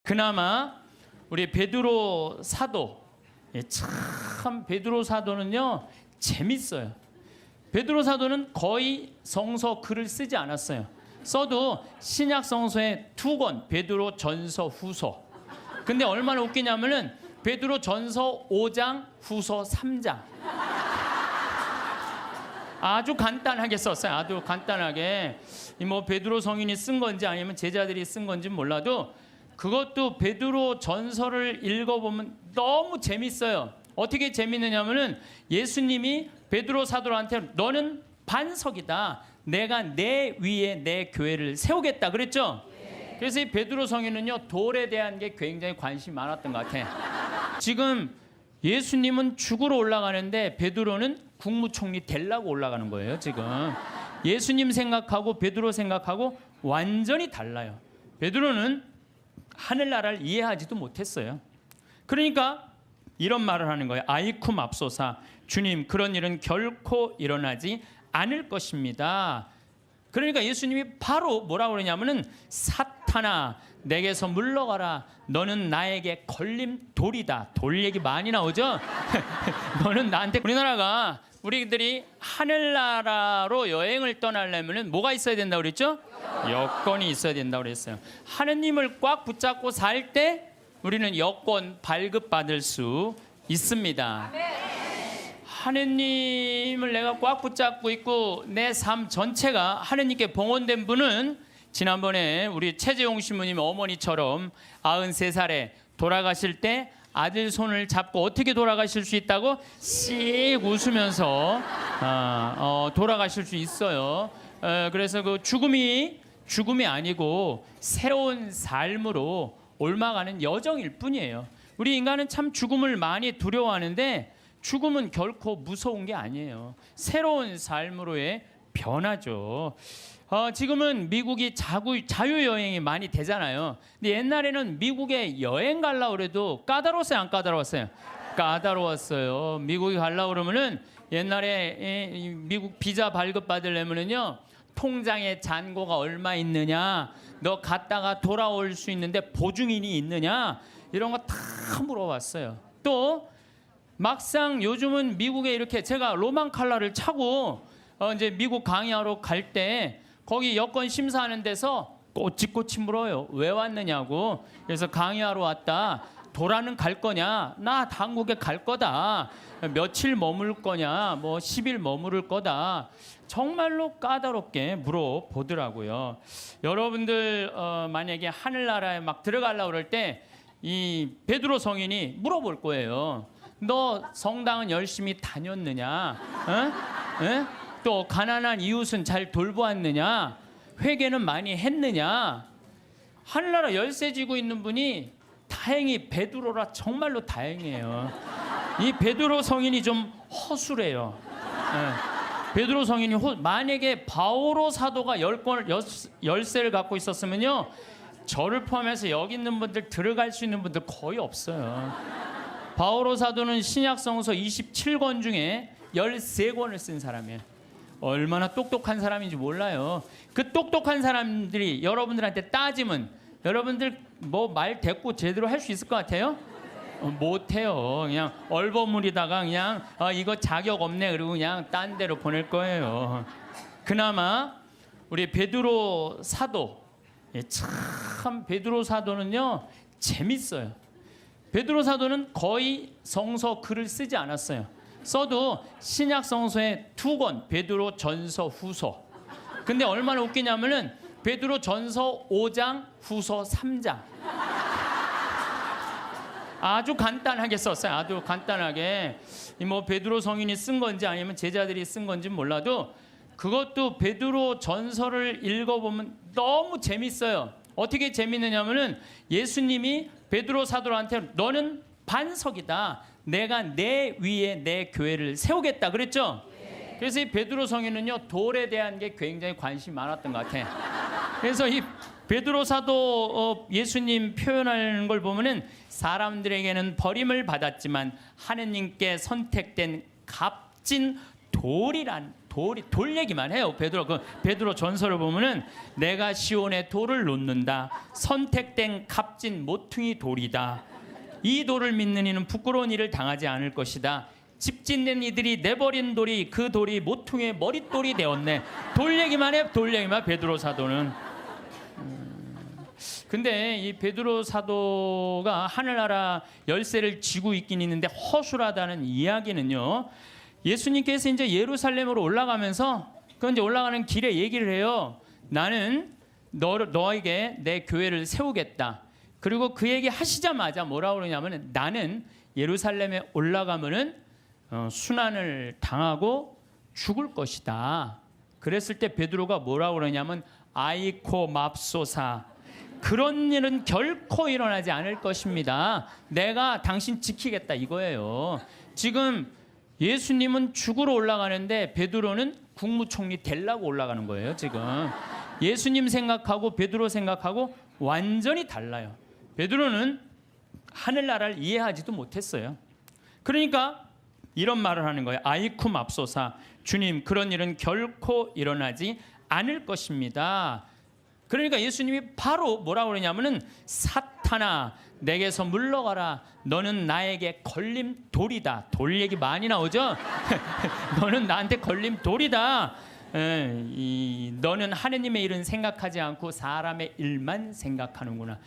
그나마 우리 베드로 사도, 참 베드로 사도는요 재밌어요. 베드로 사도는 거의 성서 글을 쓰지 않았어요. 써도 신약 성서에 2권, 베드로 전서, 후서. 근데 얼마나 웃기냐면은 베드로 전서 5장, 후서 3장. 아주 간단하게 썼어요. 아주 간단하게. 뭐 베드로 성인이 쓴 건지 아니면 제자들이 쓴 건지 몰라도 그것도 베드로 전서를 읽어보면 너무 재밌어요. 어떻게 재밌느냐면은 예수님이 베드로 사도한테 너는 반석이다. 내가 내 위에 내 교회를 세우겠다 그랬죠. 그래서 이 베드로 성인은요 돌에 대한 게 굉장히 관심이 많았던 것 같아. 지금 예수님은 죽으러 올라가는데 베드로는 국무총리 되려고 올라가는 거예요. 지금 예수님 생각하고 베드로 생각하고 완전히 달라요. 베드로는 하늘나라를 이해하지도 못했어요. 그러니까 이런 말을 하는 거예요. 아이쿠 맙소사, 주님 그런 일은 결코 일어나지 않을 것입니다. 그러니까 예수님이 바로 뭐라고 그러냐면은 사탄아 내게서 물러가라. 너는 나에게 걸림돌이다. 돌 얘기 많이 나오죠. 너는 나한테. 우리나라가 우리들이 하늘나라로 여행을 떠나려면 뭐가 있어야 된다고 그랬죠? 여권이 있어야 된다고 그랬어요. 하느님을 꽉 붙잡고 살 때 우리는 여권 발급받을 수 있습니다. 하느님을 내가 꽉 붙잡고 있고 내 삶 전체가 하느님께 봉헌된 분은 지난번에 우리 최재용 신부님 어머니처럼 93살에 돌아가실 때 아들 손을 잡고 어떻게 돌아가실 수 있다고 씩 웃으면서 돌아가실 수 있어요. 그래서 그 죽음이 아니고 새로운 삶으로 옮아가는 여정일 뿐이에요. 우리 인간은 참 죽음을 많이 두려워하는데 죽음은 결코 무서운 게 아니에요. 새로운 삶으로의 변화죠. 지금은 미국이 자유여행이 많이 되잖아요. 근데 옛날에는 미국에 여행 가려고 그래도 까다로웠어요, 안 까다로웠어요? 까다로웠어요. 미국에 가려고 그러면은 옛날에 미국 비자 발급 받으려면은요 통장에 잔고가 얼마 있느냐, 너 갔다가 돌아올 수 있는데 보증인이 있느냐, 이런 거 다 물어봤어요. 또 막상 요즘은 미국에 이렇게 제가 로망 칼라를 차고 이제 미국 강의하러 갈 때 거기 여권 심사하는 데서 꼬치꼬치 물어요. 왜 왔느냐고. 그래서 강의하러 왔다. 도라는 갈 거냐? 나 한국에 갈 거다. 며칠 머물 거냐? 뭐 10일 머무를 거다. 정말로 까다롭게 물어보더라고요. 여러분들 만약에 하늘나라에 막 들어가려고 그럴 때 이 베드로 성인이 물어볼 거예요. 너 성당은 열심히 다녔느냐? 또 가난한 이웃은 잘 돌보았느냐? 회개는 많이 했느냐? 하늘나라 열쇠 쥐고 있는 분이 다행히 베드로라 정말로 다행이에요. 이 베드로 성인이 좀 허술해요. 베드로 성인이 만약에 바오로 사도가 열쇠를 갖고 있었으면요 저를 포함해서 여기 있는 분들 들어갈 수 있는 분들 거의 없어요. 바오로 사도는 신약성서 27권 중에 13권을 쓴 사람이에요. 얼마나 똑똑한 사람인지 몰라요. 그 똑똑한 사람들이 여러분들한테 따지면 여러분들 뭐 말 대꾸 제대로 할 수 있을 것 같아요? 못해요. 그냥 얼버무리다가 그냥 이거 자격 없네 그리고 그냥 딴 데로 보낼 거예요. 그나마 우리 베드로 사도, 참 베드로 사도는요 재밌어요. 베드로 사도는 거의 성서 글을 쓰지 않았어요. 써도 신약 성서에 2권, 베드로 전서, 후서. 근데 얼마나 웃기냐면은 베드로 전서 5장, 후서 3장. 아주 간단하게 썼어요. 아주 간단하게. 뭐 베드로 성인이 쓴 건지 아니면 제자들이 쓴 건지 몰라도 그것도 베드로 전서를 읽어보면 너무 재밌어요. 어떻게 재밌느냐면은 예수님이 베드로 사도한테 너는 반석이다. 내가 내 위에 내 교회를 세우겠다 그랬죠. 그래서 이 베드로 성인은요 돌에 대한 게 굉장히 관심이 많았던 것 같아. 그래서 이 베드로 사도 예수님 표현하는 걸 보면은 사람들에게는 버림을 받았지만 하느님께 선택된 값진 돌 얘기만 해요. 베드로 전서를 보면은 내가 시온에 돌을 놓는다. 선택된 값진 모퉁이 돌이다. 이 돌을 믿는 이는 부끄러운 일을 당하지 않을 것이다. 집 짓는 이들이 내버린 돌이 그 돌이 모퉁이의 머릿돌이 되었네. 돌 얘기만 해. 돌 얘기만. 베드로 사도는. 근데 이 베드로 사도가 하늘나라 열쇠를 쥐고 있긴 있는데 허술하다는 이야기는요. 예수님께서 이제 예루살렘으로 올라가면서 그 이제 올라가는 길에 얘기를 해요. 나는 너에게 내 교회를 세우겠다. 그리고 그 얘기 하시자마자 뭐라고 그러냐면 나는 예루살렘에 올라가면은 순환을 당하고 죽을 것이다. 그랬을 때 베드로가 뭐라고 그러냐면 아이코 맙소사. 그런 일은 결코 일어나지 않을 것입니다. 내가 당신 지키겠다 이거예요. 지금 예수님은 죽으러 올라가는데 베드로는 국무총리 되려고 올라가는 거예요. 지금 예수님 생각하고 베드로 생각하고 완전히 달라요. 베드로는 하늘나라를 이해하지도 못했어요. 그러니까 이런 말을 하는 거예요. 아이쿠 맙소사. 주님, 그런 일은 결코 일어나지 않을 것입니다. 그러니까 예수님이 바로 뭐라고 그러냐면은 사탄아 내게서 물러가라. 너는 나에게 걸림돌이다. 돌 얘기 많이 나오죠. 너는 나한테 걸림돌이다. 너는 하느님의 일은 생각하지 않고 사람의 일만 생각하는구나.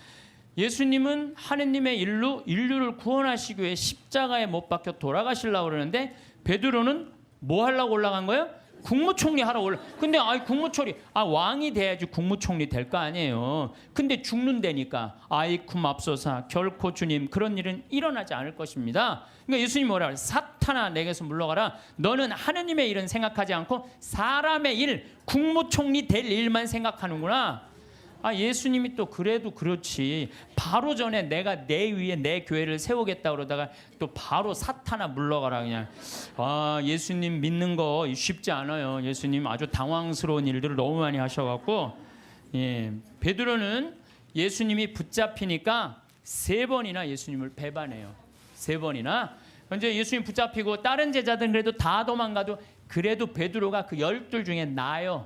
예수님은 하느님의 일로 인류를 구원하시기 위해 십자가에 못 박혀 돌아가시려고 그러는데 베드로는 뭐 하려고 올라간 거예요? 국무총리 하러 올라. 근데 국무총리 왕이 돼야지 국무총리 될 거 아니에요. 근데 죽는다니까. 아이쿠 맙소사. 결코 주님 그런 일은 일어나지 않을 것입니다. 그러니까 예수님 뭐라 그래요? 사탄아 내게서 물러가라. 너는 하느님의 일은 생각하지 않고 사람의 일, 국무총리 될 일만 생각하는구나. 예수님이 또 그래도 그렇지. 바로 전에 내가 내 위에 내 교회를 세우겠다 그러다가 또 바로 사탄아 물러가라 그냥. 예수님 믿는 거 쉽지 않아요. 예수님 아주 당황스러운 일들을 너무 많이 하셔갖고 베드로는 예수님이 붙잡히니까 3번이나 예수님을 배반해요. 3번이나. 이제 예수님 붙잡히고 다른 제자들은 그래도 다 도망가도 그래도 베드로가 그 12 중에 나요.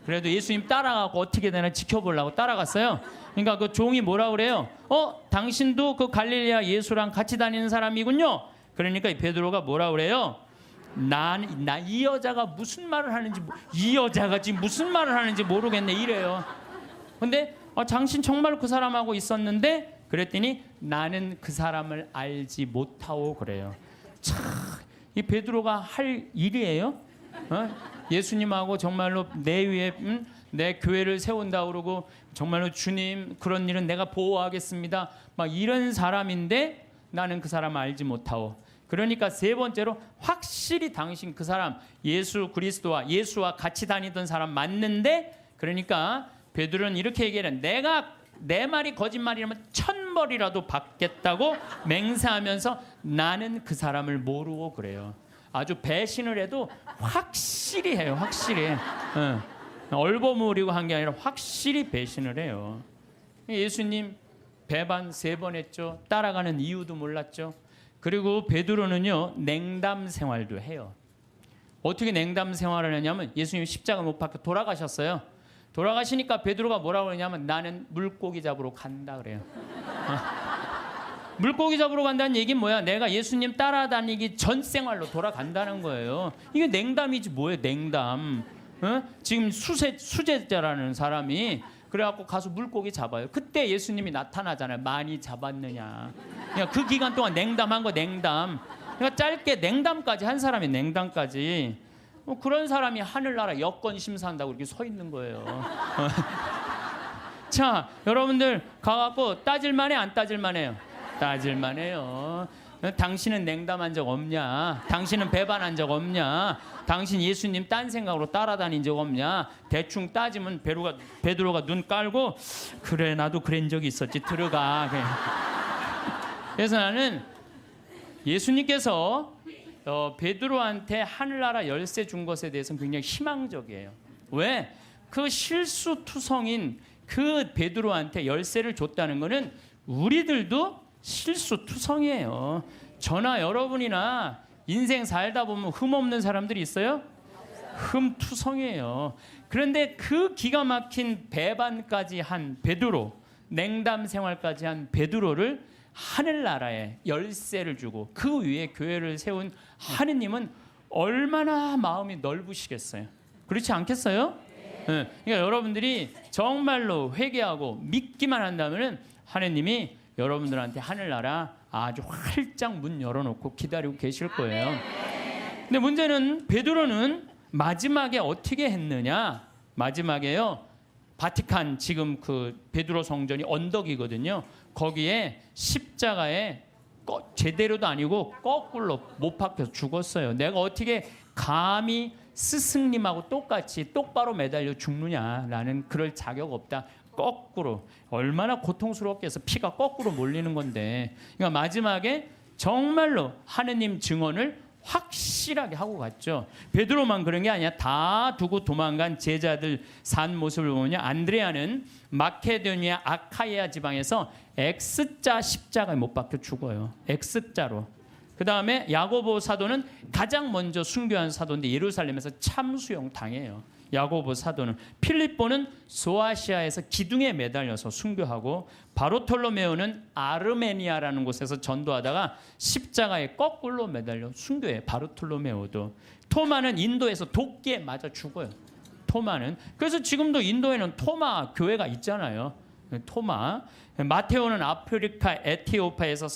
그래도 예수님 따라가고 어떻게 되나 지켜보려고 따라갔어요. 그러니까 그 종이 뭐라 그래요? 당신도 그 갈릴레아 예수랑 같이 다니는 사람이군요. 그러니까 베드로가 뭐라 그래요? 이 여자가 무슨 말을 하는지 이 여자가 지금 무슨 말을 하는지 모르겠네 이래요. 근데 당신 정말 그 사람하고 있었는데 그랬더니 나는 그 사람을 알지 못하오 그래요. 참, 이 베드로가 할 일이에요? 예수님하고 정말로 내 위에 내 교회를 세운다 그러고 정말로 주님 그런 일은 내가 보호하겠습니다. 막 이런 사람인데 나는 그 사람을 알지 못하오. 그러니까 3번째로 확실히 당신 그 사람 예수 그리스도와 예수와 같이 다니던 사람 맞는데 그러니까 베드로는 이렇게 얘기해요. 내가 내 말이 거짓말이라면 1000벌이라도 받겠다고 맹세하면서 나는 그 사람을 모르고 그래요. 아주 배신을 해도 확실히 해요. 확실히. 얼버무리고 한 게 아니라 확실히 배신을 해요. 예수님 배반 3번 했죠. 따라가는 이유도 몰랐죠. 그리고 베드로는요 냉담 생활도 해요. 어떻게 냉담 생활을 하냐면 예수님 십자가 못 박혀 돌아가셨어요. 돌아가시니까 베드로가 뭐라고 그러냐면 나는 물고기 잡으러 간다 그래요. 물고기 잡으러 간다는 얘기는 뭐야? 내가 예수님 따라다니기 전 생활로 돌아간다는 거예요. 이게 냉담이지 뭐예요? 냉담. 지금 수제자라는 사람이 그래갖고 가서 물고기 잡아요. 그때 예수님이 나타나잖아요. 많이 잡았느냐. 그냥 그 기간 동안 냉담한 거 냉담. 그러니까 짧게 냉담까지 한 사람이 냉담까지. 그런 사람이 하늘나라 여권 심사한다고 이렇게 서 있는 거예요. 자, 여러분들 가갖고 따질만해 안 따질만해요? 따질만해요. 당신은 냉담한 적 없냐? 당신은 배반한 적 없냐? 당신 예수님 딴 생각으로 따라다닌 적 없냐? 대충 따지면 베드로가 눈 깔고 그래 나도 그런 적이 있었지 들어가. 그래서 나는 예수님께서 베드로한테 하늘나라 열쇠 준 것에 대해서는 굉장히 희망적이에요. 왜? 그 실수투성인 그 베드로한테 열쇠를 줬다는 것은 우리들도 실수투성이에요. 저나 여러분이나 인생 살다 보면 흠없는 사람들이 있어요? 흠투성이에요. 그런데 그 기가 막힌 배반까지 한 베드로, 냉담 생활까지 한 베드로를 하늘나라에 열쇠를 주고 그 위에 교회를 세운 하느님은 얼마나 마음이 넓으시겠어요. 그렇지 않겠어요? 네. 그러니까 여러분들이 정말로 회개하고 믿기만 한다면 하느님이 여러분들한테 하늘나라 아주 활짝 문 열어놓고 기다리고 계실 거예요. 근데 문제는 베드로는 마지막에 어떻게 했느냐? 마지막에요. 바티칸 지금 그 베드로 성전이 언덕이거든요. 거기에 십자가에 제대로도 아니고 거꾸로 못 박혀서 죽었어요. 내가 어떻게 감히 스승님하고 똑같이 똑바로 매달려 죽느냐라는 그럴 자격 없다. 거꾸로 얼마나 고통스럽게 해서 피가 거꾸로 몰리는 건데, 그러니까 마지막에 정말로 하느님 증언을 확실하게 하고 갔죠. 베드로만 그런 게 아니야. 다 두고 도망간 제자들 산 모습을 보면 안드레아는 마케도니아 아카이아 지방에서 X자 십자가에 못 박혀 죽어요. X자로. 그 다음에 야고보 사도는 가장 먼저 순교한 사도인데 예루살렘에서 참수형 당해요. 야고보 사도는. 필립보는 소아시아에서 기둥에 매달려서 순교하고, 바르톨로메오는 아르메니아라는 곳에서 전도하다가 십자가에 거꾸로 매달려 순교해. 바르톨로메오도. 토마는 인도에서 도끼에 맞아 죽어요. 토마는. 그래서 지금도 인도에는 토마 교회가 있잖아요. 토마. 마테오는 아프리카 에티오피아에서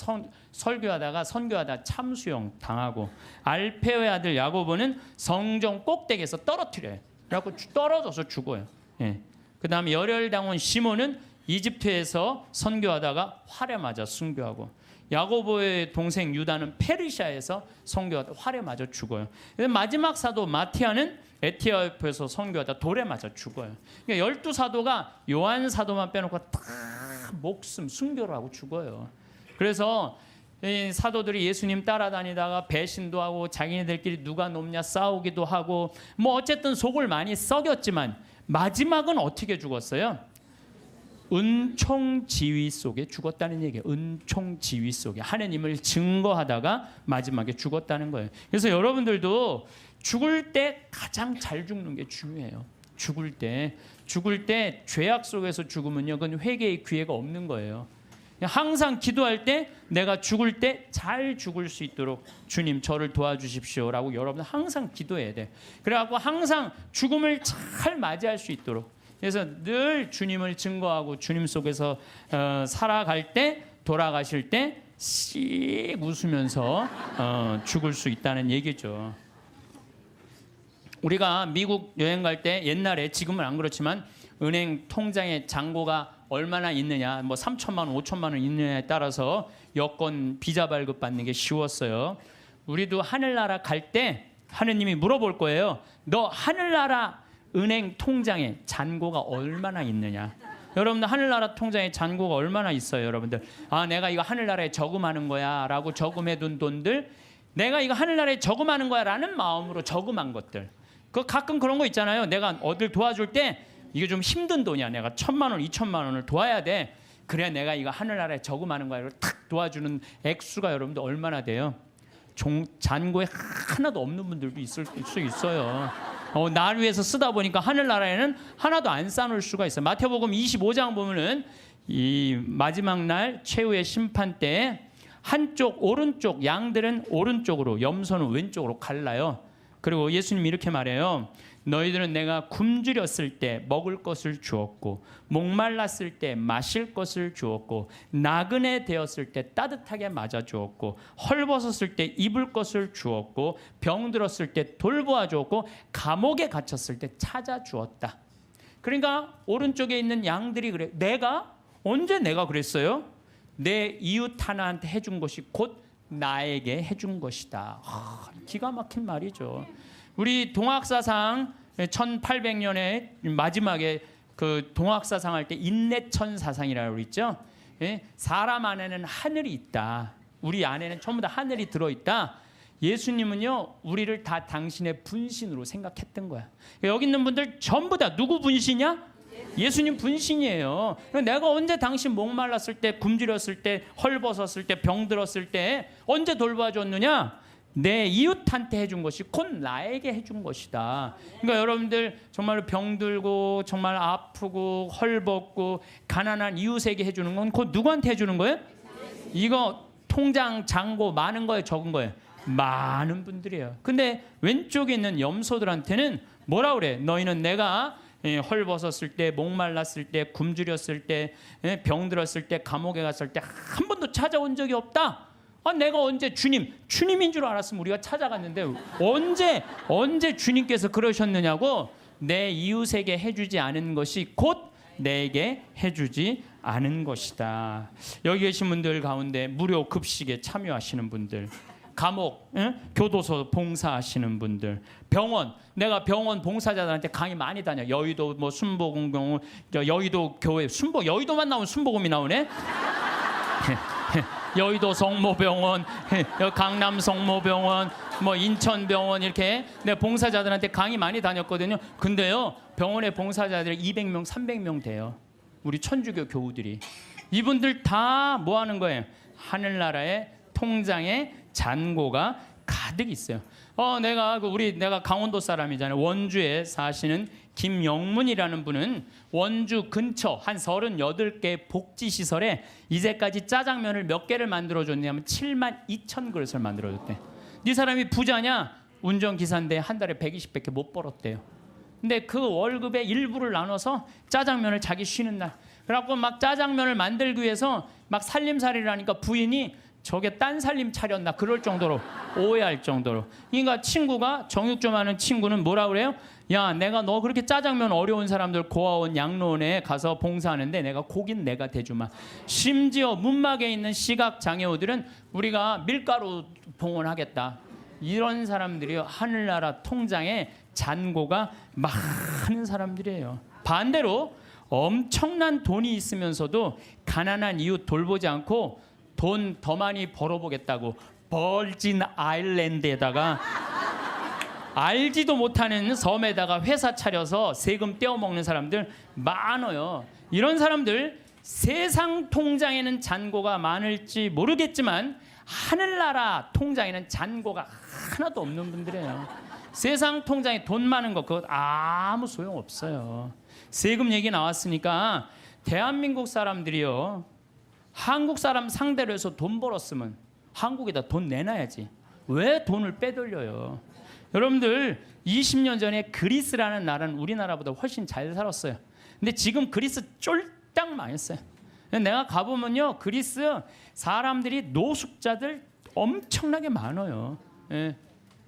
선교하다 참수형 당하고, 알페오의 아들 야고보는 성전 꼭대기에서 떨어뜨려요. 그래갖고 떨어져서 죽어요. 예. 그 다음에 열혈당원 시몬은 이집트에서 선교하다가 활에 맞아 순교하고, 야고보의 동생 유다는 페르시아에서 선교하다 활에 맞아 죽어요. 마지막 사도 마티아는 에티오피아에서 선교하다 돌에 맞아 죽어요. 그러니까 12사도가 요한 사도만 빼놓고 다 목숨 순교를 하고 죽어요. 그래서 이 사도들이 예수님 따라다니다가 배신도 하고 자기네들끼리 누가 높냐 싸우기도 하고 뭐 어쨌든 속을 많이 썩였지만 마지막은 어떻게 죽었어요? 은총지휘 속에 죽었다는 얘기예요. 은총지휘 속에 하느님을 증거하다가 마지막에 죽었다는 거예요. 그래서 여러분들도 죽을 때 가장 잘 죽는 게 중요해요. 죽을 때 죄악 속에서 죽으면요, 그건 회개의 기회가 없는 거예요. 항상 기도할 때 내가 죽을 때 잘 죽을 수 있도록 주님 저를 도와주십시오라고 여러분 항상 기도해야 돼. 그래갖고 항상 죽음을 잘 맞이할 수 있도록, 그래서 늘 주님을 증거하고 주님 속에서 살아갈 때, 돌아가실 때 씩 웃으면서 죽을 수 있다는 얘기죠. 우리가 미국 여행 갈 때 옛날에, 지금은 안 그렇지만 은행 통장에 잔고가 얼마나 있느냐, 뭐 3천만 원, 5천만 원 있느냐에 따라서 여권 비자 발급 받는 게 쉬웠어요. 우리도 하늘나라 갈 때 하느님이 물어볼 거예요. 너 하늘나라 은행 통장에 잔고가 얼마나 있느냐. 여러분들 하늘나라 통장에 잔고가 얼마나 있어요? 여러분들, 아 내가 이거 하늘나라에 저금하는 거야 라고 저금해둔 돈들, 내가 이거 하늘나라에 저금하는 거야 라는 마음으로 저금한 것들, 그 가끔 그런 거 있잖아요. 내가 어딜 도와줄 때 이게 좀 힘든 돈이야, 내가 1,000만 원, 2,000만 원을 도와야 돼, 그래 내가 이거 하늘나라에 저금하는 거야, 탁 도와주는 액수가 여러분들 얼마나 돼요? 잔고에 하나도 없는 분들도 있을 수 있어요. 날 위해서 쓰다 보니까 하늘나라에는 하나도 안 쌓아놓을 수가 있어요. 마태복음 25장 보면은 이 마지막 날 최후의 심판 때 한쪽 오른쪽, 양들은 오른쪽으로, 염소는 왼쪽으로 갈라요. 그리고 예수님이 이렇게 말해요. 너희들은 내가 굶주렸을 때 먹을 것을 주었고, 목말랐을 때 마실 것을 주었고, 나그네 되었을 때 따뜻하게 맞아 주었고, 헐벗었을 때 입을 것을 주었고, 병들었을 때 돌보아 주었고, 감옥에 갇혔을 때 찾아 주었다. 그러니까 오른쪽에 있는 양들이 그래. 언제 내가 그랬어요? 내 이웃 하나한테 해준 것이 곧 나에게 해준 것이다. 기가 막힌 말이죠. 우리 동학사상 1800년에 마지막에 그 동학사상 할 때 인내천 사상이라고 있죠. 사람 안에는 하늘이 있다. 우리 안에는 전부 다 하늘이 들어있다. 예수님은요, 우리를 다 당신의 분신으로 생각했던 거야. 여기 있는 분들 전부 다 누구 분신이야? 예수님 분신이에요. 내가 언제 당신 목말랐을 때, 굶주렸을 때, 헐벗었을 때, 병들었을 때 언제 돌봐줬느냐? 내 이웃한테 해준 것이 곧 나에게 해준 것이다. 그러니까 여러분들 정말 병들고 정말 아프고 헐벗고 가난한 이웃에게 해주는 건 곧 누구한테 해주는 거예요? 이거 통장 잔고 많은 거예요, 적은 거예요? 많은 분들이에요. 근데 왼쪽에 있는 염소들한테는 뭐라 그래? 너희는 내가 헐벗었을 때, 목말랐을 때, 굶주렸을 때, 병들었을 때, 감옥에 갔을 때 한 번도 찾아온 적이 없다. 내가 언제 주님인 줄 알았으면 우리가 찾아갔는데 언제 주님께서 그러셨느냐고. 내 이웃에게 해주지 않은 것이 곧 내게 해주지 않은 것이다. 여기 계신 분들 가운데 무료 급식에 참여하시는 분들, 감옥, 교도소 봉사하시는 분들, 병원, 내가 병원 봉사자들한테 강의 많이 다녀. 여의도 뭐 순복음병원, 여의도 교회 여의도만 나오면 순복음이 나오네. 여의도 성모병원, 강남 성모병원, 뭐 인천병원 이렇게 내 봉사자들한테 강의 많이 다녔거든요. 근데요, 병원의 봉사자들이 200명, 300명 돼요. 우리 천주교 교우들이. 이분들 다 뭐 하는 거예요? 하늘나라의 통장에 잔고가 가득 있어요. 내가 강원도 사람이잖아요. 원주에 사시는 김영문이라는 분은 원주 근처 한 38개 복지시설에 이제까지 짜장면을 몇 개를 만들어줬냐면 7만 2천 그릇을 만들어줬대. 이 사람이 부자냐? 운전기사인데 한 달에 120밖에 못 벌었대요. 근데 그 월급의 일부를 나눠서 짜장면을 자기 쉬는 날, 그래갖고 막 짜장면을 만들기 위해서 막 살림살이를 하니까 부인이 저게 딴 살림 차렸나 그럴 정도로 오해할 정도로. 그러니까 친구가 정육 좀 하는 친구는 뭐라 그래요? 야, 내가 너 그렇게 짜장면 어려운 사람들 고아원 양로원에 가서 봉사하는데 내가 고긴 내가 대주마. 심지어 문막에 있는 시각장애우들은 우리가 밀가루 봉헌하겠다. 이런 사람들이 하늘나라 통장에 잔고가 많은 사람들이에요. 반대로 엄청난 돈이 있으면서도 가난한 이웃 돌보지 않고 돈 더 많이 벌어보겠다고 벌진 아일랜드에다가 알지도 못하는 섬에다가 회사 차려서 세금 떼어먹는 사람들 많아요. 이런 사람들 세상 통장에는 잔고가 많을지 모르겠지만 하늘나라 통장에는 잔고가 하나도 없는 분들이에요. 세상 통장에 돈 많은 거 그거 아무 소용없어요. 세금 얘기 나왔으니까 대한민국 사람들이요, 한국 사람 상대로 해서 돈 벌었으면 한국에다 돈 내놔야지. 왜 돈을 빼돌려요? 여러분들 20년 전에 그리스라는 나라는 우리나라보다 훨씬 잘 살았어요. 근데 지금 그리스 쫄딱 망했어요. 내가 가보면요, 그리스 사람들이 노숙자들 엄청나게 많아요. 예.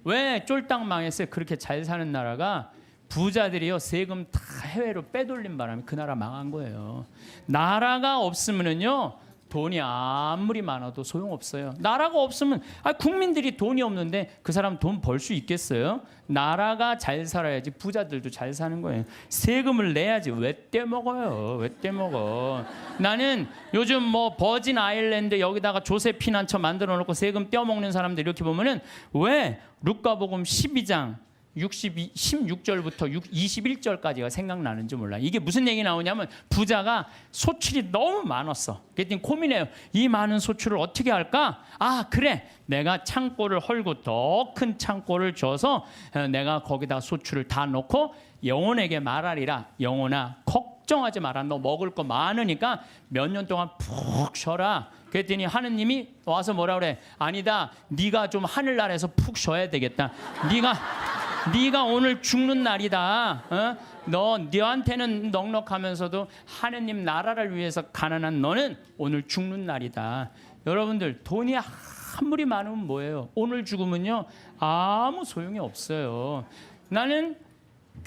왜 쫄딱 망했어요? 그렇게 잘 사는 나라가 부자들이요 세금 다 해외로 빼돌린 바람에 그 나라 망한 거예요. 나라가 없으면은요 돈이 아무리 많아도 소용없어요. 나라가 없으면 국민들이 돈이 없는데 그 사람 돈 벌 수 있겠어요? 나라가 잘 살아야지 부자들도 잘 사는 거예요. 세금을 내야지. 왜 떼먹어요? 왜 떼먹어? 나는 요즘 뭐 버진 아일랜드 여기다가 조세 피난처 만들어 놓고 세금 떼어먹는 사람들 이렇게 보면은 왜 루카복음 12장 16절부터 21절까지가 생각나는지 몰라. 이게 무슨 얘기 나오냐면 부자가 소출이 너무 많았어. 그랬더니 고민해요. 이 많은 소출을 어떻게 할까? 그래. 내가 창고를 헐고 더 큰 창고를 줘서 내가 거기다 소출을 다 넣고 영혼에게 말하리라. 영혼아 걱정하지 마라. 너 먹을 거 많으니까 몇 년 동안 푹 쉬어라. 그랬더니 하느님이 와서 뭐라 그래? 아니다. 네가 좀 하늘나라에서 푹 쉬어야 되겠다. 네가 오늘 죽는 날이다. 너한테는 넉넉하면서도 하느님 나라를 위해서 가난한 너는 오늘 죽는 날이다. 여러분들 돈이 아무리 많으면 뭐예요? 오늘 죽으면요 아무 소용이 없어요. 나는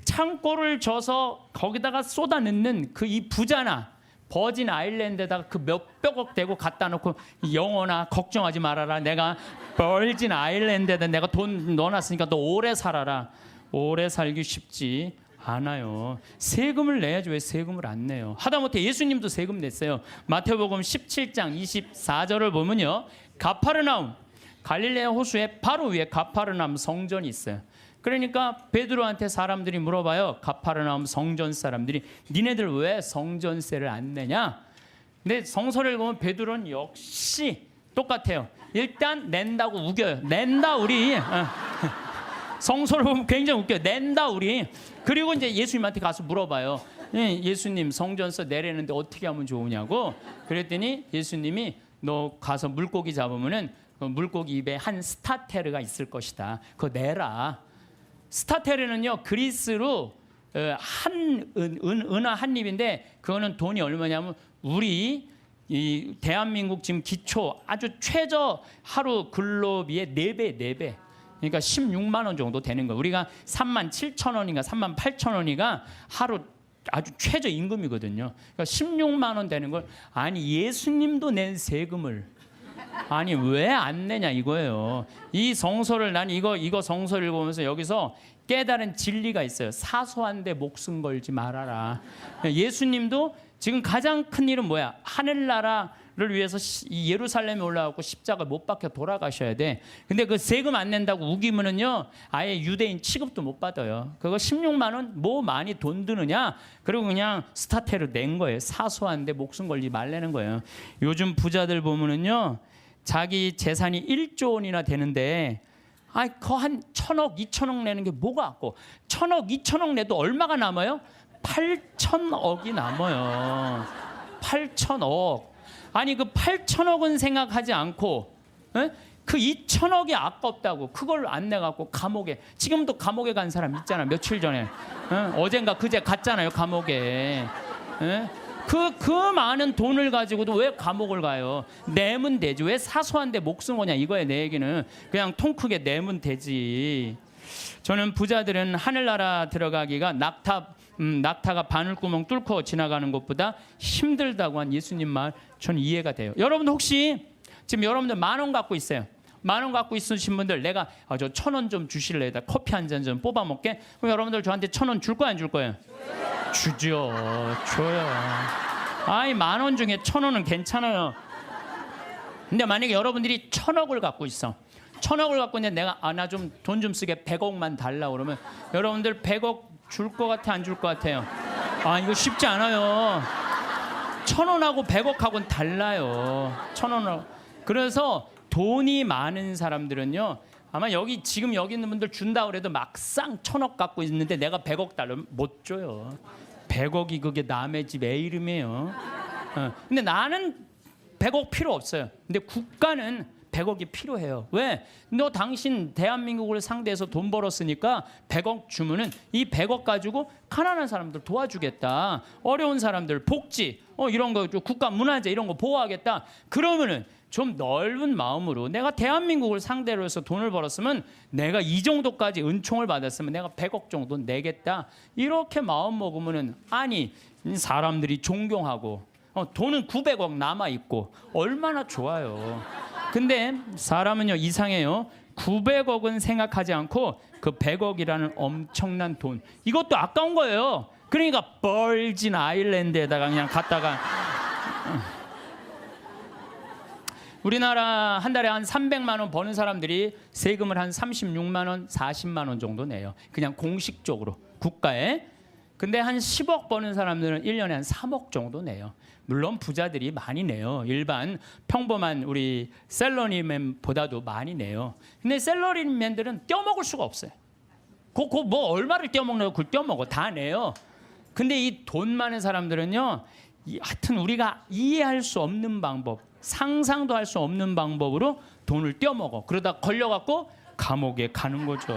창고를 져서 거기다가 쏟아넣는 그 이 부자나 버진 아일랜드에다가 그 몇백억 대고 갖다 놓고 영혼아 걱정하지 말아라. 내가 버진 아일랜드에다 내가 돈 넣어놨으니까 너 오래 살아라. 오래 살기 쉽지 않아요. 세금을 내야지 왜 세금을 안 내요? 하다못해 예수님도 세금 냈어요. 마태복음 17장 24절을 보면요, 가파르나움 갈릴레아 호수의 바로 위에 가파르나움 성전이 있어요. 그러니까 베드로한테 사람들이 물어봐요. 가파르나움 성전 사람들이 니네들 왜 성전세를 안 내냐? 근데 성서를 보면 베드로는 역시 똑같아요. 일단 낸다고 우겨요. 낸다 우리. 성서를 보면 굉장히 웃겨요. 낸다 우리. 그리고 이제 예수님한테 가서 물어봐요. 예수님 성전서 내려는데 어떻게 하면 좋으냐고. 그랬더니 예수님이 너 가서 물고기 잡으면은 그 물고기 입에 한 스타테르가 있을 것이다. 그거 내라. 스타테르는요 그리스로 은하 한 입인데 그거는 돈이 얼마냐면 우리 이 대한민국 지금 기초 아주 최저 하루 근로비의 4배. 그러니까 16만 원 정도 되는 거예요. 우리가 3만 7천 원인가 3만 8천 원이가 하루 아주 최저 임금이거든요. 그러니까 16만 원 되는 걸 아니 예수님도 낸 세금을 아니 왜 안 내냐 이거예요. 이 성서를 난 이거 성서를 읽으면서 여기서 깨달은 진리가 있어요. 사소한데 목숨 걸지 말아라. 예수님도 지금 가장 큰 일은 뭐야? 하늘나라를 위해서 이 예루살렘에 올라가고 십자가 못 박혀 돌아가셔야 돼. 근데 그 세금 안 낸다고 우기면은요 아예 유대인 취급도 못 받아요. 그거 16만 원 뭐 많이 돈 드느냐? 그리고 그냥 스타테로 낸 거예요. 사소한데 목숨 걸지 말라는 거예요. 요즘 부자들 보면은요 자기 재산이 1조 원이나 되는데 그거 한 1,000억, 2,000억 내는 게 뭐가 아까워. 1,000억, 2,000억 내도 얼마가 남아요? 8,000억이 남아요. 8,000억. 아니 그 8,000억은 생각하지 않고 그 2,000억이 아깝다고 그걸 안 내갖고 감옥에 지금도 감옥에 간 사람 있잖아. 며칠 전에 어젠가 그제 갔잖아요 감옥에. 그 많은 돈을 가지고도 왜 감옥을 가요? 내면 되지. 왜 사소한데 목숨 거냐 이거야. 내 얘기는 그냥 통 크게 내면 되지. 저는 부자들은 하늘나라 들어가기가 낙타가 바늘구멍 뚫고 지나가는 것보다 힘들다고 한 예수님 말 저는 이해가 돼요. 여러분 혹시 지금 여러분들 10,000원 갖고 있어요. 10,000원 갖고 있으신 분들 내가 저 1,000원 좀 주실래요? 커피 한 잔 좀 뽑아 먹게. 그럼 여러분들 저한테 1,000원 줄 거야 안 줄 거예요? 주죠. 줘요. 10,000원 중에 1,000원은 괜찮아요. 근데 만약에 여러분들이 1,000억을 갖고 있어. 1,000억을 갖고 있는데 내가 나 좀 돈 좀 쓰게 100억만 달라 그러면 여러분들 100억 줄 것 같아 안 줄 것 같아요? 이거 쉽지 않아요. 1,000원하고 100억하고는 달라요. 1,000원하고. 그래서 돈이 많은 사람들은요 아마 지금 여기 있는 분들 준다 그래도 막상 1,000억 갖고 있는데 내가 100억 달라면 못 줘요. 100억이 그게 남의 집 애 이름이에요. 근데 나는 100억 필요 없어요. 근데 국가는 100억이 필요해요. 왜? 너 당신 대한민국을 상대해서 돈 벌었으니까 100억 주면은 이 100억 가지고 가난한 사람들 도와주겠다. 어려운 사람들 복지 이런 거 국가 문화재 이런 거 보호하겠다. 그러면은 좀 넓은 마음으로 내가 대한민국을 상대로 해서 돈을 벌었으면 내가 이 정도까지 은총을 받았으면 내가 100억 정도 내겠다. 이렇게 마음 먹으면은 아니 사람들이 존경하고 돈은 900억 남아있고 얼마나 좋아요. 근데 사람은요 이상해요. 900억은 생각하지 않고 그 100억이라는 엄청난 돈 이것도 아까운 거예요. 그러니까 벌진 아일랜드에다가 그냥 갔다가 우리나라 한 달에 한 300만 원 버는 사람들이 세금을 한 36만 원, 40만 원 정도 내요. 그냥 공식적으로 국가에. 근데 한 10억 버는 사람들은 1년에 한 3억 정도 내요. 물론 부자들이 많이 내요. 일반 평범한 우리 셀러리맨보다도 많이 내요. 근데 셀러리맨들은 떼어먹을 수가 없어요. 뭐 얼마를 떼어먹냐고 그걸 떼어먹어. 다 내요. 근데 이 돈 많은 사람들은요. 하여튼 우리가 이해할 수 없는 방법, 상상도 할 수 없는 방법으로 돈을 떼어먹어. 그러다 걸려갖고 감옥에 가는 거죠.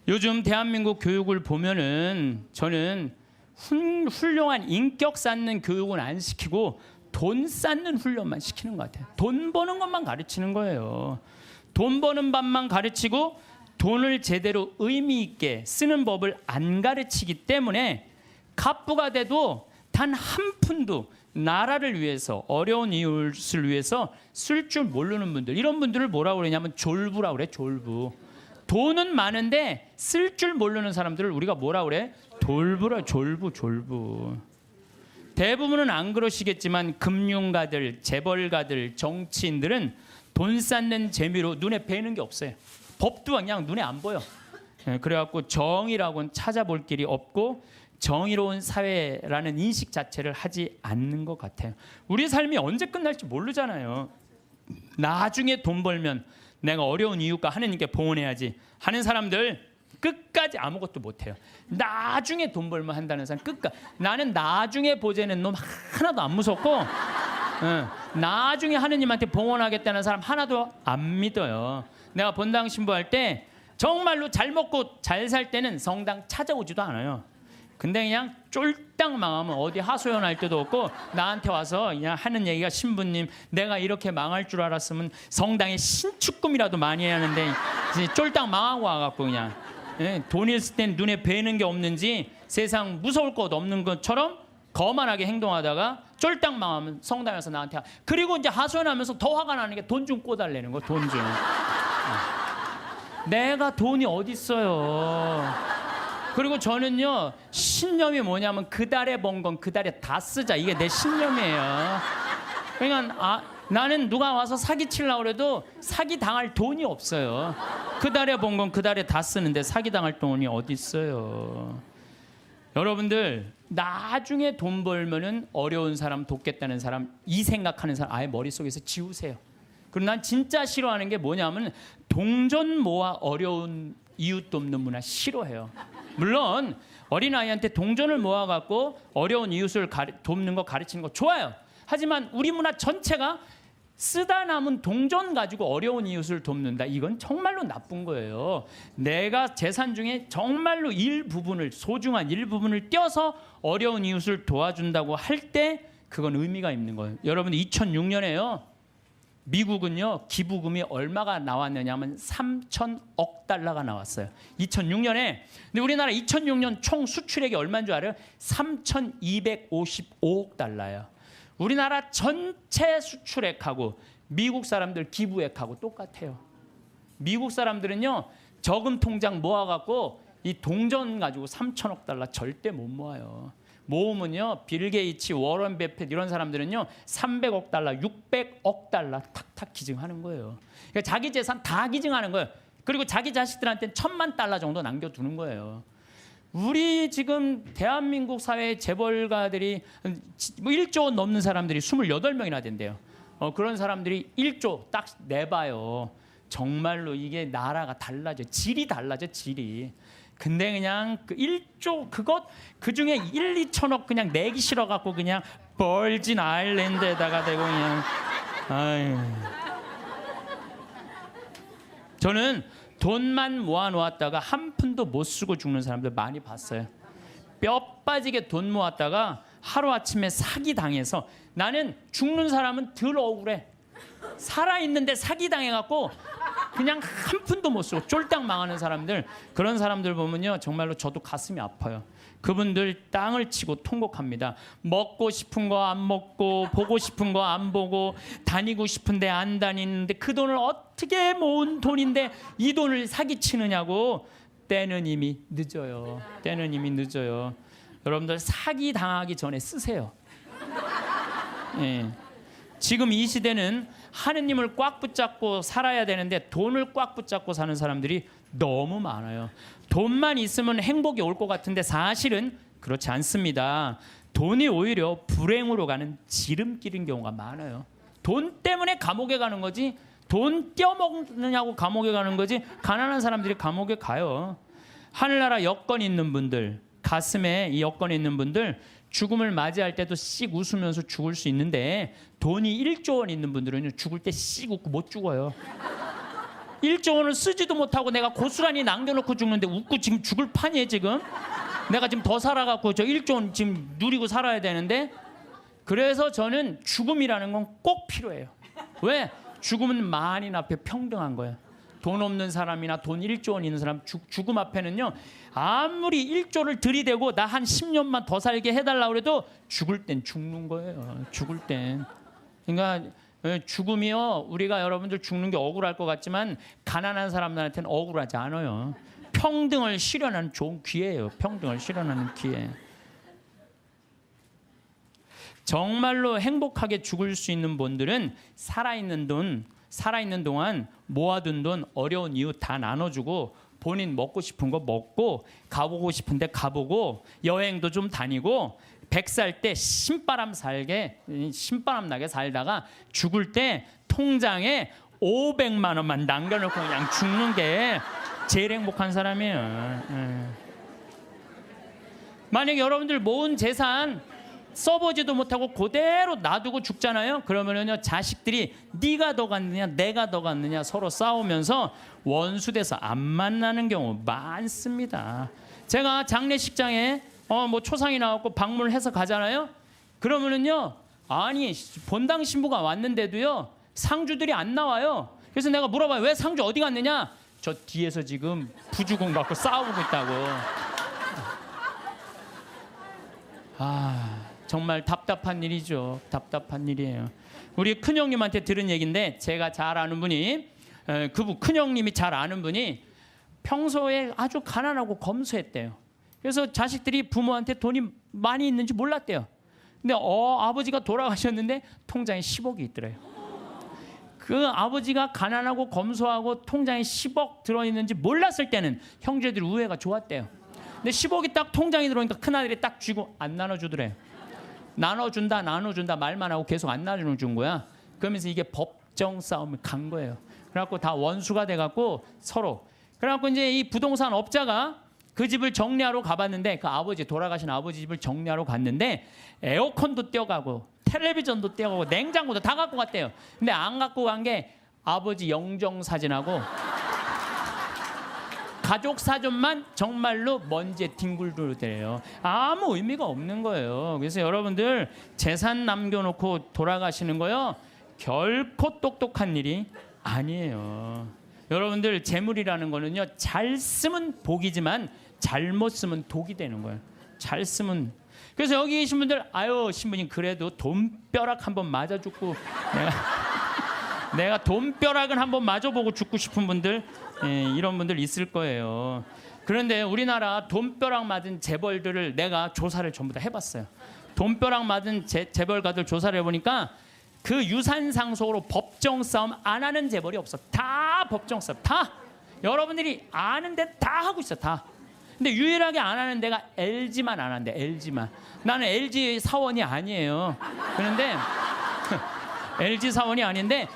요즘 대한민국 교육을 보면은 저는 훌륭한 인격 쌓는 교육은 안 시키고 돈 쌓는 훈련만 시키는 것 같아요. 돈 버는 것만 가르치는 거예요. 돈 버는 법만 가르치고 돈을 제대로 의미 있게 쓰는 법을 안 가르치기 때문에 갑부가 돼도 단 한 푼도 나라를 위해서 어려운 이웃을 위해서 쓸 줄 모르는 분들 이런 분들을 뭐라고 그러냐면 졸부라고 그래. 졸부. 돈은 많은데 쓸 줄 모르는 사람들을 우리가 뭐라고 그래? 졸부라. 졸부. 대부분은 안 그러시겠지만 금융가들, 재벌가들, 정치인들은 돈 쌓는 재미로 눈에 뵈는 게 없어요. 법도 그냥 눈에 안 보여. 그래갖고 정의라고는 찾아볼 길이 없고 정의로운 사회라는 인식 자체를 하지 않는 것 같아요. 우리 삶이 언제 끝날지 모르잖아요. 나중에 돈 벌면 내가 어려운 이웃과 하느님께 봉헌해야지 하는 사람들 끝까지 아무것도 못해요. 나중에 돈 벌면 한다는 사람 끝까지. 나는 나중에 보자는 놈 하나도 안 무섭고 나중에 하느님한테 봉헌하겠다는 사람 하나도 안 믿어요. 내가 본당 신부할 때 정말로 잘 먹고 잘 살 때는 성당 찾아오지도 않아요. 근데 그냥 쫄딱 망하면 어디 하소연할 때도 없고 나한테 와서 그냥 하는 얘기가, 신부님 내가 이렇게 망할 줄 알았으면 성당에 신축금이라도 많이 해야 하는데 쫄딱 망하고 와갖고 그냥 돈 있을 땐 눈에 뵈는 게 없는지 세상 무서울 것 없는 것처럼 거만하게 행동하다가 쫄딱 망하면 성당에서 나한테 그리고 이제 하소연하면서 더 화가 나는 게 돈 좀 꿔달라는 거. 돈 좀. 내가 돈이 어딨어요. 그리고 저는요 신념이 뭐냐면 그 달에 번 건 그 달에 다 쓰자, 이게 내 신념이에요. 그러니까 나는 누가 와서 사기 치려고 그래도 사기 당할 돈이 없어요. 그 달에 번 건 그 달에 다 쓰는데 사기 당할 돈이 어디 있어요. 여러분들 나중에 돈 벌면은 어려운 사람 돕겠다는 사람, 이 생각하는 사람 아예 머릿속에서 지우세요. 그리고 난 진짜 싫어하는 게 뭐냐면 동전 모아 어려운 이웃 돕는 문화 싫어해요. 물론 어린아이한테 동전을 모아갖고 어려운 이웃을 돕는 거 가르치는 거 좋아요. 하지만 우리 문화 전체가 쓰다 남은 동전 가지고 어려운 이웃을 돕는다, 이건 정말로 나쁜 거예요. 내가 재산 중에 정말로 일부분을, 소중한 일부분을 떼어서 어려운 이웃을 도와준다고 할 때 그건 의미가 있는 거예요. 여러분 2006년에요 미국은요 기부금이 얼마가 나왔느냐 하면 3,000억 달러가 나왔어요. 2006년에. 근데 우리나라 2006년 총 수출액이 얼마인 줄 알아요? 3,255억 달러예요. 우리나라 전체 수출액하고 미국 사람들 기부액하고 똑같아요. 미국 사람들은요 저금 통장 모아갖고 이 동전 가지고 3,000억 달러 절대 못 모아요. 모으면요 빌 게이츠, 워런 베핏 이런 사람들은요 300억 달러, 600억 달러 탁탁 기증하는 거예요. 그러니까 자기 재산 다 기증하는 거예요. 그리고 자기 자식들한테는 1,000만 달러 정도 남겨두는 거예요. 우리 지금 대한민국 사회의 재벌가들이 뭐 1조 원 넘는 사람들이 28명이나 된대요. 그런 사람들이 1조 딱 내봐요. 정말로 이게 나라가 달라져, 질이 달라져, 질이. 근데 그냥 그 1조 그 중에 1, 2천억 그냥 내기 싫어갖고 그냥 벌진 아일랜드에다가 대고 그냥. 아유. 저는 돈만 모아놓았다가 한 푼도 못 쓰고 죽는 사람들 많이 봤어요. 뼈 빠지게 돈 모았다가 하루아침에 사기 당해서, 나는 죽는 사람은 덜 억울해. 살아있는데 사기 당해갖고 그냥 한 푼도 못 쓰고 쫄딱 망하는 사람들, 그런 사람들 보면요 정말로 저도 가슴이 아파요. 그분들 땅을 치고 통곡합니다. 먹고 싶은 거 안 먹고, 보고 싶은 거 안 보고, 다니고 싶은데 안 다니는데 그 돈을 어떻게 모은 돈인데 이 돈을 사기치느냐고. 때는 이미 늦어요. 때는 이미 늦어요. 여러분들 사기 당하기 전에 쓰세요. 예. 지금 이 시대는 하느님을 꽉 붙잡고 살아야 되는데 돈을 꽉 붙잡고 사는 사람들이 너무 많아요. 돈만 있으면 행복이 올 것 같은데 사실은 그렇지 않습니다. 돈이 오히려 불행으로 가는 지름길인 경우가 많아요. 돈 때문에 감옥에 가는 거지, 돈 떼어먹느냐고 감옥에 가는 거지, 가난한 사람들이 감옥에 가요. 하늘나라 여건 있는 분들, 가슴에 이 여건 있는 분들 죽음을 맞이할 때도 씩 웃으면서 죽을 수 있는데, 돈이 1조 원 있는 분들은 죽을 때 씩 웃고 못 죽어요. 1조 원을 쓰지도 못하고 내가 고스란히 남겨놓고 죽는데 웃고 지금 죽을 판이에요. 지금 내가 지금 더 살아갖고 저 1조 원 지금 누리고 살아야 되는데. 그래서 저는 죽음이라는 건 꼭 필요해요. 왜? 죽음은 만인 앞에 평등한 거예요. 돈 없는 사람이나 돈 1조 원 있는 사람 죽음 앞에는요 아무리 1조를 들이대고 나 한 10년만 더 살게 해달라고 해도 죽을 땐 죽는 거예요. 죽을 땐. 그러니까 죽음이요, 우리가 여러분들 죽는 게 억울할 것 같지만 가난한 사람들한테는 억울하지 않아요. 평등을 실현하는 좋은 기회예요. 평등을 실현하는 기회. 정말로 행복하게 죽을 수 있는 분들은 살아있는 동안 모아둔 돈 어려운 이웃 다 나눠주고 본인 먹고 싶은 거 먹고 가보고 싶은데 가보고 여행도 좀 다니고 100살 때 신바람 나게 살다가 죽을 때 통장에 500만 원만 남겨놓고 그냥 죽는 게 제일 행복한 사람이에요. 만약에 여러분들 모은 재산 써보지도 못하고 그대로 놔두고 죽잖아요. 그러면은요, 자식들이 네가 더 갔느냐 내가 더 갔느냐 서로 싸우면서 원수돼서 안 만나는 경우 많습니다. 제가 장례식장에 뭐 초상이 나왔고 방문을 해서 가잖아요. 그러면은요, 아니 본당 신부가 왔는데도요 상주들이 안 나와요. 그래서 내가 물어봐요. 왜 상주 어디 갔느냐? 저 뒤에서 지금 부주공 갖고 싸우고 있다고. 정말 답답한 일이죠. 답답한 일이에요. 우리 큰형님한테 들은 얘기인데, 제가 잘 아는 분이, 큰형님이 잘 아는 분이 평소에 아주 가난하고 검소했대요. 그래서 자식들이 부모한테 돈이 많이 있는지 몰랐대요. 근데 아버지가 돌아가셨는데 통장에 10억이 있더래요. 그 아버지가 가난하고 검소하고 통장에 10억 들어있는지 몰랐을 때는 형제들 우애가 좋았대요. 근데 10억이 딱 통장에 들어오니까 큰아들이 딱 쥐고 안 나눠주더래요. 나눠준다 말만 하고 계속 안 나눠준 거야. 그러면서 이게 법정 싸움을 간 거예요. 그래갖고 다 원수가 돼갖고 서로. 그래갖고 이제 이 부동산 업자가 그 집을 정리하러 가봤는데, 그 돌아가신 아버지 집을 정리하러 갔는데 에어컨도 떼어가고 텔레비전도 떼어가고 냉장고도 다 갖고 갔대요. 근데 안 갖고 간 게 아버지 영정 사진하고 가족 사전만 정말로 먼지에 뒹굴더래요. 아무 의미가 없는 거예요. 그래서 여러분들 재산 남겨놓고 돌아가시는 거요, 결코 똑똑한 일이 아니에요. 여러분들 재물이라는 거는요, 잘 쓰면 복이지만 잘못 쓰면 독이 되는 거예요. 잘 쓰면. 그래서 여기 계신 분들, 아유 신부님 그래도 돈벼락 한번 맞아 죽고 내가 돈벼락은 한번 맞아보고 죽고 싶은 분들, 이런 분들 있을 거예요. 그런데 우리나라 돈벼락 맞은 재벌들을 내가 조사를 전부 다 해봤어요. 돈벼락 맞은 재벌가들 조사를 해보니까 그 유산 상속으로 법정 싸움 안 하는 재벌이 없어. 다 법정 싸움. 다 여러분들이 아는데 다 하고 있어. 다. 근데 유일하게 안 하는 데가 LG만 안 한대. LG만. 나는 LG 사원이 아니에요. 그런데 LG 사원이 아닌데,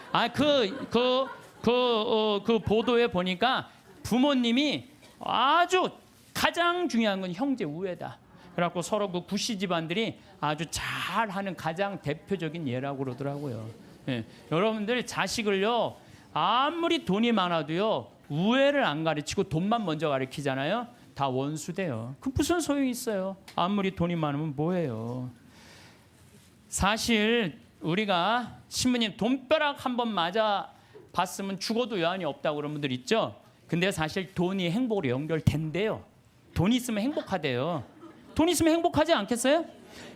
그 보도에 보니까 부모님이 아주 가장 중요한 건 형제 우애다. 그래갖고 서로 그 구씨 집안들이 아주 잘하는 가장 대표적인 예라고 그러더라고요. 여러분들 자식을요, 아무리 돈이 많아도요 우애를 안 가르치고 돈만 먼저 가르치잖아요. 다 원수돼요. 그 무슨 소용이 있어요? 아무리 돈이 많으면 뭐해요? 사실 우리가 신부님 돈벼락 한번 맞아 봤으면 죽어도 여한이 없다고 그런 분들 있죠. 근데 사실 돈이 행복으로 연결된대요. 돈이 있으면 행복하대요. 돈이 있으면 행복하지 않겠어요?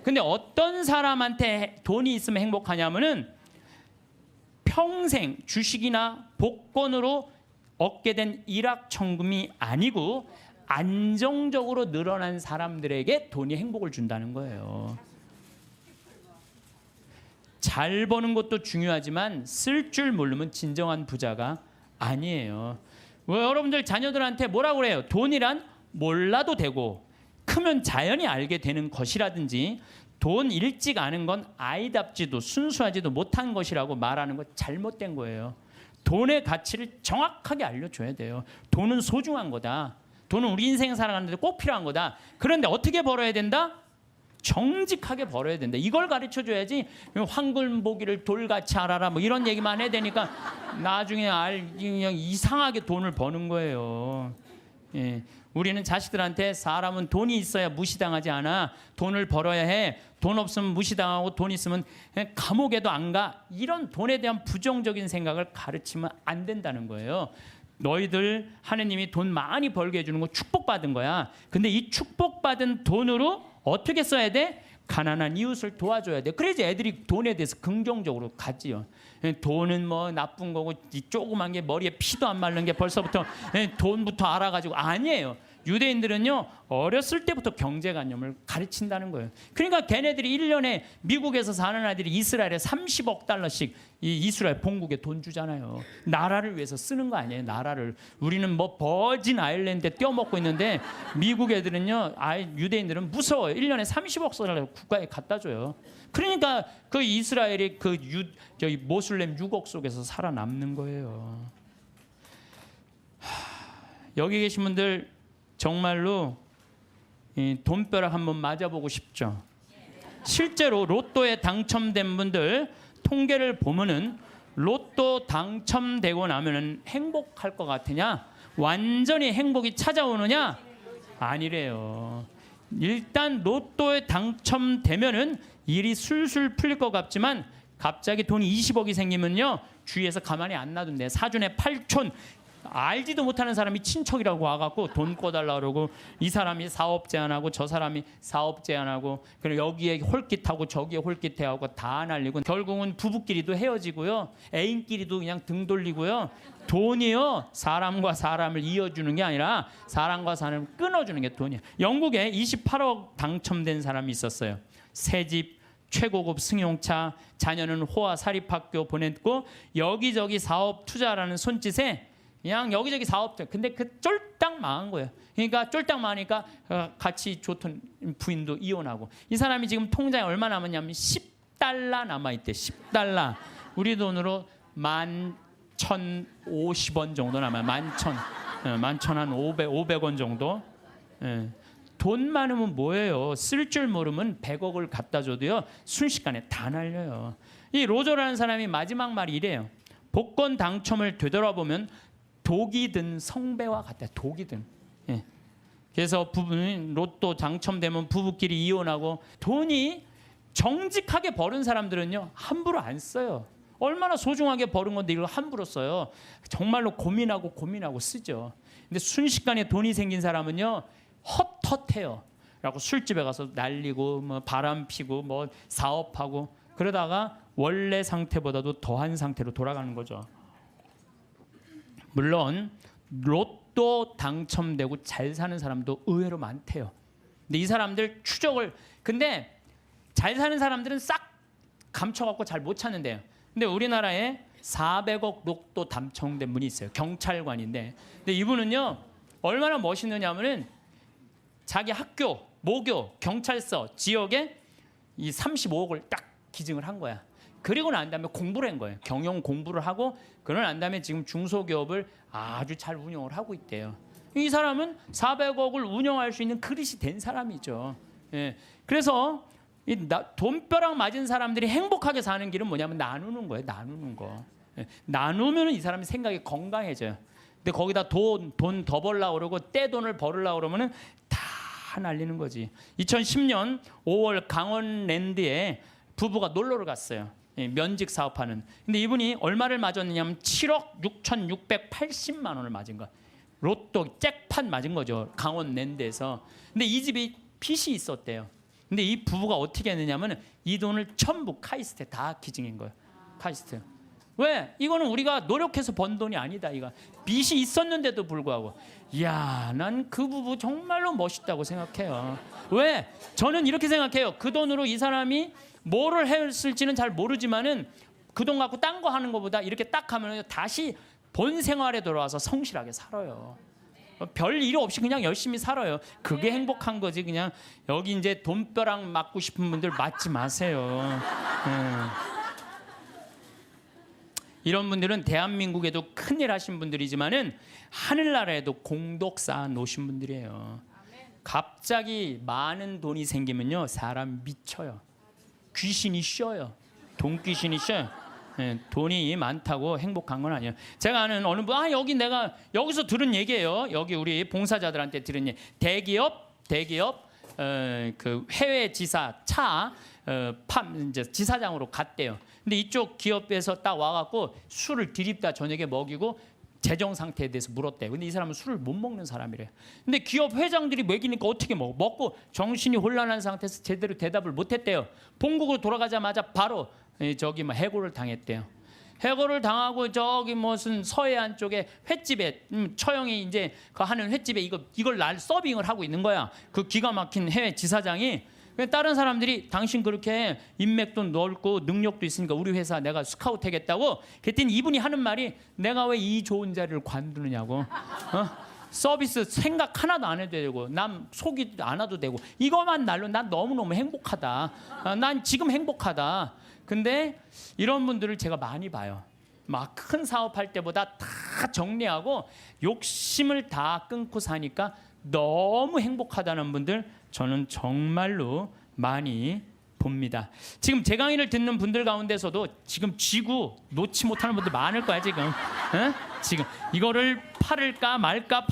근데 어떤 사람한테 돈이 있으면 행복하냐면은 평생 주식이나 복권으로 얻게 된 일확천금이 아니고 안정적으로 늘어난 사람들에게 돈이 행복을 준다는 거예요. 잘 버는 것도 중요하지만 쓸 줄 모르면 진정한 부자가 아니에요. 여러분들 자녀들한테 뭐라고 그래요? 돈이란 몰라도 되고 크면 자연히 알게 되는 것이라든지, 돈 일찍 아는 건 아이답지도 순수하지도 못한 것이라고 말하는 거 잘못된 거예요. 돈의 가치를 정확하게 알려줘야 돼요. 돈은 소중한 거다. 돈은 우리 인생 살아가는데 꼭 필요한 거다. 그런데 어떻게 벌어야 된다? 정직하게 벌어야 된다. 이걸 가르쳐줘야지 황금보기를 돌같이 알아라 뭐 이런 얘기만 해야 되니까 나중에 그냥 이상하게 돈을 버는 거예요. 우리는 자식들한테 사람은 돈이 있어야 무시당하지 않아. 돈을 벌어야 해. 돈 없으면 무시당하고 돈 있으면 감옥에도 안 가. 이런 돈에 대한 부정적인 생각을 가르치면 안 된다는 거예요. 너희들 하느님이 돈 많이 벌게 해주는 거 축복받은 거야. 근데 이 축복받은 돈으로 어떻게 써야 돼? 가난한 이웃을 도와줘야 돼. 그래야지 애들이 돈에 대해서 긍정적으로 가지요. 돈은 뭐 나쁜 거고 이 조그만 게 머리에 피도 안 마른 게 벌써부터 돈부터 알아가지고 아니에요. 유대인들은요 어렸을 때부터 경제관념을 가르친다는 거예요. 그러니까 걔네들이 1년에 미국에서 사는 아이들이 이스라엘에 30억 달러씩 이 이스라엘 본국에 돈 주잖아요. 나라를 위해서 쓰는 거 아니에요. 나라를. 우리는 뭐 버진 아일랜드에 떼어먹고 있는데 미국 애들은요 유대인들은 무서워요. 1년에 30억 달러 국가에 갖다 줘요. 그러니까 그 이스라엘이 저희 모슬렘 유곡 속에서 살아남는 거예요. 여기 계신 분들 정말로 돈벼락 한번 맞아보고 싶죠. 실제로 로또에 당첨된 분들 통계를 보면은 로또 당첨되고 나면은 행복할 것 같으냐? 완전히 행복이 찾아오느냐? 아니래요. 일단 로또에 당첨되면은 일이 술술 풀릴 것 같지만 갑자기 돈이 20억이 생기면요 주위에서 가만히 안 놔둔대. 사촌에 8촌 알지도 못하는 사람이 친척이라고 와갖고 돈 꿔달라 그러고 이 사람이 사업 제안하고 저 사람이 사업 제안하고 그리고 여기에 홀깃하고 저기에 홀깃해하고 다 날리고 결국은 부부끼리도 헤어지고요 애인끼리도 그냥 등 돌리고요 돈이요 사람과 사람을 이어주는 게 아니라 사람과 사람을 끊어주는 게 돈이에요. 영국에 28억 당첨된 사람이 있었어요. 새집 최고급 승용차 자녀는 호화 사립학교 보냈고 여기저기 사업 투자라는 손짓에 그냥 여기저기 사업자. 근데 그 쫄딱 망한 거예요. 그러니까 쫄딱 망하니까 같이 좋던 부인도 이혼하고 이 사람이 지금 통장에 얼마 남았냐면 10달러 남아있대. 10달러. 우리 돈으로 11,050원 정도 남아요. 11,000 한 500원 정도. 예. 돈 많으면 뭐예요? 쓸 줄 모르면 100억을 갖다 줘도요 순식간에 다 날려요. 이 로저라는 사람이 마지막 말이 이래요. 복권 당첨을 되돌아보면 독이 든 성배와 같다. 독이 든. 예. 그래서 부부는 로또 당첨되면 부부끼리 이혼하고 돈이 정직하게 벌은 사람들은요 함부로 안 써요. 얼마나 소중하게 벌은 건데 이걸 함부로 써요. 정말로 고민하고 쓰죠. 근데 순식간에 돈이 생긴 사람은요 헛헛해요. 라고 술집에 가서 날리고 뭐 바람 피고 뭐 사업하고 그러다가 원래 상태보다도 더한 상태로 돌아가는 거죠. 물론 로또 당첨되고 잘 사는 사람도 의외로 많대요. 근데 이 사람들 근데 잘 사는 사람들은 싹 감춰갖고 잘 못 찾는데요. 근데 우리나라에 400억 로또 당첨된 분이 있어요. 경찰관인데. 근데 이분은요 얼마나 멋있느냐면은 자기 학교, 모교, 경찰서, 지역에 이 35억을 딱 기증을 한 거야. 그리고 난 다음에 공부를 한 거예요. 경영 공부를 하고 그러고 난 다음에 지금 중소기업을 아주 잘 운영을 하고 있대요. 이 사람은 400억을 운영할 수 있는 그릇이 된 사람이죠. 예. 그래서 이 돈벼락 맞은 사람들이 행복하게 사는 길은 뭐냐면 나누는 거예요. 나누는 거. 예. 나누면 이 사람이 생각이 건강해져요. 근데 거기다 돈 더 벌려고 그러고 떼돈을 벌으려고 그러면은 다 날리는 거지. 2010년 5월 강원랜드에 부부가 놀러를 갔어요. 면직 사업하는. 근데 이분이 얼마를 맞았느냐면 7억 6,680만 원을 맞은 거야. 로또 잭팟 맞은 거죠. 강원랜드에서. 근데 이 집이 빚이 있었대요. 근데 이 부부가 어떻게 했느냐면 이 돈을 전부 카이스트에 다 기증한 거예요. 카이스트. 왜? 이거는 우리가 노력해서 번 돈이 아니다. 이거 빚이 있었는데도 불구하고. 이야, 난 그 부부 정말로 멋있다고 생각해요. 왜? 저는 이렇게 생각해요. 그 돈으로 이 사람이 뭐를 했을지는 잘 모르지만은 그 돈 갖고 딴 거 하는 것보다 이렇게 딱 하면 다시 본 생활에 돌아와서 성실하게 살아요. 별 일 없이 그냥 열심히 살아요. 그게 행복한 거지. 그냥 여기 이제 돈벼락 맞고 싶은 분들 맞지 마세요. 이런 분들은 대한민국에도 큰일 하신 분들이지만은 하늘나라에도 공덕 쌓아 놓으신 분들이에요. 갑자기 많은 돈이 생기면요 사람 미쳐요. 귀신이 쉬어요. 돈 귀신이 쉬어요. 예, 돈이 많다고 행복한 건 아니에요. 제가 아는 어느 분, 여기 내가 여기서 들은 얘기예요. 여기 우리 봉사자들한테 들은 얘기. 대기업 그 해외 지사 이제 지사장으로 갔대요. 근데 이쪽 기업에서 딱 와갖고 술을 들이다 저녁에 먹이고 재정 상태에 대해서 물었대요. 근데 이 사람은 술을 못 먹는 사람이래요. 근데 기업 회장들이 먹이니까 어떻게 먹고 정신이 혼란한 상태에서 제대로 대답을 못했대요. 본국으로 돌아가자마자 바로 저기 해고를 당했대요. 해고를 당하고 저기 무슨 서해안 쪽에 횟집에 처형이 이제 그 하는 횟집에 이걸 날 서빙을 하고 있는 거야. 그 기가 막힌 해외 지사장이. 다른 사람들이 당신 그렇게 인맥도 넓고 능력도 있으니까 우리 회사 내가 스카우트 하겠다고. 그랬더니 이분이 하는 말이 내가 왜 이 좋은 자리를 관두느냐고. 서비스 생각 하나도 안 해도 되고 남 속이 안 와도 되고 이것만 날로 난 너무너무 행복하다. 난 지금 행복하다. 근데 이런 분들을 제가 많이 봐요. 막 큰 사업할 때보다 다 정리하고 욕심을 다 끊고 사니까 너무 행복하다는 분들 저는 정말로 많이 봅니다. 지금 제 강의를 듣는 분들 가운데서도 지금 쥐고 놓지 못하는 분들 많을 거야 지금. 지금 이거를 팔을까 말까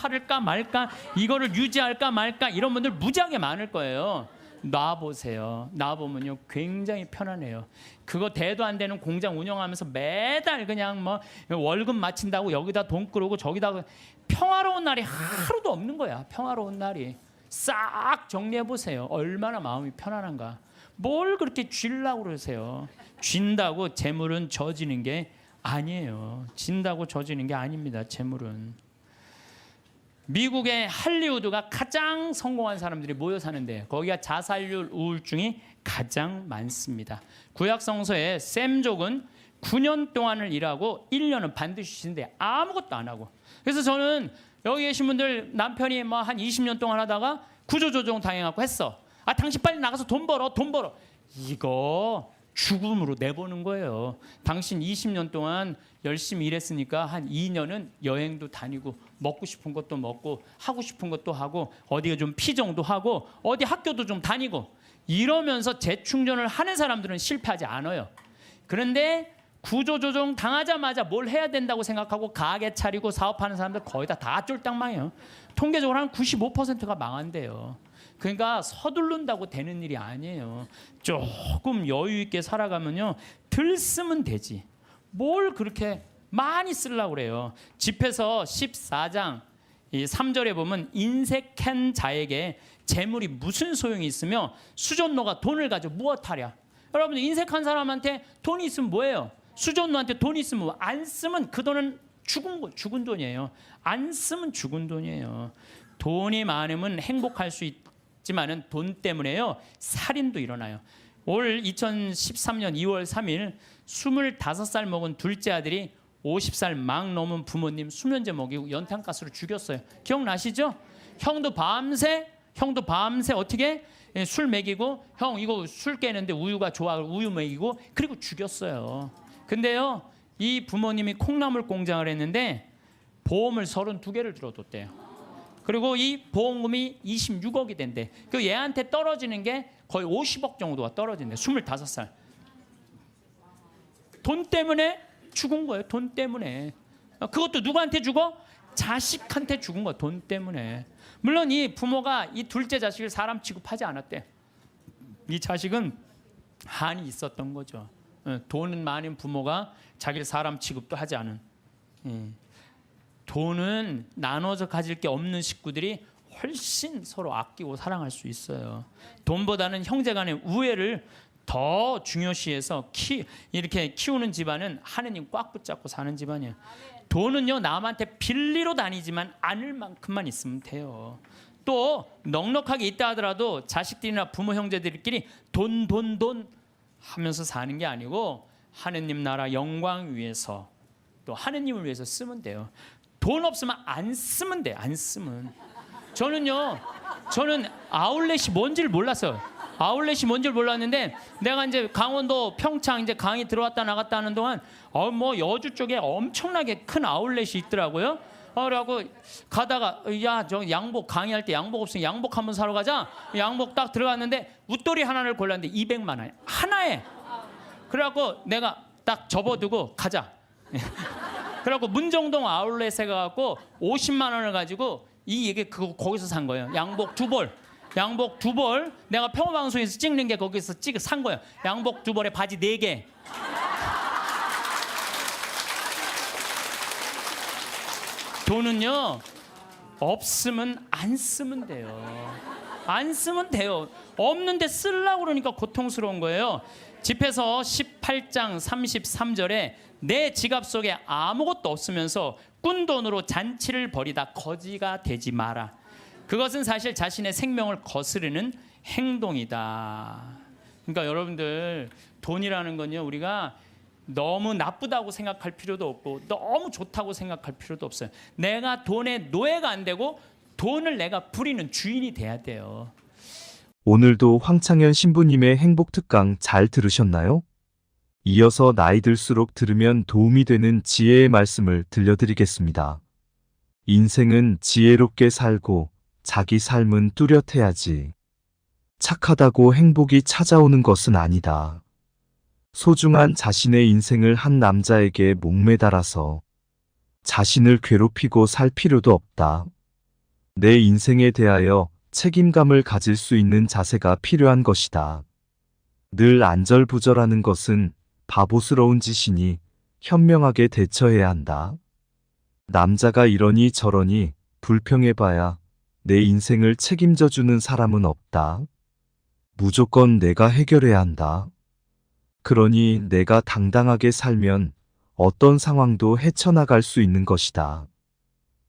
이거를 유지할까 말까 이런 분들 무지하게 많을 거예요. 놔보세요. 놔보면요 굉장히 편안해요. 그거 대도 안 되는 공장 운영하면서 매달 그냥 뭐 월급 마친다고 여기다 돈 끌고 저기다 평화로운 날이 하루도 없는 거야. 평화로운 날이. 싹 정리해 보세요. 얼마나 마음이 편안한가. 뭘 그렇게 쥐려고 그러세요. 쥔다고 재물은 져지는 게 아니에요. 진다고 져지는 게 아닙니다. 재물은. 미국의 할리우드가 가장 성공한 사람들이 모여 사는데 거기가 자살률 우울증이 가장 많습니다. 구약 성서에 샘족은 9년 동안을 일하고 1년은 반드시 쉬는데 아무것도 안 하고. 그래서 저는 여기 계신 분들 남편이 뭐 한 20년 동안 하다가 구조조정 당해갖고 했어. 아 당신 빨리 나가서 돈 벌어. 이거 죽음으로 내보는 거예요. 당신 20년 동안 열심히 일했으니까 한 2년은 여행도 다니고 먹고 싶은 것도 먹고 하고 싶은 것도 하고 어디에 좀 피정도 하고 어디 학교도 좀 다니고 이러면서 재충전을 하는 사람들은 실패하지 않아요. 그런데 구조조정 당하자마자 뭘 해야 된다고 생각하고 가게 차리고 사업하는 사람들 거의 다 쫄딱 망해요. 통계적으로 한 95%가 망한대요. 그러니까 서두른다고 되는 일이 아니에요. 조금 여유 있게 살아가면요 덜 쓰면 되지. 뭘 그렇게 많이 쓰려고 그래요. 집에서 14장 3절에 보면 인색한 자에게 재물이 무슨 소용이 있으며 수존노가 돈을 가지고 무엇하랴. 여러분들 인색한 사람한테 돈이 있으면 뭐예요? 수존노한테 돈이 있으면 안 쓰면 그 돈은 죽은 돈이에요. 안 쓰면 죽은 돈이에요. 돈이 많으면 행복할 수 있지만은 돈 때문에요 살인도 일어나요. 올 2013년 2월 3일 25살 먹은 둘째 아들이 50살 막 넘은 부모님 수면제 먹이고 연탄가스로 죽였어요. 기억나시죠? 형도 밤새 어떻게 술 먹이고 형 이거 술 깨는데 우유가 좋아 우유 먹이고 그리고 죽였어요. 근데요 이 부모님이 콩나물 공장을 했는데 보험을 32개를 들어뒀대요. 그리고 이 보험금이 26억이 된대. 그 얘한테 떨어지는 게 거의 50억 정도가 떨어진대. 25살. 돈 때문에 죽은 거예요. 돈 때문에. 그것도 누구한테 죽어? 자식한테 죽은 거야. 돈 때문에. 물론 이 부모가 이 둘째 자식을 사람 취급하지 않았대. 이 자식은 한이 있었던 거죠. 돈은 많은 부모가 자기를 사람 취급도 하지 않은. 돈은 나눠서 가질 게 없는 식구들이 훨씬 서로 아끼고 사랑할 수 있어요. 돈보다는 형제간의 우애를 더 중요시해서 이렇게 키우는 집안은 하느님 꽉 붙잡고 사는 집안이에요. 돈은요 남한테 빌리러 다니지만 않을 만큼만 있으면 돼요. 또 넉넉하게 있다 하더라도 자식들이나 부모 형제들끼리 돈 하면서 사는 게 아니고 하느님 나라 영광 위해서 또 하느님을 위해서 쓰면 돼요. 돈 없으면 안 쓰면 돼. 안 쓰면. 저는 아울렛이 뭔지를 몰랐어요. 아울렛이 뭔지를 몰랐는데 내가 이제 강원도 평창 이제 강의 들어왔다 나갔다 하는 동안 뭐 여주 쪽에 엄청나게 큰 아울렛이 있더라고요. 그래갖고 가다가 야 저 양복 강의할 때 양복 없으면 양복 한번 사러 가자. 양복 딱 들어갔는데 웃돌이 하나를 골랐는데 200만 원 하나에. 그래갖고 내가 딱 접어두고 가자. 그래갖고 문정동 아울렛에 가갖고 50만 원을 가지고 이게 그거 거기서 산 거예요. 양복 두 벌. 내가 평화방송에서 찍는 게 거기서 산 거예요. 양복 두 벌에 바지 4개. 돈은요 없으면 안 쓰면 돼요. 안 쓰면 돼요. 없는데 쓰려고 그러니까 고통스러운 거예요. 집에서 18장 33절에 내 지갑 속에 아무것도 없으면서 꾼 돈으로 잔치를 벌이다 거지가 되지 마라. 그것은 사실 자신의 생명을 거스르는 행동이다. 그러니까 여러분들, 돈이라는 건요, 우리가 너무 나쁘다고 생각할 필요도 없고 너무 좋다고 생각할 필요도 없어요. 내가 돈의 노예가 안 되고 돈을 내가 부리는 주인이 돼야 돼요. 오늘도 황창현 신부님의 행복특강 잘 들으셨나요? 이어서 나이 들수록 들으면 도움이 되는 지혜의 말씀을 들려드리겠습니다. 인생은 지혜롭게 살고 자기 삶은 뚜렷해야지. 착하다고 행복이 찾아오는 것은 아니다. 소중한 자신의 인생을 한 남자에게 목매달아서 자신을 괴롭히고 살 필요도 없다. 내 인생에 대하여 책임감을 가질 수 있는 자세가 필요한 것이다. 늘 안절부절하는 것은 바보스러운 짓이니 현명하게 대처해야 한다. 남자가 이러니 저러니 불평해봐야 내 인생을 책임져주는 사람은 없다. 무조건 내가 해결해야 한다. 그러니 내가 당당하게 살면 어떤 상황도 헤쳐나갈 수 있는 것이다.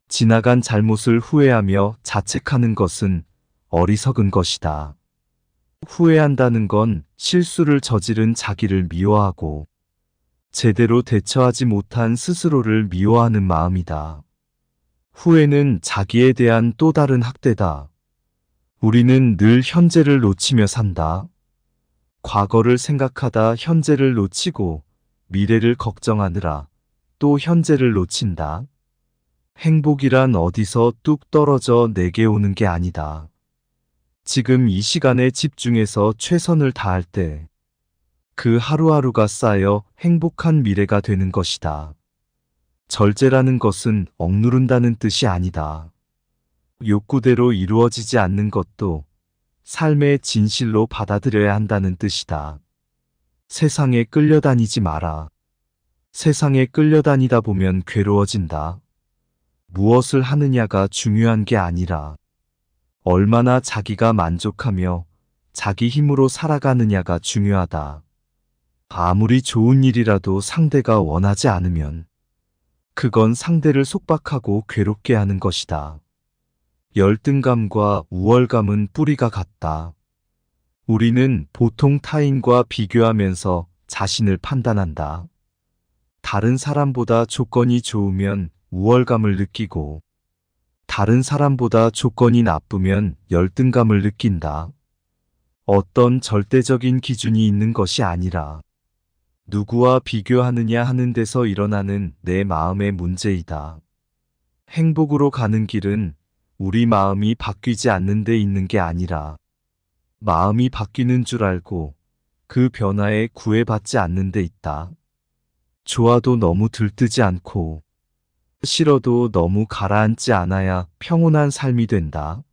지나간 잘못을 후회하며 자책하는 것은 어리석은 것이다. 후회한다는 건 실수를 저지른 자기를 미워하고 제대로 대처하지 못한 스스로를 미워하는 마음이다. 후회는 자기에 대한 또 다른 학대다. 우리는 늘 현재를 놓치며 산다. 과거를 생각하다 현재를 놓치고 미래를 걱정하느라 또 현재를 놓친다. 행복이란 어디서 뚝 떨어져 내게 오는 게 아니다. 지금 이 시간에 집중해서 최선을 다할 때 그 하루하루가 쌓여 행복한 미래가 되는 것이다. 절제라는 것은 억누른다는 뜻이 아니다. 욕구대로 이루어지지 않는 것도 삶의 진실로 받아들여야 한다는 뜻이다. 세상에 끌려다니지 마라. 세상에 끌려다니다 보면 괴로워진다. 무엇을 하느냐가 중요한 게 아니라 얼마나 자기가 만족하며 자기 힘으로 살아가느냐가 중요하다. 아무리 좋은 일이라도 상대가 원하지 않으면 그건 상대를 속박하고 괴롭게 하는 것이다. 열등감과 우월감은 뿌리가 같다. 우리는 보통 타인과 비교하면서 자신을 판단한다. 다른 사람보다 조건이 좋으면 우월감을 느끼고 다른 사람보다 조건이 나쁘면 열등감을 느낀다. 어떤 절대적인 기준이 있는 것이 아니라 누구와 비교하느냐 하는 데서 일어나는 내 마음의 문제이다. 행복으로 가는 길은 우리 마음이 바뀌지 않는 데 있는 게 아니라 마음이 바뀌는 줄 알고 그 변화에 구애받지 않는 데 있다. 좋아도 너무 들뜨지 않고 싫어도 너무 가라앉지 않아야 평온한 삶이 된다.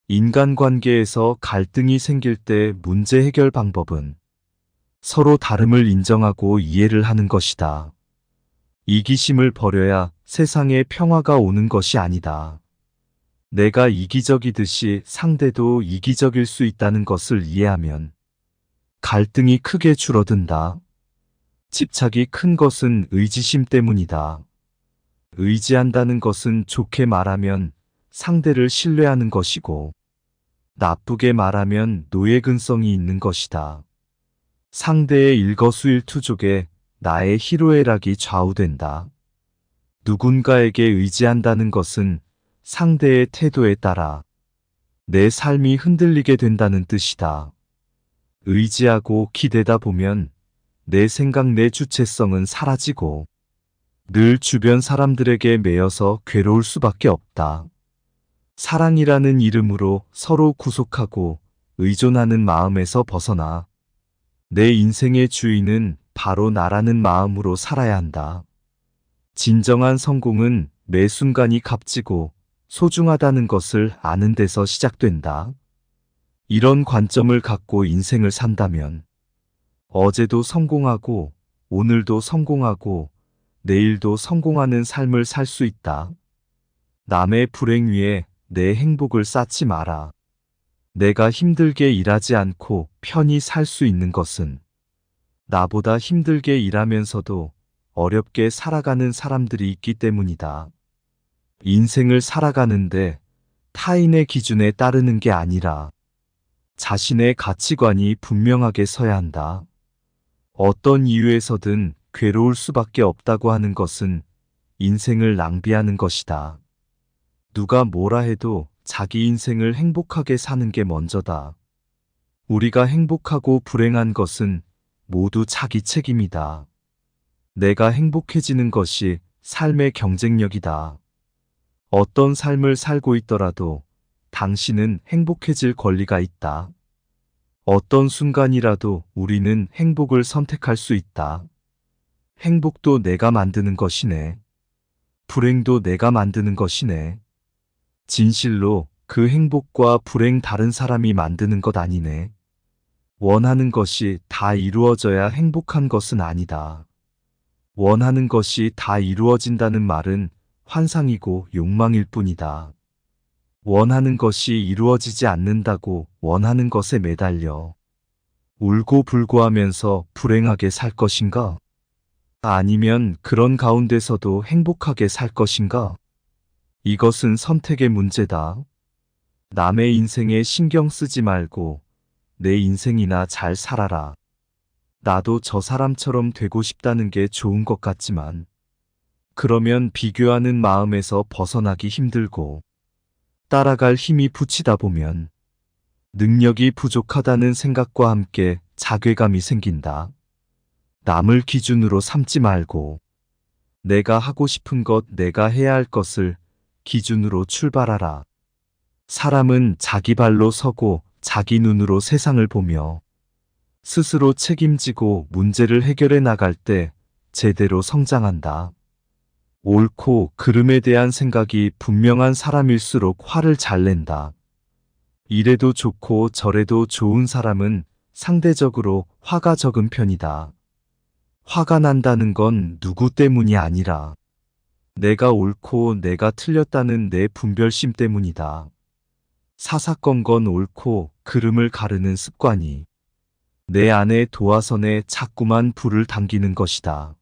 인간관계에서 갈등이 생길 때 문제 해결 방법은 서로 다름을 인정하고 이해를 하는 것이다. 이기심을 버려야 세상에 평화가 오는 것이 아니다. 내가 이기적이듯이 상대도 이기적일 수 있다는 것을 이해하면 갈등이 크게 줄어든다. 집착이 큰 것은 의지심 때문이다. 의지한다는 것은 좋게 말하면 상대를 신뢰하는 것이고 나쁘게 말하면 노예근성이 있는 것이다. 상대의 일거수일투족에 나의 희로애락이 좌우된다. 누군가에게 의지한다는 것은 상대의 태도에 따라 내 삶이 흔들리게 된다는 뜻이다. 의지하고 기대다 보면 내 생각 내 주체성은 사라지고 늘 주변 사람들에게 매여서 괴로울 수밖에 없다. 사랑이라는 이름으로 서로 구속하고 의존하는 마음에서 벗어나 내 인생의 주인은 바로 나라는 마음으로 살아야 한다. 진정한 성공은 매 순간이 값지고 소중하다는 것을 아는 데서 시작된다. 이런 관점을 갖고 인생을 산다면 어제도 성공하고 오늘도 성공하고 내일도 성공하는 삶을 살 수 있다. 남의 불행 위에 내 행복을 쌓지 마라. 내가 힘들게 일하지 않고 편히 살 수 있는 것은 나보다 힘들게 일하면서도 어렵게 살아가는 사람들이 있기 때문이다. 인생을 살아가는데 타인의 기준에 따르는 게 아니라 자신의 가치관이 분명하게 서야 한다. 어떤 이유에서든 괴로울 수밖에 없다고 하는 것은 인생을 낭비하는 것이다. 누가 뭐라 해도 자기 인생을 행복하게 사는 게 먼저다. 우리가 행복하고 불행한 것은 모두 자기 책임이다. 내가 행복해지는 것이 삶의 경쟁력이다. 어떤 삶을 살고 있더라도 당신은 행복해질 권리가 있다. 어떤 순간이라도 우리는 행복을 선택할 수 있다. 행복도 내가 만드는 것이네. 불행도 내가 만드는 것이네. 진실로 그 행복과 불행 다른 사람이 만드는 것 아니네. 원하는 것이 다 이루어져야 행복한 것은 아니다. 원하는 것이 다 이루어진다는 말은 환상이고 욕망일 뿐이다. 원하는 것이 이루어지지 않는다고 원하는 것에 매달려 울고 불고 하면서 불행하게 살 것인가? 아니면 그런 가운데서도 행복하게 살 것인가? 이것은 선택의 문제다. 남의 인생에 신경 쓰지 말고 내 인생이나 잘 살아라. 나도 저 사람처럼 되고 싶다는 게 좋은 것 같지만 그러면 비교하는 마음에서 벗어나기 힘들고 따라갈 힘이 붙이다 보면 능력이 부족하다는 생각과 함께 자괴감이 생긴다. 남을 기준으로 삼지 말고 내가 하고 싶은 것, 내가 해야 할 것을 기준으로 출발하라. 사람은 자기 발로 서고 자기 눈으로 세상을 보며 스스로 책임지고 문제를 해결해 나갈 때 제대로 성장한다. 옳고 그름에 대한 생각이 분명한 사람일수록 화를 잘 낸다. 이래도 좋고 저래도 좋은 사람은 상대적으로 화가 적은 편이다. 화가 난다는 건 누구 때문이 아니라 내가 옳고 내가 틀렸다는 내 분별심 때문이다. 사사건건 옳고 그름을 가르는 습관이 내 안의 도화선에 자꾸만 불을 당기는 것이다.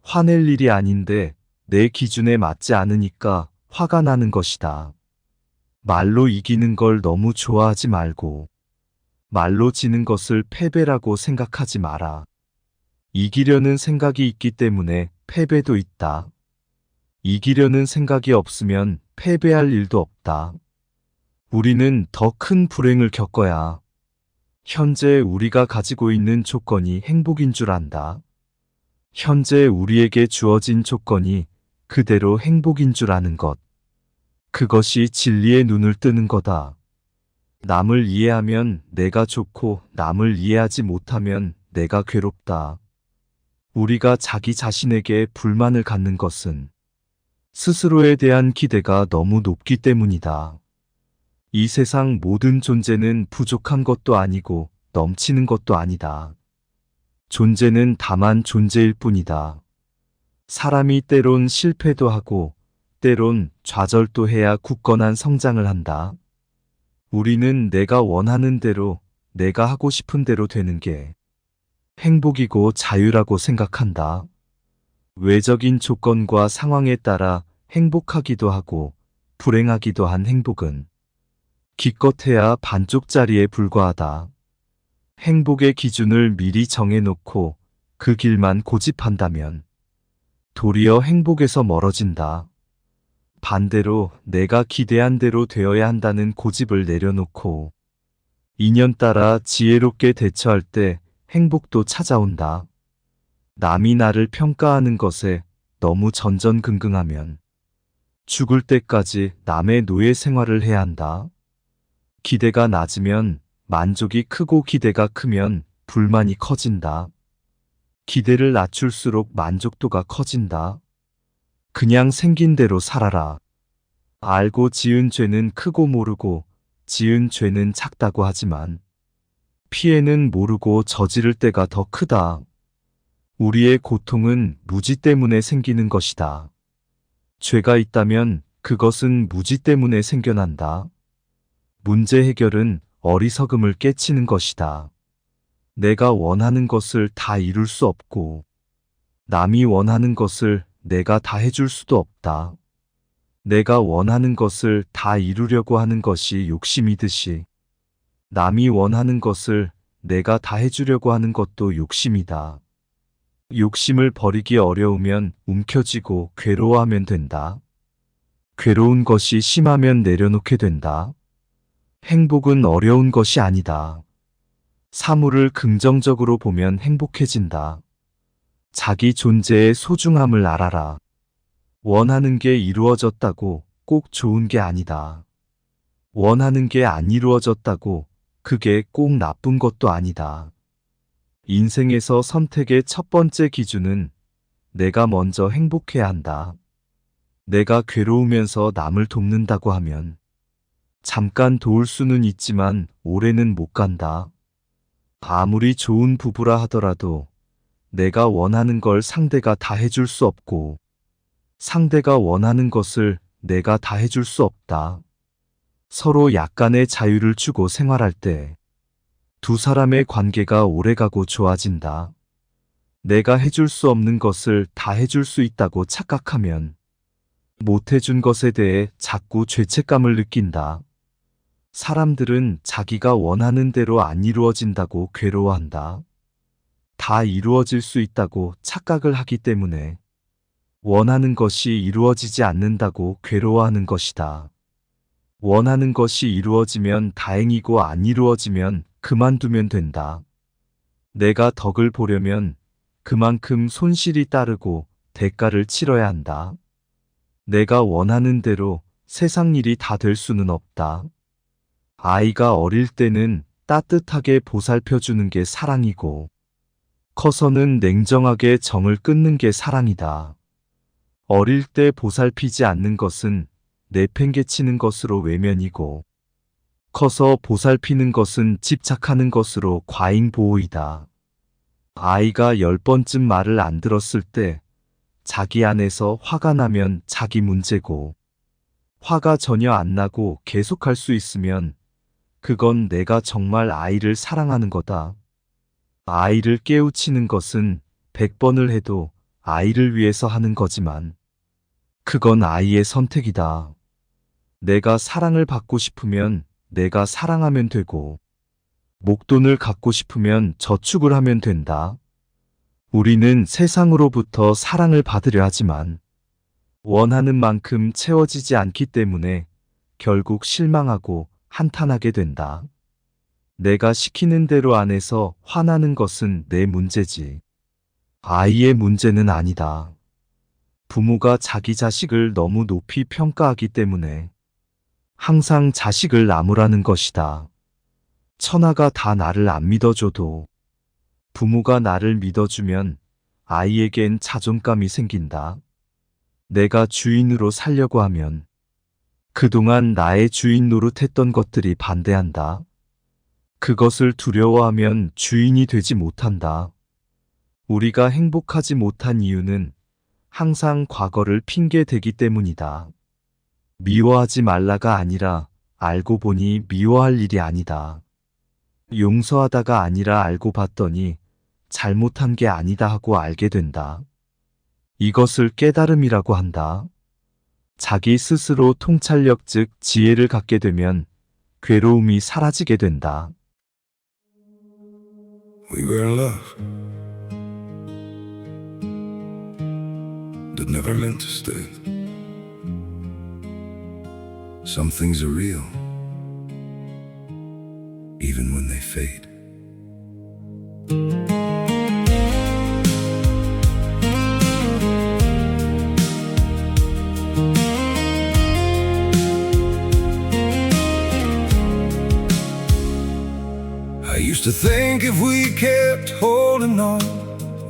화낼 일이 아닌데 내 기준에 맞지 않으니까 화가 나는 것이다. 말로 이기는 걸 너무 좋아하지 말고 말로 지는 것을 패배라고 생각하지 마라. 이기려는 생각이 있기 때문에 패배도 있다. 이기려는 생각이 없으면 패배할 일도 없다. 우리는 더 큰 불행을 겪어야 현재 우리가 가지고 있는 조건이 행복인 줄 안다. 현재 우리에게 주어진 조건이 그대로 행복인 줄 아는 것. 그것이 진리의 눈을 뜨는 거다. 남을 이해하면 내가 좋고 남을 이해하지 못하면 내가 괴롭다. 우리가 자기 자신에게 불만을 갖는 것은 스스로에 대한 기대가 너무 높기 때문이다. 이 세상 모든 존재는 부족한 것도 아니고 넘치는 것도 아니다. 존재는 다만 존재일 뿐이다. 사람이 때론 실패도 하고 때론 좌절도 해야 굳건한 성장을 한다. 우리는 내가 원하는 대로 내가 하고 싶은 대로 되는 게 행복이고 자유라고 생각한다. 외적인 조건과 상황에 따라 행복하기도 하고 불행하기도 한 행복은 기껏해야 반쪽짜리에 불과하다. 행복의 기준을 미리 정해놓고 그 길만 고집한다면 도리어 행복에서 멀어진다. 반대로 내가 기대한 대로 되어야 한다는 고집을 내려놓고 인연 따라 지혜롭게 대처할 때 행복도 찾아온다. 남이 나를 평가하는 것에 너무 전전긍긍하면 죽을 때까지 남의 노예 생활을 해야 한다. 기대가 낮으면 만족이 크고 기대가 크면 불만이 커진다. 기대를 낮출수록 만족도가 커진다. 그냥 생긴 대로 살아라. 알고 지은 죄는 크고 모르고 지은 죄는 작다고 하지만 피해는 모르고 저지를 때가 더 크다. 우리의 고통은 무지 때문에 생기는 것이다. 죄가 있다면 그것은 무지 때문에 생겨난다. 문제 해결은 어리석음을 깨치는 것이다. 내가 원하는 것을 다 이룰 수 없고, 남이 원하는 것을 내가 다 해줄 수도 없다. 내가 원하는 것을 다 이루려고 하는 것이 욕심이듯이, 남이 원하는 것을 내가 다 해주려고 하는 것도 욕심이다. 욕심을 버리기 어려우면 움켜쥐고 괴로워하면 된다. 괴로운 것이 심하면 내려놓게 된다. 행복은 어려운 것이 아니다. 사물을 긍정적으로 보면 행복해진다. 자기 존재의 소중함을 알아라. 원하는 게 이루어졌다고 꼭 좋은 게 아니다. 원하는 게 안 이루어졌다고 그게 꼭 나쁜 것도 아니다. 인생에서 선택의 첫 번째 기준은 내가 먼저 행복해야 한다. 내가 괴로우면서 남을 돕는다고 하면 잠깐 도울 수는 있지만 오래는 못 간다. 아무리 좋은 부부라 하더라도 내가 원하는 걸 상대가 다 해줄 수 없고 상대가 원하는 것을 내가 다 해줄 수 없다. 서로 약간의 자유를 주고 생활할 때 두 사람의 관계가 오래가고 좋아진다. 내가 해줄 수 없는 것을 다 해줄 수 있다고 착각하면 못 해준 것에 대해 자꾸 죄책감을 느낀다. 사람들은 자기가 원하는 대로 안 이루어진다고 괴로워한다. 다 이루어질 수 있다고 착각을 하기 때문에 원하는 것이 이루어지지 않는다고 괴로워하는 것이다. 원하는 것이 이루어지면 다행이고 안 이루어지면 그만두면 된다. 내가 덕을 보려면 그만큼 손실이 따르고 대가를 치러야 한다. 내가 원하는 대로 세상 일이 다 될 수는 없다. 아이가 어릴 때는 따뜻하게 보살펴주는 게 사랑이고 커서는 냉정하게 정을 끊는 게 사랑이다. 어릴 때 보살피지 않는 것은 내팽개치는 것으로 외면이고 커서 보살피는 것은 집착하는 것으로 과잉보호이다. 아이가 10번쯤 말을 안 들었을 때 자기 안에서 화가 나면 자기 문제고 화가 전혀 안 나고 계속할 수 있으면 그건 내가 정말 아이를 사랑하는 거다. 아이를 깨우치는 것은 100번을 해도 아이를 위해서 하는 거지만 그건 아이의 선택이다. 내가 사랑을 받고 싶으면 내가 사랑하면 되고 목돈을 갖고 싶으면 저축을 하면 된다. 우리는 세상으로부터 사랑을 받으려 하지만 원하는 만큼 채워지지 않기 때문에 결국 실망하고 한탄하게 된다. 내가 시키는 대로 안 해서 화나는 것은 내 문제지. 아이의 문제는 아니다. 부모가 자기 자식을 너무 높이 평가하기 때문에 항상 자식을 나무라는 것이다. 천하가 다 나를 안 믿어줘도 부모가 나를 믿어주면 아이에겐 자존감이 생긴다. 내가 주인으로 살려고 하면 그동안 나의 주인 노릇했던 것들이 반대한다. 그것을 두려워하면 주인이 되지 못한다. 우리가 행복하지 못한 이유는 항상 과거를 핑계 대기 때문이다. 미워하지 말라가 아니라 알고 보니 미워할 일이 아니다. 용서하다가 아니라 알고 봤더니 잘못한 게 아니다 하고 알게 된다. 이것을 깨달음이라고 한다. 자기 스스로 통찰력 즉 지혜를 갖게 되면 괴로움이 사라지게 된다. We were in love, but never meant to stay. Some things are real, even when they fade. I used to think if we kept holding on,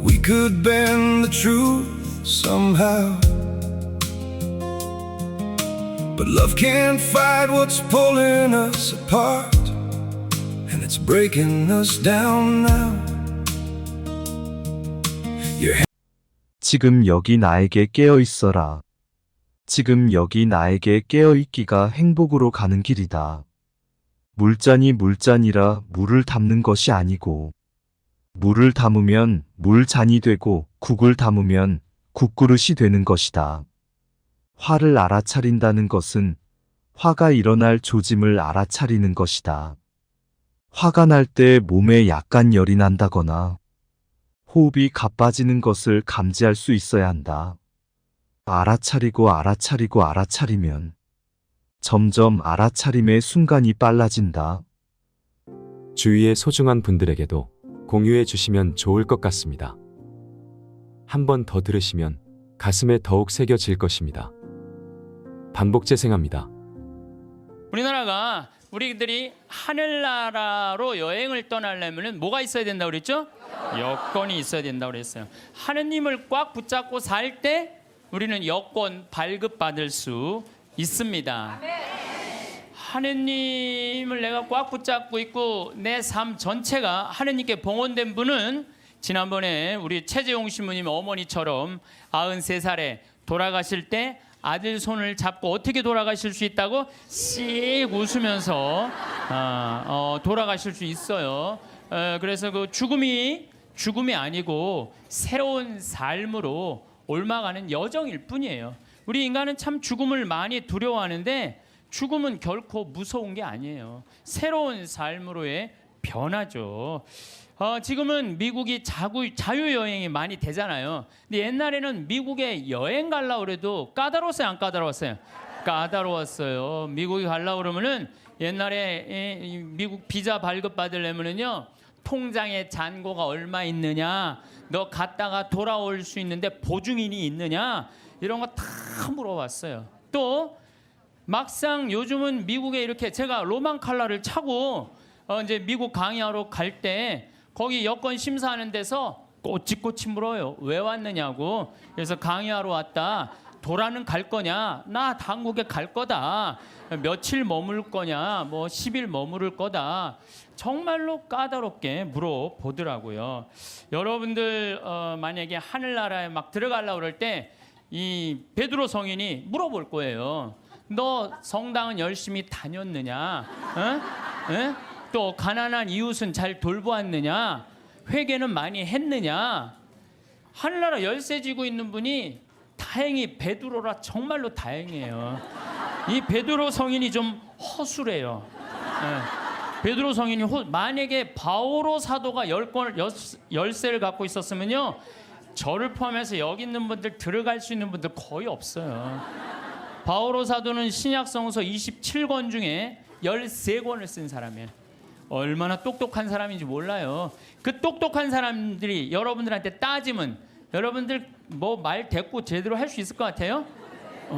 we could bend the truth somehow. But love can't fight what's pulling us apart, and it's breaking us down now. 지금 여기 나에게 깨어 있어라. 지금 여기 나에게 깨어 있기가 행복으로 가는 길이다. 물잔이 물잔이라 물을 담는 것이 아니고 물을 담으면 물잔이 되고 국을 담으면 국그릇이 되는 것이다. 화를 알아차린다는 것은 화가 일어날 조짐을 알아차리는 것이다. 화가 날 때 몸에 약간 열이 난다거나 호흡이 가빠지는 것을 감지할 수 있어야 한다. 알아차리면 점점 알아차림의 순간이 빨라진다. 주위의 소중한 분들에게도 공유해 주시면 좋을 것 같습니다. 한 번 더 들으시면 가슴에 더욱 새겨질 것입니다. 반복 재생합니다. 우리나라가 우리들이 하늘나라로 여행을 떠나려면 뭐가 있어야 된다고 그랬죠? 여권이 있어야 된다고 그랬어요. 하느님을 꽉 붙잡고 살 때 우리는 여권 발급받을 수 있습니다. 하느님을 내가 꽉 붙잡고 있고 내 삶 전체가 하느님께 봉헌된 분은 지난번에 우리 최재용 신부님 어머니처럼 93살에 돌아가실 때 아들 손을 잡고 어떻게 돌아가실 수 있다고 씩 웃으면서 돌아가실 수 있어요. 그래서 그 죽음이 아니고 새로운 삶으로 옮아가는 여정일 뿐이에요. 우리 인간은 참 죽음을 많이 두려워하는데 죽음은 결코 무서운 게 아니에요. 새로운 삶으로의 변화죠. 지금은 미국이 자유여행이 많이 되잖아요. 근데 옛날에는 미국에 여행 가려고 그래도 까다로웠어요, 안 까다로웠어요? 까다로웠어요. 미국에 가려고 그러면은 옛날에 미국 비자 발급 받으려면은요, 통장에 잔고가 얼마 있느냐, 너 갔다가 돌아올 수 있는데 보증인이 있느냐, 이런 거 다 물어봤어요. 또 막상 요즘은 미국에 이렇게 제가 로망 칼라를 차고 이제 미국 강의하러 갈 때 거기 여권 심사하는 데서 꼬치꼬치 물어요. 왜 왔느냐고. 그래서 강의하러 왔다. 도라는 갈 거냐? 나 한국에 갈 거다. 며칠 머물 거냐? 뭐 10일 머무를 거다. 정말로 까다롭게 물어보더라고요. 여러분들 만약에 하늘나라에 막 들어가려고 그럴 때 이 베드로 성인이 물어볼 거예요. 너 성당은 열심히 다녔느냐? 또 가난한 이웃은 잘 돌보았느냐? 회개는 많이 했느냐? 하늘나라 열쇠 쥐고 있는 분이 다행히 베드로라 정말로 다행이에요. 이 베드로 성인이 좀 허술해요. 베드로 성인이 만약에 바오로 사도가 열쇠를 갖고 있었으면요, 저를 포함해서 여기 있는 분들 들어갈 수 있는 분들 거의 없어요. 바오로 사도는 신약성서 27권 중에 13권을 쓴 사람이에요. 얼마나 똑똑한 사람인지 몰라요. 그 똑똑한 사람들이 여러분들한테 따지면 여러분들 뭐 말 대꾸 제대로 할 수 있을 것 같아요?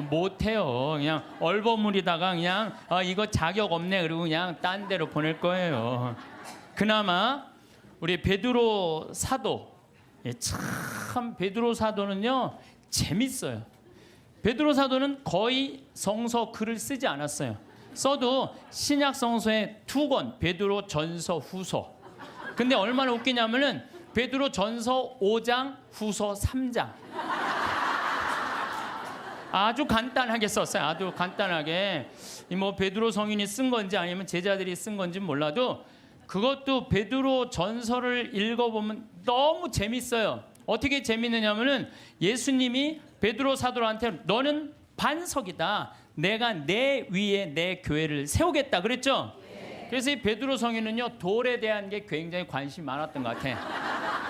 못해요. 그냥 얼버무리다가 그냥 이거 자격 없네 그리고 그냥 딴 데로 보낼 거예요. 그나마 우리 베드로 사도, 참 베드로 사도는요 재밌어요. 베드로 사도는 거의 성서 글을 쓰지 않았어요. 써도 신약 성서에 2권, 베드로 전서, 후서. 근데 얼마나 웃기냐면은 베드로 전서 5장, 후서 3장. 아주 간단하게 썼어요. 아주 간단하게. 뭐 베드로 성인이 쓴 건지 아니면 제자들이 쓴 건지 몰라도 그것도 베드로 전서를 읽어보면 너무 재밌어요. 어떻게 재밌느냐면은 예수님이 베드로 사도한테 너는 반석이다. 내가 내 위에 내 교회를 세우겠다 그랬죠. 그래서 이 베드로 성인은요 돌에 대한 게 굉장히 관심이 많았던 것 같아요.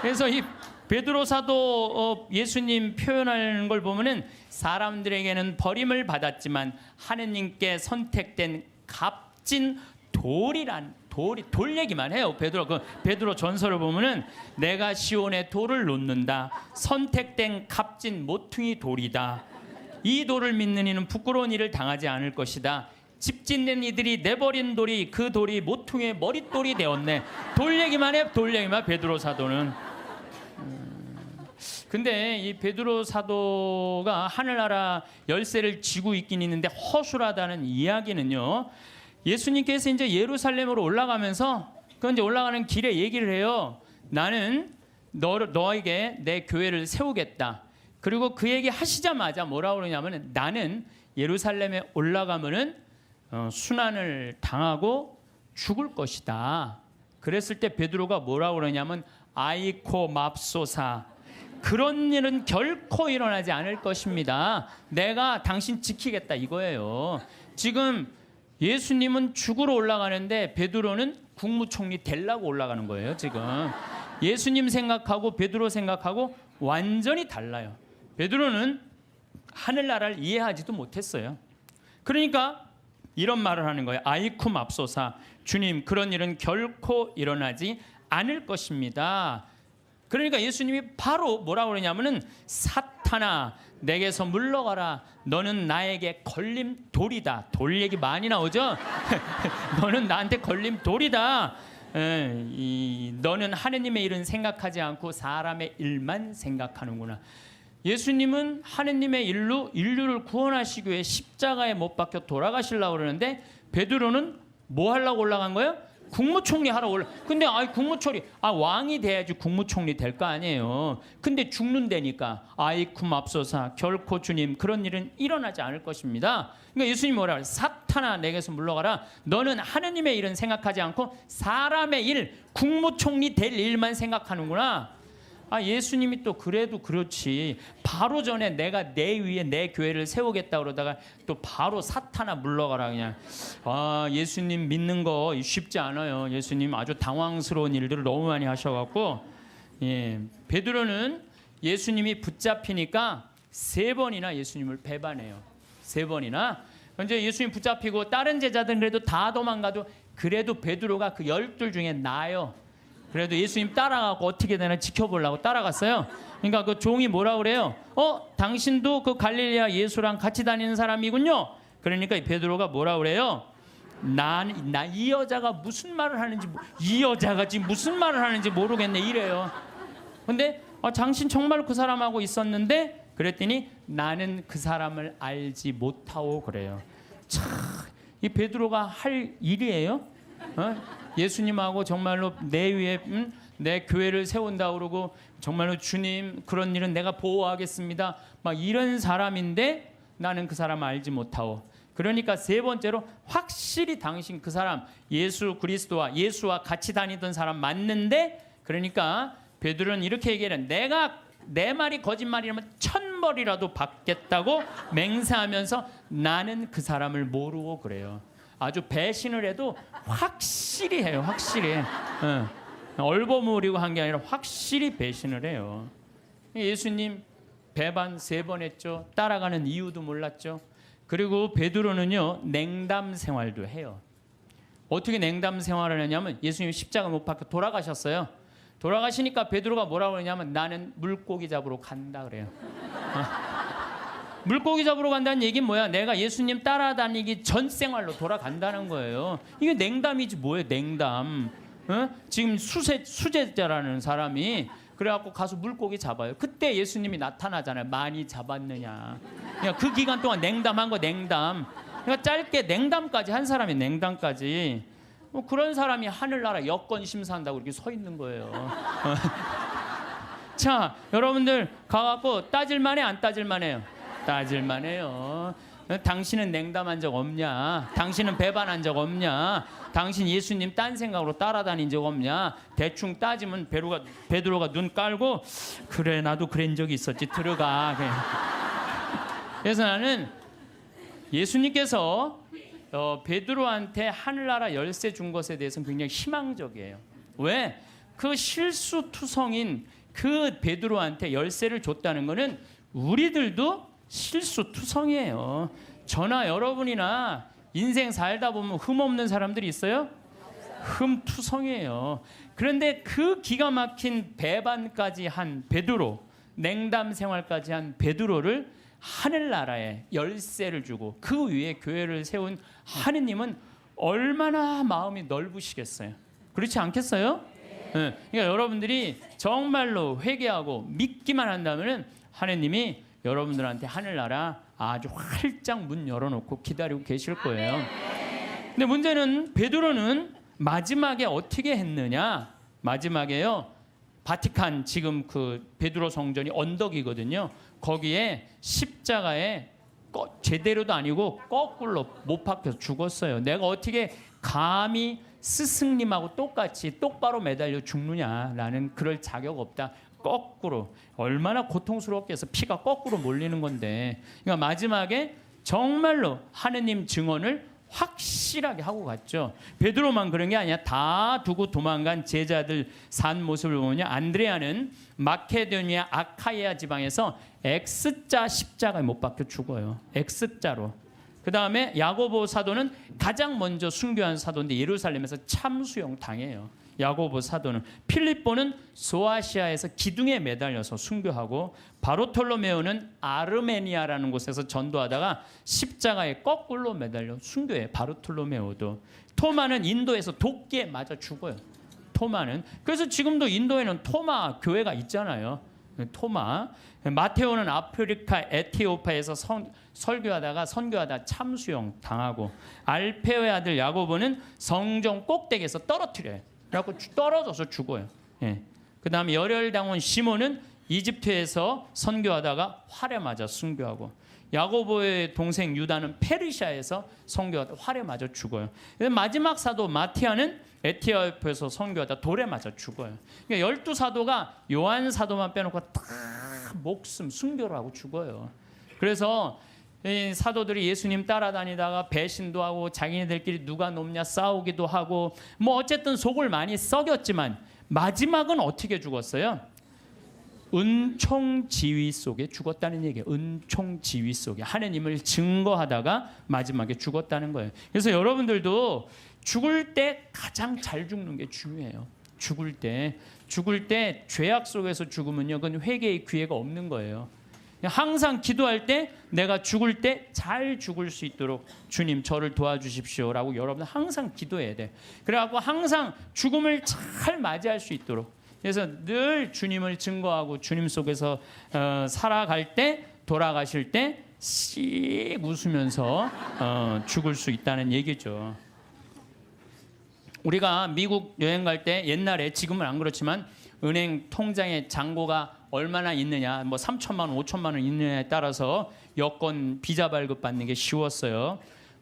그래서 이 베드로 사도 예수님 표현하는 걸 보면은 사람들에게는 버림을 받았지만 하느님께 선택된 값진 돌이란 돌 얘기만 해요. 베드로 전서를 보면은 내가 시온에 돌을 놓는다. 선택된 값진 모퉁이 돌이다. 이 돌을 믿는 이는 부끄러운 일을 당하지 않을 것이다. 집 짓는 이들이 내버린 돌이 그 돌이 모퉁이의 머릿돌이 되었네. 돌 얘기만 해. 돌 얘기만 베드로 사도는. 근데 이 베드로 사도가 하늘나라 열쇠를 쥐고 있긴 있는데 허술하다는 이야기는요. 예수님께서 이제 예루살렘으로 올라가면서 그 이제 올라가는 길에 얘기를 해요. 나는 너에게 내 교회를 세우겠다. 그리고 그 얘기 하시자마자 뭐라고 그러냐면 나는 예루살렘에 올라가면은 순환을 당하고 죽을 것이다. 그랬을 때 베드로가 뭐라고 그러냐면 아이코 맙소사. 그런 일은 결코 일어나지 않을 것입니다. 내가 당신 지키겠다 이거예요. 지금 예수님은 죽으러 올라가는데 베드로는 국무총리 되려고 올라가는 거예요. 지금 예수님 생각하고 베드로 생각하고 완전히 달라요. 베드로는 하늘나라를 이해하지도 못했어요. 그러니까 이런 말을 하는 거예요. 아이쿠 맙소사. 주님, 그런 일은 결코 일어나지 않을 것입니다. 그러니까 예수님이 바로 뭐라고 그러냐면은 사탄아 내게서 물러가라. 너는 나에게 걸림돌이다. 돌 얘기 많이 나오죠? 너는 나한테 걸림돌이다. 너는 하느님의 일은 생각하지 않고 사람의 일만 생각하는구나. 예수님은 하느님의 일로 인류를 구원하시기 위해 십자가에 못 박혀 돌아가시려고 그러는데 베드로는 뭐 하려고 올라간 거예요? 국무총리 하러 올라. 근데 국무총리 왕이 돼야지 국무총리 될 거 아니에요. 근데 죽는다니까. 아이쿠 맙소사. 결코 주님 그런 일은 일어나지 않을 것입니다. 그러니까 예수님이 뭐라 그래요? 사탄아 내게서 물러가라. 너는 하느님의 일은 생각하지 않고 사람의 일, 국무총리 될 일만 생각하는구나. 예수님이 또 그래도 그렇지. 바로 전에 내가 내 위에 내 교회를 세우겠다 그러다가 또 바로 사탄아 물러가라 그냥. 예수님 믿는 거 쉽지 않아요. 예수님 아주 당황스러운 일들을 너무 많이 하셔갖고 베드로는 예수님이 붙잡히니까 3번이나 예수님을 배반해요. 3번이나. 이제 예수님 붙잡히고 다른 제자들은 그래도 다 도망가도 그래도 베드로가 그 12 중에 나아요. 그래도 예수님 따라가고 어떻게 되나 지켜보려고 따라갔어요. 그러니까 그 종이 뭐라 그래요? 당신도 그 갈릴리아 예수랑 같이 다니는 사람이군요. 그러니까 이 베드로가 뭐라 그래요? 이 여자가 무슨 말을 하는지 이 여자가 지금 무슨 말을 하는지 모르겠네 이래요. 근데 당신 정말 그 사람하고 있었는데 그랬더니 나는 그 사람을 알지 못하오 그래요. 참, 이 베드로가 할 일이에요? 예수님하고 정말로 내 위에 내 교회를 세운다 그러고 정말로 주님 그런 일은 내가 보호하겠습니다. 막 이런 사람인데 나는 그 사람 알지 못하오. 그러니까 3번째로 확실히 당신 그 사람 예수 그리스도와 예수와 같이 다니던 사람 맞는데 그러니까 베드로는 이렇게 얘기해요. 내가 내 말이 거짓말이라면 1000벌이라도 받겠다고 맹세하면서 나는 그 사람을 모르고 그래요. 아주 배신을 해도 확실히 해요. 확실히. 얼버무리고 한 게 아니라 확실히 배신을 해요. 예수님 배반 3번 했죠. 따라가는 이유도 몰랐죠. 그리고 베드로는요. 냉담 생활도 해요. 어떻게 냉담 생활을 하냐면 예수님 십자가 못 박혀 돌아가셨어요. 돌아가시니까 베드로가 뭐라고 그러냐면 나는 물고기 잡으러 간다 그래요. 물고기 잡으러 간다는 얘기는 뭐야? 내가 예수님 따라다니기 전 생활로 돌아간다는 거예요. 이게 냉담이지 뭐예요? 냉담. 지금 수제자라는 사람이 그래갖고 가서 물고기 잡아요. 그때 예수님이 나타나잖아요. 많이 잡았느냐. 그러니까 그 기간 동안 냉담한 거 냉담. 그러니까 짧게 냉담까지 한 사람이 냉담까지. 그런 사람이 하늘나라 여권 심사한다고 이렇게 서 있는 거예요. 자, 여러분들 가갖고 따질만해 안 따질만해요? 따질만해요. 당신은 냉담한 적 없냐? 당신은 배반한 적 없냐? 당신 예수님 딴 생각으로 따라다닌 적 없냐? 대충 따지면 베드로가 눈 깔고 그래 나도 그런 적이 있었지 들어가. 그래서 나는 예수님께서 베드로한테 하늘나라 열쇠 준 것에 대해서는 굉장히 희망적이에요. 왜? 그 실수투성인 그 베드로한테 열쇠를 줬다는 것은 우리들도 실수투성이에요. 저나 여러분이나 인생 살다 보면 흠없는 사람들이 있어요? 흠투성이에요. 그런데 그 기가 막힌 배반까지 한 베드로, 냉담 생활까지 한 베드로를 하늘나라에 열쇠를 주고 그 위에 교회를 세운 하느님은 얼마나 마음이 넓으시겠어요. 그렇지 않겠어요? 네. 그러니까 여러분들이 정말로 회개하고 믿기만 한다면 하느님이 여러분들한테 하늘나라 아주 활짝 문 열어놓고 기다리고 계실 거예요. 근데 문제는 베드로는 마지막에 어떻게 했느냐? 마지막에요. 바티칸 지금 그 베드로 성전이 언덕이거든요. 거기에 십자가에 제대로도 아니고 거꾸로 못 박혀서 죽었어요. 내가 어떻게 감히 스승님하고 똑같이 똑바로 매달려 죽느냐라는 그럴 자격 없다. 거꾸로 얼마나 고통스럽게 해서 피가 거꾸로 몰리는 건데, 그러니까 마지막에 정말로 하느님 증언을 확실하게 하고 갔죠. 베드로만 그런 게 아니야. 다 두고 도망간 제자들 산 모습을 보면 안드레아는 마케도니아 아카이아 지방에서 X자 십자가에 못 박혀 죽어요. X자로. 그 다음에 야고보 사도는 가장 먼저 순교한 사도인데 예루살렘에서 참수형 당해요. 야고보 사도는. 필립보는 소아시아에서 기둥에 매달려서 순교하고, 바르톨로메오는 아르메니아라는 곳에서 전도하다가 십자가에 거꾸로 매달려 순교해요. 바르톨로메오도. 토마는 인도에서 도끼에 맞아 죽어요. 토마는. 그래서 지금도 인도에는 토마 교회가 있잖아요. 토마. 마테오는 아프리카 에티오피아에서 선교하다 참수형 당하고, 알페오의 아들 야고보는 성전 꼭대기에서 떨어뜨려요. 그래갖고 떨어져서 죽어요. 예. 그 다음에 열혈당원 시몬은 이집트에서 선교하다가 활에 맞아 순교하고, 야고보의 동생 유다는 페르시아에서 선교하다 활에 맞아 죽어요. 마지막 사도 마티아는 에티오피아에서 선교하다 돌에 맞아 죽어요. 그러니까 12사도가 요한 사도만 빼놓고 다 목숨 순교를 하고 죽어요. 그래서 이 사도들이 예수님 따라다니다가 배신도 하고 자기네들끼리 누가 높냐 싸우기도 하고 뭐 어쨌든 속을 많이 썩였지만 마지막은 어떻게 죽었어요? 은총지위 속에 죽었다는 얘기예요. 은총지위 속에 하느님을 증거하다가 마지막에 죽었다는 거예요. 그래서 여러분들도 죽을 때 가장 잘 죽는 게 중요해요. 죽을 때 죄악 속에서 죽으면요, 그건 회개의 기회가 없는 거예요. 항상 기도할 때 내가 죽을 때 잘 죽을 수 있도록 주님 저를 도와주십시오라고 여러분 항상 기도해야 돼. 그래갖고 항상 죽음을 잘 맞이할 수 있도록. 그래서 늘 주님을 증거하고 주님 속에서 살아갈 때, 돌아가실 때 씩 웃으면서 죽을 수 있다는 얘기죠. 우리가 미국 여행 갈 때 옛날에, 지금은 안 그렇지만 은행 통장에 잔고가 얼마나 있느냐, 뭐 3천만 원, 5천만 원 있느냐에 따라서 여권 비자 발급 받는 게 쉬웠어요.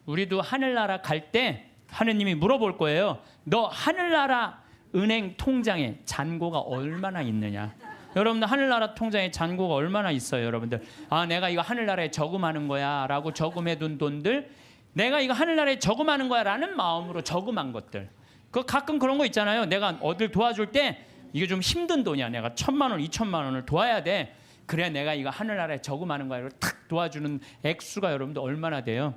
우리도 하늘나라 갈 때 하느님이 물어볼 거예요. 너 하늘나라 은행 통장에 잔고가 얼마나 있느냐. 여러분들 하늘나라 통장에 잔고가 얼마나 있어요? 여러분들, 아 내가 이거 하늘나라에 저금하는 거야 라고 저금해둔 돈들, 내가 이거 하늘나라에 저금하는 거야 라는 마음으로 저금한 것들, 그 가끔 그런 거 있잖아요. 내가 어딜 도와줄 때 이게 좀 힘든 돈이야, 내가 1,000만 원, 2,000만 원을 도와야 돼, 그래 내가 이거 하늘나라에 저금하는 거야, 탁 도와주는 액수가 여러분들 얼마나 돼요?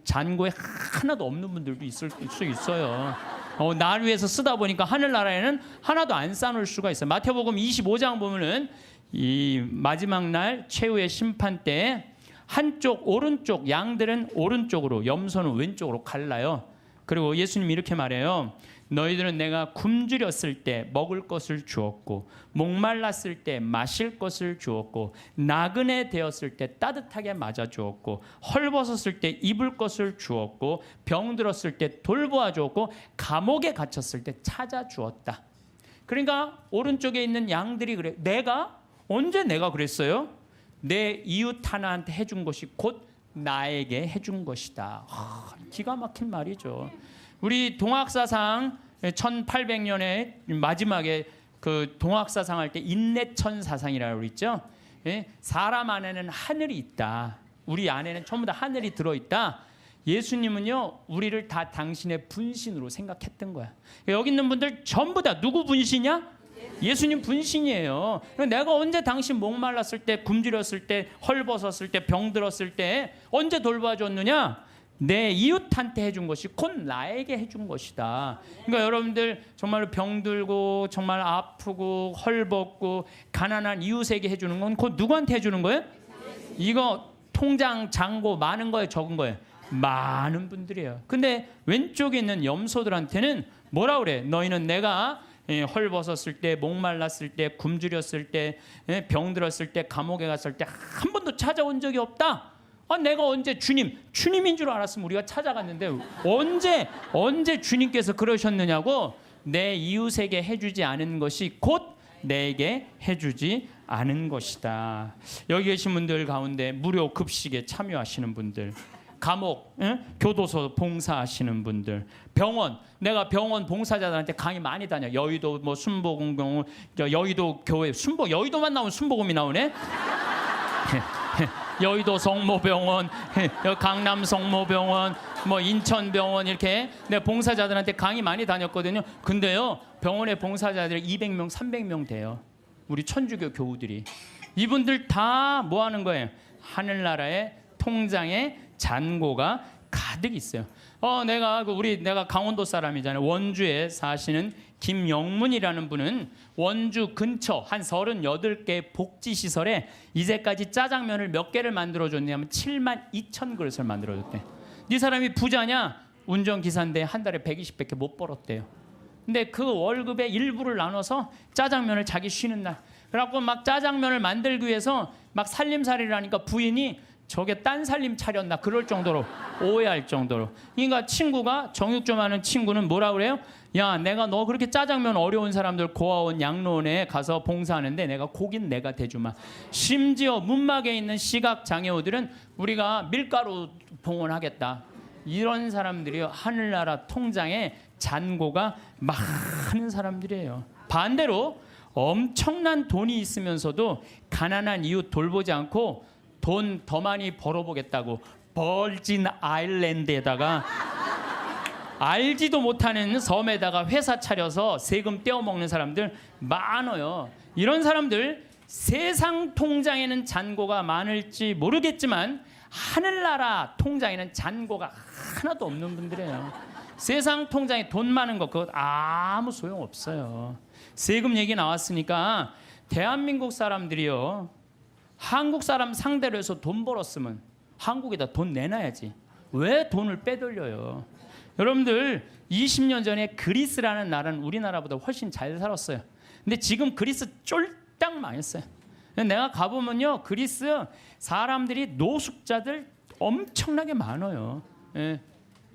잔고에 하나도 없는 분들도 있을 수 있어요. 날 위해서 쓰다 보니까 하늘나라에는 하나도 안 쌓아놓을 수가 있어요. 마태복음 25장 보면은 이 마지막 날 최후의 심판 때 한쪽 오른쪽, 양들은 오른쪽으로, 염소는 왼쪽으로 갈라요. 그리고 예수님이 이렇게 말해요. 너희들은 내가 굶주렸을 때 먹을 것을 주었고, 목말랐을 때 마실 것을 주었고, 나그네 되었을 때 따뜻하게 맞아 주었고, 헐벗었을 때 입을 것을 주었고, 병들었을 때 돌보아 주었고, 감옥에 갇혔을 때 찾아 주었다. 그러니까 오른쪽에 있는 양들이 그래. 언제 내가 그랬어요? 내 이웃 하나한테 해준 것이 곧 나에게 해준 것이다. 기가 막힌 말이죠. 우리 동학사상 1800년에 마지막에 그 동학사상 할 때 인내천사상이라고 있죠. 사람 안에는 하늘이 있다. 우리 안에는 전부 다 하늘이 들어있다. 예수님은요, 우리를 다 당신의 분신으로 생각했던 거야. 여기 있는 분들 전부 다 누구 분신이야? 예수님 분신이에요. 내가 언제 당신 목말랐을 때, 굶주렸을 때, 헐벗었을 때, 병들었을 때 언제 돌봐줬느냐? 내 이웃한테 해준 것이 곧 나에게 해준 것이다. 그러니까 여러분들 정말로 병들고 정말 아프고 헐벗고 가난한 이웃에게 해주는 건 곧 누구한테 해주는 거예요? 이거 통장 잔고 많은 거예요, 적은 거예요? 많은 분들이에요. 근데 왼쪽에 있는 염소들한테는 뭐라 그래? 너희는 내가 헐벗었을 때, 목말랐을 때, 굶주렸을 때, 병들었을 때, 감옥에 갔을 때 한 번도 찾아온 적이 없다. 내가 언제 주님인 줄 알았으면 우리가 찾아갔는데 언제 주님께서 그러셨느냐고. 내 이웃에게 해주지 않은 것이 곧 내게 해주지 않은 것이다. 여기 계신 분들 가운데 무료 급식에 참여하시는 분들, 감옥, 교도소 봉사하시는 분들, 병원, 내가 병원 봉사자들한테 강의 많이 다녀. 여의도 뭐 순복음병원, 여의도 교회 순복, 여의도만 나오면 순복음이 나오네. 여의도 성모병원, 강남 성모병원, 뭐 인천병원 이렇게 내가 봉사자들한테 강의 많이 다녔거든요. 근데요, 병원의 봉사자들이 200명, 300명 돼요. 우리 천주교 교우들이. 이분들 다 뭐 하는 거예요? 하늘나라의 통장에 잔고가 가득 있어요. 내가 강원도 사람이잖아요. 원주에 사시는 김영문이라는 분은 원주 근처 한 38개 복지시설에 이제까지 짜장면을 몇 개를 만들어줬냐면 7만 2천 그릇을 만들어줬대. 이 사람이 부자냐? 운전기사인데 한 달에 120밖에 못 벌었대요. 근데 그 월급의 일부를 나눠서 짜장면을 자기 쉬는 날, 그래갖고 막 짜장면을 만들기 위해서 막 살림살이를 하니까 부인이 저게 딴 살림 차렸나 그럴 정도로 오해할 정도로. 그러니까 친구가, 정육 좀 하는 친구는 뭐라 그래요? 야, 내가 너 그렇게 짜장면 어려운 사람들 고아원 양로원에 가서 봉사하는데 내가 고기는 내가 대주마. 심지어 문막에 있는 시각장애우들은 우리가 밀가루 봉헌하겠다. 이런 사람들이요, 하늘나라 통장에 잔고가 많은 사람들이에요. 반대로 엄청난 돈이 있으면서도 가난한 이웃 돌보지 않고 돈 더 많이 벌어보겠다고 벌진 아일랜드에다가 알지도 못하는 섬에다가 회사 차려서 세금 떼어먹는 사람들 많아요. 이런 사람들 세상 통장에는 잔고가 많을지 모르겠지만 하늘나라 통장에는 잔고가 하나도 없는 분들이에요. 세상 통장에 돈 많은 거 그거 아무 소용없어요. 세금 얘기 나왔으니까 대한민국 사람들이요, 한국 사람 상대로 해서 돈 벌었으면 한국에다 돈 내놔야지. 왜 돈을 빼돌려요? 여러분들 20년 전에 그리스라는 나라는 우리나라보다 훨씬 잘 살았어요. 근데 지금 그리스 쫄딱 망했어요. 내가 가보면요, 그리스 사람들이 노숙자들 엄청나게 많아요. 예.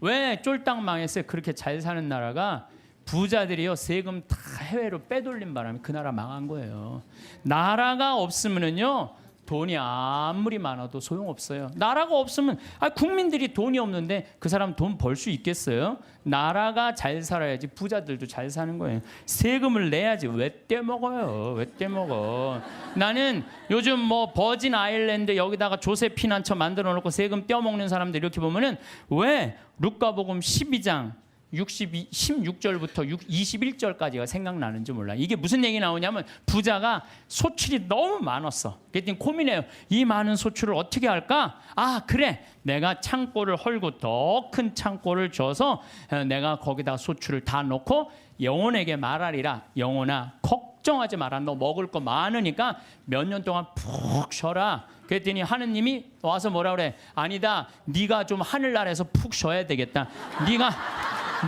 왜 쫄딱 망했어요? 그렇게 잘 사는 나라가 부자들이요 세금 다 해외로 빼돌린 바람에 그 나라 망한 거예요. 나라가 없으면은요 돈이 아무리 많아도 소용없어요. 나라가 없으면 국민들이 돈이 없는데 그 사람 돈 벌 수 있겠어요? 나라가 잘 살아야지 부자들도 잘 사는 거예요. 세금을 내야지. 왜 떼먹어요? 왜 떼먹어? 나는 요즘 뭐 버진 아일랜드 여기다가 조세 피난처 만들어 놓고 세금 떼어먹는 사람들 이렇게 보면은 왜 루카복음 12장 16절부터 21절까지가 생각나는지 몰라. 이게 무슨 얘기 나오냐면 부자가 소출이 너무 많았어. 그랬더니 고민해요. 이 많은 소출을 어떻게 할까? 아, 그래. 내가 창고를 헐고 더 큰 창고를 줘서 내가 거기다 소출을 다 넣고 영혼에게 말하리라. 영혼아, 걱정하지 마라. 너 먹을 거 많으니까 몇 년 동안 푹 쉬어라. 그랬더니 하느님이 와서 뭐라 그래? 아니다. 네가 좀 하늘나라에서 푹 쉬어야 되겠다.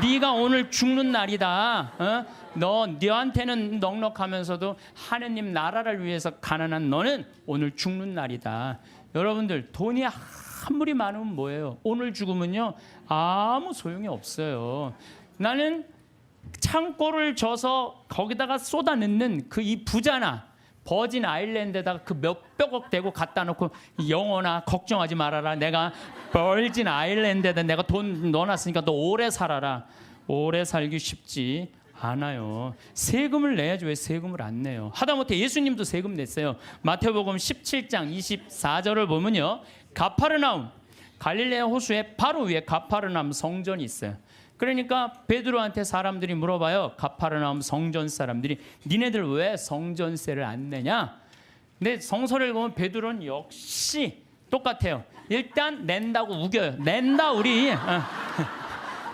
네가 오늘 죽는 날이다. 너한테는 넉넉하면서도 하느님 나라를 위해서 가난한 너는 오늘 죽는 날이다. 여러분들 돈이 아무리 많으면 뭐예요? 오늘 죽으면요 아무 소용이 없어요. 나는 창고를 져서 거기다가 쏟아 넣는 그 이 부자나 버진 아일랜드에다가 그 몇백억 대고 갖다 놓고 영혼아 걱정하지 말아라. 내가 버진 아일랜드에다 내가 돈 넣어놨으니까 너 오래 살아라. 오래 살기 쉽지 않아요. 세금을 내야지 왜 세금을 안 내요? 하다못해 예수님도 세금 냈어요. 마태복음 17장 24절을 보면요, 가파르나움, 갈릴레아 호수의 바로 위에 가파르나움 성전이 있어요. 그러니까 베드로한테 사람들이 물어봐요. 가파르나움 성전 사람들이 니네들 왜 성전세를 안 내냐? 근데 성서를 보면 베드로는 역시 똑같아요. 일단 낸다고 우겨요. 낸다 우리.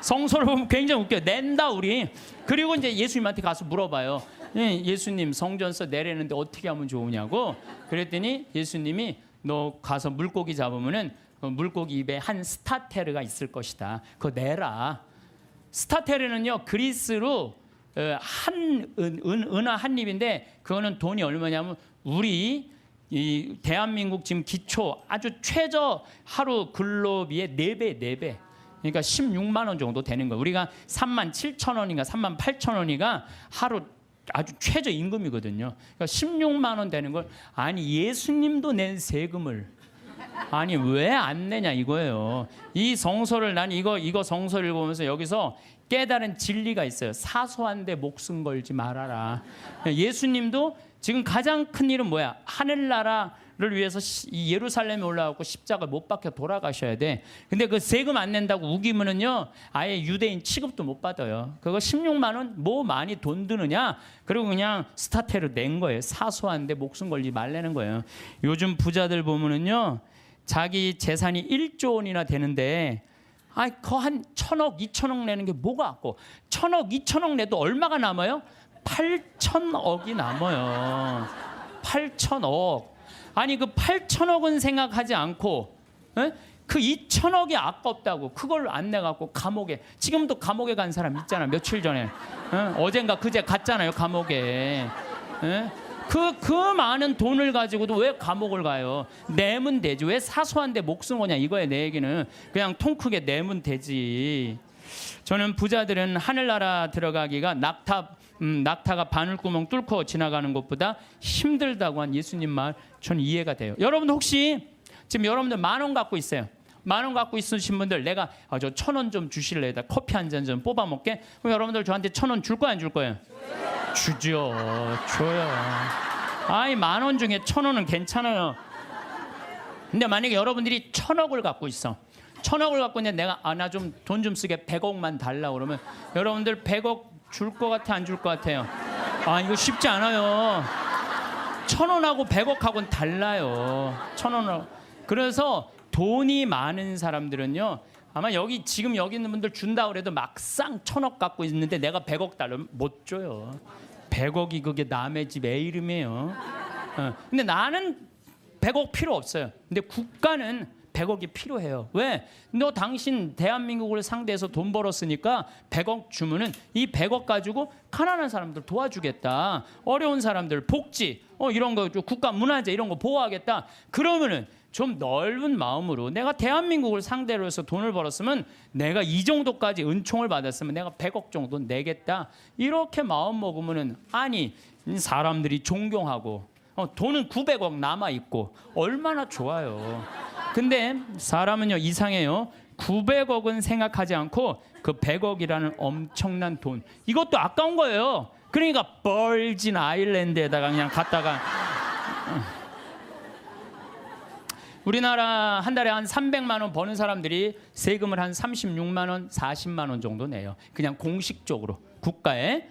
성서를 보면 굉장히 웃겨요. 낸다 우리. 그리고 이제 예수님한테 가서 물어봐요. 예수님 성전세 내려는데 어떻게 하면 좋으냐고. 그랬더니 예수님이 너 가서 물고기 잡으면은 물고기 입에 한 스타테르가 있을 것이다. 그거 내라. 스타테르는요 그리스로 은하 한 입인데 그거는 돈이 얼마냐면 우리 이 대한민국 지금 기초 아주 최저 하루 근로비의 4배 그러니까 16만 원 정도 되는 거예요. 우리가 3만 7천 원인가 3만 8천 원이가 하루 아주 최저 임금이거든요. 그러니까 16만 원 되는 걸 아니 예수님도 낸 세금을 아니 왜 안 내냐 이거예요. 이 성서를 난 이거 성서를 보면서 여기서 깨달은 진리가 있어요. 사소한데 목숨 걸지 말아라. 예수님도 지금 가장 큰 일은 뭐야? 하늘나라를 위해서 이 예루살렘에 올라가고 십자가 못 박혀 돌아가셔야 돼. 근데 그 세금 안 낸다고 우기면은요 아예 유대인 취급도 못 받아요. 그거 16만 원 뭐 많이 돈 드느냐? 그리고 그냥 스타테로 낸 거예요. 사소한데 목숨 걸지 말라는 거예요. 요즘 부자들 보면은요 자기 재산이 1조 원이나 되는데 아이 그한 1,000억, 2,000억 내는 게 뭐가 아까워. 1,000억, 2,000억 내도 얼마가 남아요? 8,000억이 남아요. 8,000억. 아니 그 8,000억은 생각하지 않고 에? 그 2,000억이 아깝다고 그걸 안 내갖고 감옥에 지금도 감옥에 간 사람 있잖아. 며칠 전에 어젠가 그제 갔잖아요 감옥에. 그 많은 돈을 가지고도 왜 감옥을 가요? 내면 되지. 왜 사소한데 목숨 거냐 이거야. 내 얘기는 그냥 통 크게 내면 되지. 저는 부자들은 하늘나라 들어가기가 낙타가 바늘구멍 뚫고 지나가는 것보다 힘들다고 한 예수님 말 저는 이해가 돼요. 여러분 혹시 지금 여러분들 10,000원 갖고 있어요. 10,000원 갖고 있으신 분들 내가 저 1,000원 좀 주실래요? 커피 한 잔 좀 뽑아 먹게. 그럼 여러분들 저한테 1,000원 줄 거야 안 줄 거예요? 주죠. 줘요. 아이 10,000원 중에 1,000원은 괜찮아요. 근데 만약에 여러분들이 1,000억을 갖고 있어. 1,000억을 갖고 있는데 내가 나 좀 돈 좀 쓰게 100억만 달라 그러면 여러분들 100억 줄 것 같아 안 줄 것 같아요? 아 이거 쉽지 않아요. 1,000원하고 100억하고는 달라요. 1,000원하고. 그래서 돈이 많은 사람들은요 아마 지금 여기 있는 분들 준다 그래도 막상 1,000억 갖고 있는데 내가 100억 달라면 못 줘요. 100억이 그게 남의 집 애 이름이에요. 근데 나는 100억 필요 없어요. 근데 국가는 100억이 필요해요. 왜? 너 당신 대한민국을 상대해서 돈 벌었으니까 100억 주면은 이 100억 가지고 가난한 사람들 도와주겠다. 어려운 사람들 복지 이런 거 국가 문화재 이런 거 보호하겠다. 그러면은 좀 넓은 마음으로 내가 대한민국을 상대로 해서 돈을 벌었으면 내가 이 정도까지 은총을 받았으면 내가 100억 정도 내겠다. 이렇게 마음 먹으면은 아니 사람들이 존경하고 돈은 900억 남아 있고 얼마나 좋아요. 근데 사람은요 이상해요. 900억은 생각하지 않고 그 100억이라는 엄청난 돈 이것도 아까운 거예요. 그러니까 벌진 아일랜드에다가 그냥 갔다가 우리나라 한 달에 한 300만 원 버는 사람들이 세금을 한 36만 원, 40만 원 정도 내요. 그냥 공식적으로 국가에.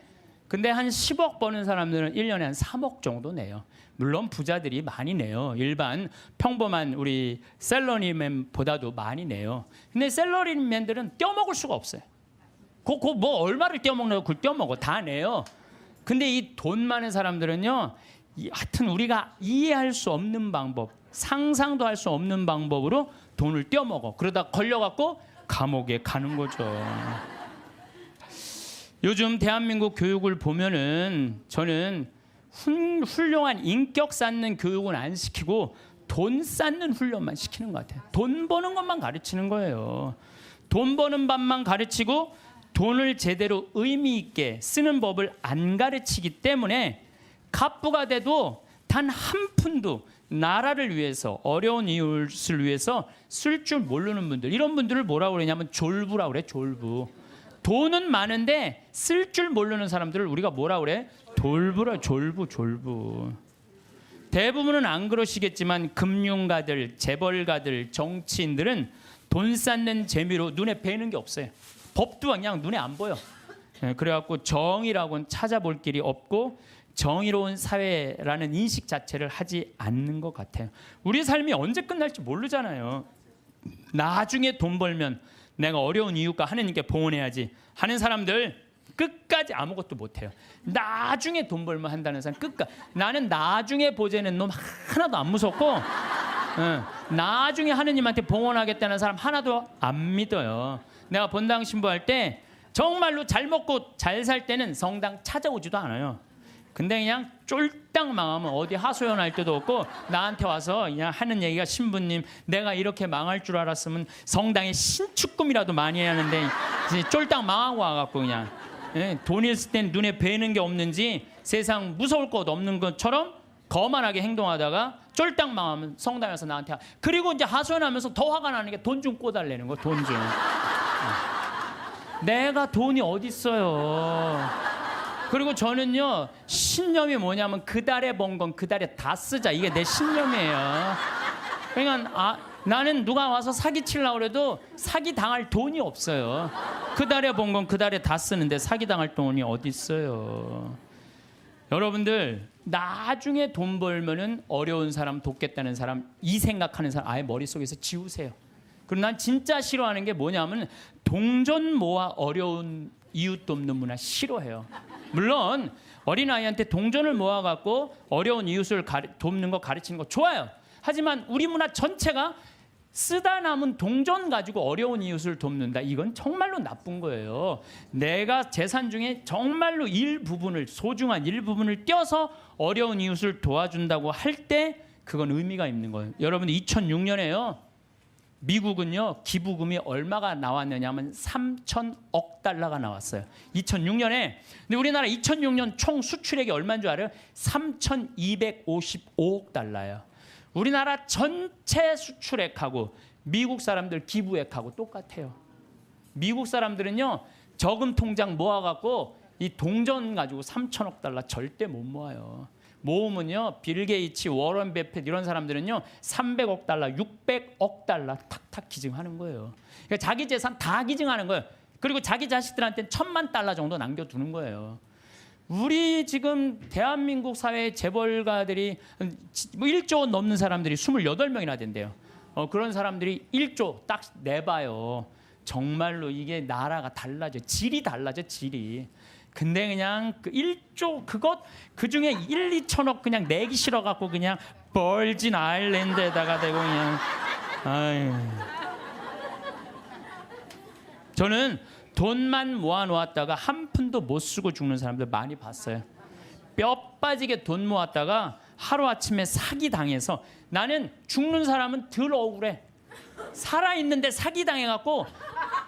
근데 한 10억 버는 사람들은 1년에 한 3억 정도 내요. 물론 부자들이 많이 내요. 일반 평범한 우리 셀러리맨보다도 많이 내요. 근데 셀러리맨들은 떼어먹을 수가 없어요. 뭐 얼마를 떼어먹나요? 그걸 떼어먹어. 다 내요. 근데 이 돈 많은 사람들은요. 하여튼 우리가 이해할 수 없는 방법, 상상도 할 수 없는 방법으로 돈을 떼어먹어. 그러다 걸려갖고 감옥에 가는 거죠. 요즘 대한민국 교육을 보면은 저는 훌륭한 인격 쌓는 교육은 안 시키고 돈 쌓는 훈련만 시키는 것 같아요. 돈 버는 것만 가르치는 거예요. 돈 버는 법만 가르치고 돈을 제대로 의미 있게 쓰는 법을 안 가르치기 때문에 갑부가 돼도 단 한 푼도 나라를 위해서 어려운 이웃을 위해서 쓸 줄 모르는 분들 이런 분들을 뭐라고 그러냐면 졸부라고 그래. 졸부. 돈은 많은데 쓸 줄 모르는 사람들을 우리가 뭐라 그래? 졸부라. 졸부. 대부분은 안 그러시겠지만 금융가들, 재벌가들, 정치인들은 돈 쌓는 재미로 눈에 뵈는 게 없어요. 법도 그냥 눈에 안 보여. 그래갖고 정의라고는 찾아볼 길이 없고 정의로운 사회라는 인식 자체를 하지 않는 것 같아요. 우리 삶이 언제 끝날지 모르잖아요. 나중에 돈 벌면 내가 어려운 이웃과 하느님께 봉헌해야지 하는 사람들 끝까지 아무것도 못해요. 나중에 돈 벌면 한다는 사람 끝까지. 나는 나중에 보자는 놈 하나도 안 무섭고 나중에 하느님한테 봉헌하겠다는 사람 하나도 안 믿어요. 내가 본당 신부할 때 정말로 잘 먹고 잘 살 때는 성당 찾아오지도 않아요. 근데 그냥 쫄딱 망하면 어디 하소연할 때도 없고 나한테 와서 그냥 하는 얘기가 신부님 내가 이렇게 망할 줄 알았으면 성당에 신축금이라도 많이 해야 하는데 이제 쫄딱 망하고 와갖고 그냥 예, 돈 있을 땐 눈에 뵈는 게 없는지 세상 무서울 것 없는 것처럼 거만하게 행동하다가 쫄딱 망하면 성당에서 나한테 그리고 이제 하소연하면서 더 화가 나는 게 돈 좀 꿔달라는 거. 돈 좀. 내가 돈이 어디 있어요. 그리고 저는요 신념이 뭐냐면 그 달에 번 건 그 달에 다 쓰자. 이게 내 신념이에요. 그러니까 나는 누가 와서 사기 치려고 그래도 사기 당할 돈이 없어요. 그 달에 번 건 그 달에 다 쓰는데 사기 당할 돈이 어디 있어요. 여러분들 나중에 돈 벌면은 어려운 사람 돕겠다는 사람 이 생각하는 사람 아예 머릿속에서 지우세요. 그리고 난 진짜 싫어하는 게 뭐냐면 동전 모아 어려운 이웃 돕는 문화 싫어해요. 물론 어린아이한테 동전을 모아갖고 어려운 이웃을 돕는 거 가르치는 거 좋아요. 하지만 우리 문화 전체가 쓰다 남은 동전 가지고 어려운 이웃을 돕는다. 이건 정말로 나쁜 거예요. 내가 재산 중에 정말로 일부분을 소중한 일부분을 떼어서 어려운 이웃을 도와준다고 할 때 그건 의미가 있는 거예요. 여러분 2006년에요. 미국은요 기부금이 얼마가 나왔느냐 하면 3,000억 달러가 나왔어요. 2006년에. 근데 우리나라 2006년 총 수출액이 얼마인 줄 알아요? 3,255억 달러예요. 우리나라 전체 수출액하고 미국 사람들 기부액하고 똑같아요. 미국 사람들은요 저금 통장 모아갖고 이 동전 가지고 3,000억 달러 절대 못 모아요. 모으면요 빌 게이츠, 워런 베핏 이런 사람들은요 300억 달러, 600억 달러 탁탁 기증하는 거예요. 그러니까 자기 재산 다 기증하는 거예요. 그리고 자기 자식들한테는 1,000만 달러 정도 남겨두는 거예요. 우리 지금 대한민국 사회의 재벌가들이 뭐 1조 원 넘는 사람들이 28명이나 된대요. 그런 사람들이 1조 딱 내봐요. 정말로 이게 나라가 달라져. 질이 달라져, 질이. 근데 그냥 그 1조 그것 그중에 1, 2천억 그냥 내기 싫어갖고 그냥 벌진 아일랜드에다가 대고 그냥 아유. 저는 돈만 모아놓았다가 한 푼도 못 쓰고 죽는 사람들 많이 봤어요. 뼈 빠지게 돈 모았다가 하루아침에 사기당해서 나는 죽는 사람은 덜 억울해. 살아있는데 사기당해갖고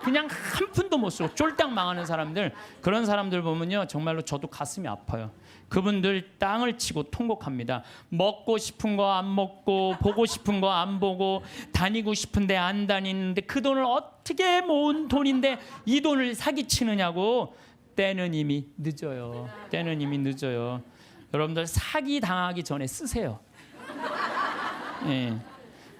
그냥 한 푼도 못 쓰고 쫄딱 망하는 사람들 그런 사람들 보면요 정말로 저도 가슴이 아파요. 그분들 땅을 치고 통곡합니다. 먹고 싶은 거 안 먹고 보고 싶은 거 안 보고 다니고 싶은데 안 다니는데 그 돈을 어떻게 모은 돈인데 이 돈을 사기치느냐고. 때는 이미 늦어요. 때는 이미 늦어요. 여러분들 사기 당하기 전에 쓰세요. 예.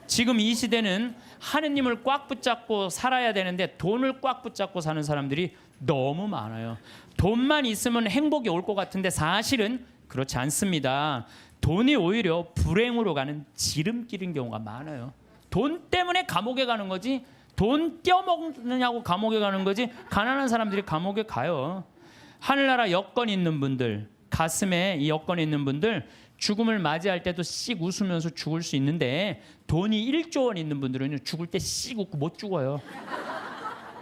지금 이 시대는 하느님을 꽉 붙잡고 살아야 되는데 돈을 꽉 붙잡고 사는 사람들이 너무 많아요. 돈만 있으면 행복이 올 것 같은데 사실은 그렇지 않습니다. 돈이 오히려 불행으로 가는 지름길인 경우가 많아요. 돈 때문에 감옥에 가는 거지 돈 떼어먹느냐고 감옥에 가는 거지 가난한 사람들이 감옥에 가요. 하늘나라 여건 있는 분들 가슴에 이 여건 있는 분들 죽음을 맞이할 때도 씩 웃으면서 죽을 수 있는데 돈이 1조 원 있는 분들은 죽을 때 씩 웃고 못 죽어요.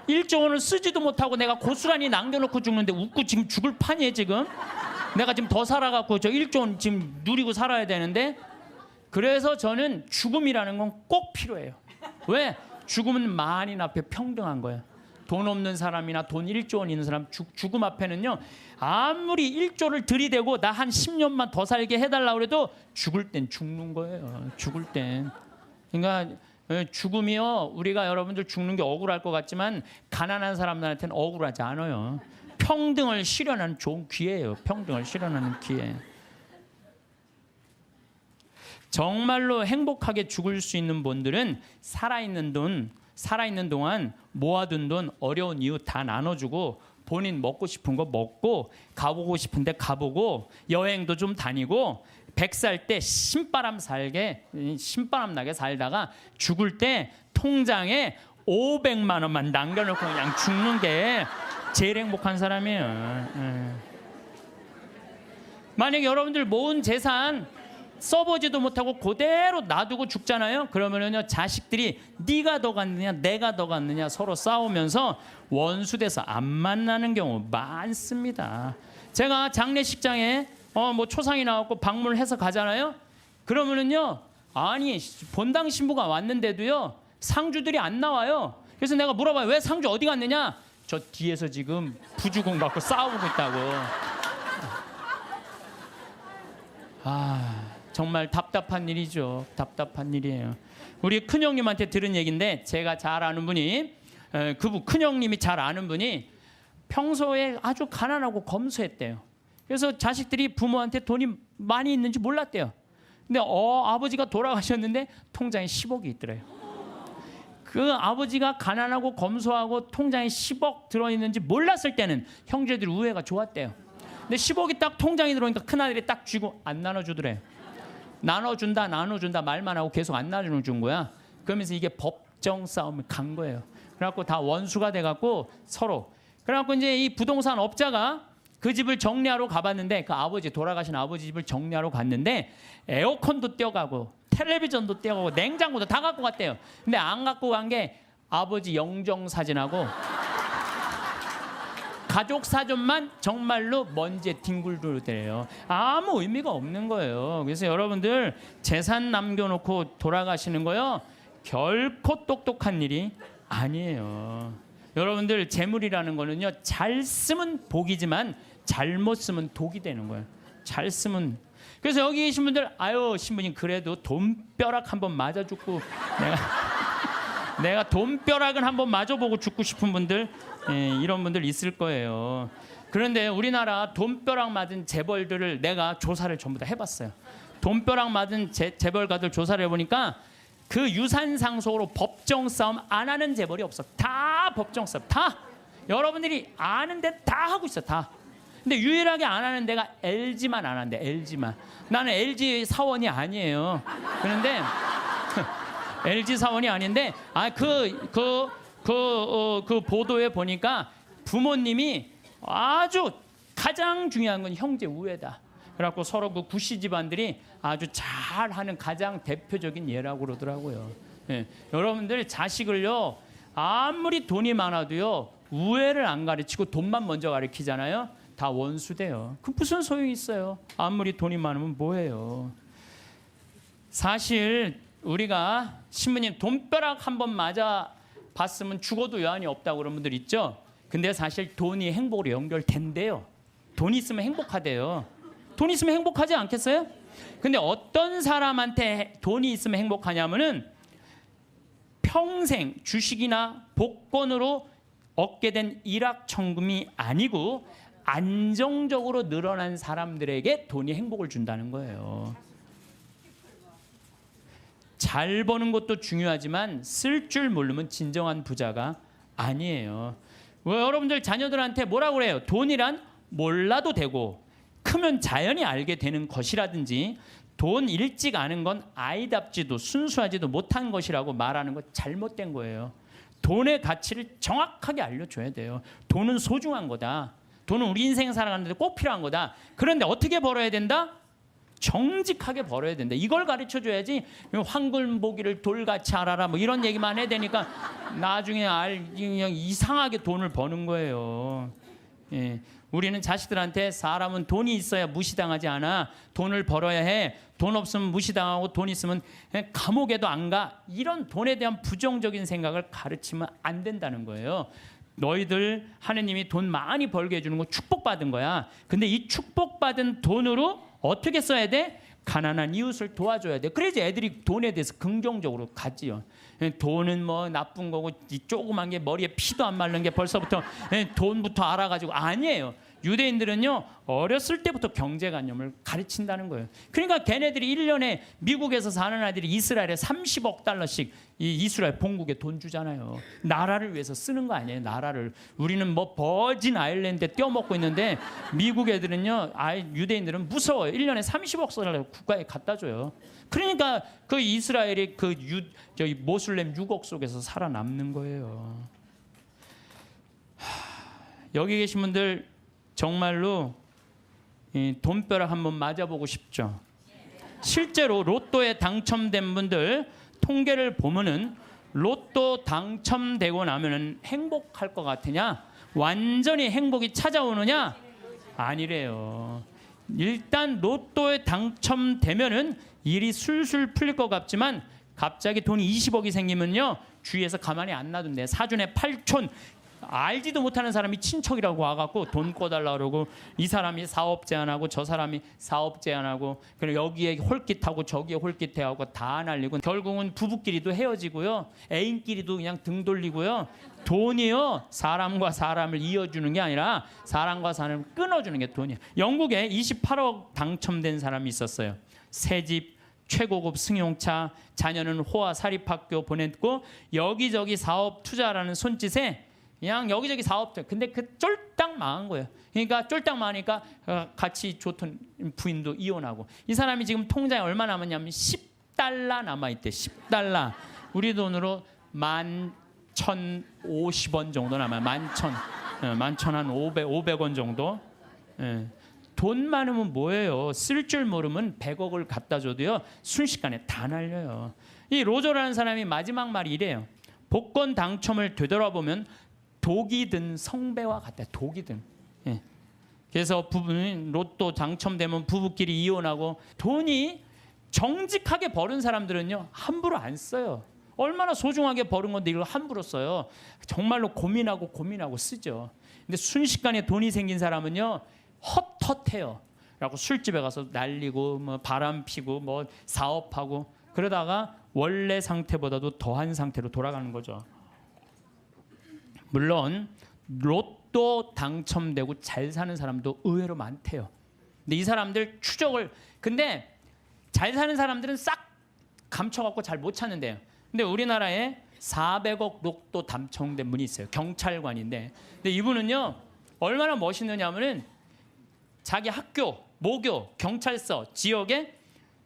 1조 원을 쓰지도 못하고 내가 고스란히 남겨놓고 죽는데 웃고 지금 죽을 판이에요. 지금 내가 지금 더 살아갖고 저 1조 원 지금 누리고 살아야 되는데. 그래서 저는 죽음이라는 건 꼭 필요해요. 왜? 죽음은 만인 앞에 평등한 거예요. 돈 없는 사람이나 돈 1조 원 있는 사람 죽음 앞에는요 아무리 1조를 들이대고 나 한 10년만 더 살게 해달라고 해도 죽을 땐 죽는 거예요. 죽을 땐. 그러니까 죽음이요 우리가 여러분들 죽는 게 억울할 것 같지만 가난한 사람들한테는 억울하지 않아요. 평등을 실현하는 좋은 기회예요. 평등을 실현하는 기회. 정말로 행복하게 죽을 수 있는 분들은 살아있는 동안 모아둔 돈 어려운 이웃 다 나눠주고 본인 먹고 싶은 거 먹고 가보고 싶은데 가보고 여행도 좀 다니고 100살 때 신바람 나게 살다가 죽을 때 통장에 500만 원만 남겨놓고 그냥 죽는 게 제일 행복한 사람이에요. 만약에 여러분들 모은 재산 써보지도 못하고 그대로 놔두고 죽잖아요. 그러면은요 자식들이 네가 더 갔느냐 내가 더 갔느냐 서로 싸우면서 원수돼서 안 만나는 경우 많습니다. 제가 장례식장에 뭐 초상이 나왔고 방문해서 가잖아요. 그러면은요 아니 본당 신부가 왔는데도요 상주들이 안 나와요. 그래서 내가 물어봐요. 왜 상주 어디 갔느냐? 저 뒤에서 지금 부주공 갖고 싸우고 있다고. 정말 답답한 일이죠. 답답한 일이에요. 우리 큰형님한테 들은 얘기인데 제가 잘 아는 분이 큰형님이 잘 아는 분이 평소에 아주 가난하고 검소했대요. 그래서 자식들이 부모한테 돈이 많이 있는지 몰랐대요. 근데 아버지가 돌아가셨는데 통장에 10억이 있더래요. 그 아버지가 가난하고 검소하고 통장에 10억 들어있는지 몰랐을 때는 형제들이 우애가 좋았대요. 근데 10억이 딱 통장에 들어오니까 큰아들이 딱 쥐고 안 나눠주더래요. 나눠준다 말만 하고 계속 안 나눠준 거야. 그러면서 이게 법정 싸움을 간 거예요. 그래갖고 다 원수가 돼갖고 서로. 그래갖고 이제 이 부동산 업자가 그 집을 정리하러 가봤는데 그 아버지 돌아가신 아버지 집을 정리하러 갔는데 에어컨도 떼어가고 텔레비전도 떼어가고 냉장고도 다 갖고 갔대요. 근데 안 갖고 간 게 아버지 영정 사진하고 가족 사진만 정말로 먼지에 뒹굴더래요. 아무 의미가 없는 거예요. 그래서 여러분들 재산 남겨놓고 돌아가시는 거요 결코 똑똑한 일이 아니에요. 여러분들 재물이라는 거는요 잘 쓰면 복이지만 잘못 쓰면 독이 되는 거예요. 잘 쓰면. 그래서 여기 계신 분들 아유 신부님 그래도 돈벼락 한번 맞아 죽고 내가 돈벼락은 한번 맞아보고 죽고 싶은 분들 이런 분들 있을 거예요. 그런데 우리나라 돈벼락 맞은 재벌들을 내가 조사를 전부 다 해봤어요. 돈벼락 맞은 재벌가들 조사를 해보니까 그 유산 상속으로 법정 싸움 안 하는 재벌이 없어. 다 법정 싸움. 다 여러분들이 아는데 다 하고 있어. 다. 근데 유일하게 안 하는 데가 LG만 안 한대. LG만. 나는 LG 사원이 아니에요. 그런데 LG 사원이 아닌데 그 보도에 보니까 부모님이 아주 가장 중요한 건 형제 우애다. 그래갖고 서로 그 구씨 집안들이 아주 잘하는 가장 대표적인 예라고 그러더라고요. 예. 여러분들 자식을요 아무리 돈이 많아도요 우애를 안 가르치고 돈만 먼저 가르치잖아요. 다 원수돼요. 그 무슨 소용이 있어요? 아무리 돈이 많으면 뭐해요? 사실 우리가 신부님 돈벼락 한번 맞아 봤으면 죽어도 여한이 없다고 그런 분들 있죠. 근데 사실 돈이 행복으로 연결된대요. 돈이 있으면 행복하대요. 돈 있으면 행복하지 않겠어요? 근데 어떤 사람한테 돈이 있으면 행복하냐면은 평생 주식이나 복권으로 얻게 된 일확천금이 아니고 안정적으로 늘어난 사람들에게 돈이 행복을 준다는 거예요. 잘 버는 것도 중요하지만 쓸 줄 모르면 진정한 부자가 아니에요. 여러분들 자녀들한테 뭐라고 그래요? 돈이란 몰라도 되고 크면 자연히 알게 되는 것이라든지 돈 일찍 아는 건 아이답지도 순수하지도 못한 것이라고 말하는 거 잘못된 거예요. 돈의 가치를 정확하게 알려줘야 돼요. 돈은 소중한 거다. 돈은 우리 인생 살아가는데 꼭 필요한 거다. 그런데 어떻게 벌어야 된다? 정직하게 벌어야 된다. 이걸 가르쳐줘야지 황금보기를 돌같이 알아라 뭐 이런 얘기만 해야 되니까 나중에 그냥 이상하게 돈을 버는 거예요. 예. 우리는 자식들한테 사람은 돈이 있어야 무시당하지 않아. 돈을 벌어야 해. 돈 없으면 무시당하고 돈 있으면 감옥에도 안 가. 이런 돈에 대한 부정적인 생각을 가르치면 안 된다는 거예요. 너희들 하느님이 돈 많이 벌게 해주는 거 축복받은 거야. 근데 이 축복받은 돈으로 어떻게 써야 돼? 가난한 이웃을 도와줘야 돼. 그래야지 애들이 돈에 대해서 긍정적으로 가지요. 돈은 뭐 나쁜 거고 이 조그만 게 머리에 피도 안 마른 게 벌써부터 돈부터 알아가지고 아니에요. 유대인들은요 어렸을 때부터 경제관념을 가르친다는 거예요. 그러니까 걔네들이 1년에 미국에서 사는 아이들이 이스라엘에 30억 달러씩 이 이스라엘 본국에 돈 주잖아요. 나라를 위해서 쓰는 거 아니에요. 나라를. 우리는 뭐 버진 아일랜드에 떼어먹고 있는데 미국 애들은요 유대인들은 무서워요. 1년에 30억 달러 국가에 갖다 줘요. 그러니까 그 이스라엘이 저기 모슬렘 6억 속에서 살아남는 거예요. 여기 계신 분들 정말로 돈벼락 한번 맞아보고 싶죠. 실제로 로또에 당첨된 분들 통계를 보면은 로또 당첨되고 나면은 행복할 것 같으냐? 완전히 행복이 찾아오느냐? 아니래요. 일단 로또에 당첨되면은 일이 술술 풀릴 것 같지만 갑자기 돈이 20억이 생기면요 주위에서 가만히 안 놔둔대. 사돈의 팔촌 알지도 못하는 사람이 친척이라고 와갖고 돈 꿔달라 그러고 이 사람이 사업 제안하고 저 사람이 사업 제안하고 그리고 여기에 홀깃하고 저기에 홀깃해하고 다 날리고 결국은 부부끼리도 헤어지고요. 애인끼리도 그냥 등 돌리고요. 돈이요. 사람과 사람을 이어주는 게 아니라 사람과 사람을 끊어주는 게 돈이에요. 영국에 28억 당첨된 사람이 있었어요. 새집, 최고급 승용차, 자녀는 호화 사립학교 보냈고 여기저기 사업 투자라는 손짓에 그냥 여기저기 사업들. 근데 그 쫄딱 망한 거예요. 그러니까 쫄딱 망하니까 같이 좋던 부인도 이혼하고 이 사람이 지금 통장에 얼마 남았냐면 $10 남아있대. $10. 우리 돈으로 11,050원 정도 남아요. 11,500원 정도. 예. 돈 많으면 뭐예요? 쓸 줄 모르면 100억을 갖다 줘도요. 순식간에 다 날려요. 이 로저라는 사람이 마지막 말이 이래요. 복권 당첨을 되돌아보면 독이 든 성배와 같다. 독이 든. 예. 그래서 부부는 로또 당첨되면 부부끼리 이혼하고 돈이 정직하게 벌은 사람들은요. 함부로 안 써요. 얼마나 소중하게 벌은 건데 이걸 함부로 써요. 정말로 고민하고 쓰죠. 근데 순식간에 돈이 생긴 사람은요. 헛헛해요. 라고 술집에 가서 날리고 뭐 바람 피고 뭐 사업하고 그러다가 원래 상태보다도 더한 상태로 돌아가는 거죠. 물론 로또 당첨되고 잘 사는 사람도 의외로 많대요. 근데 이 사람들 추적을 근데 잘 사는 사람들은 싹 감춰갖고 잘 못 찾는데요. 근데 우리나라에 400억 로또 당첨된 분이 있어요. 경찰관인데 근데 이분은요 얼마나 멋있느냐면은 자기 학교, 모교, 경찰서, 지역에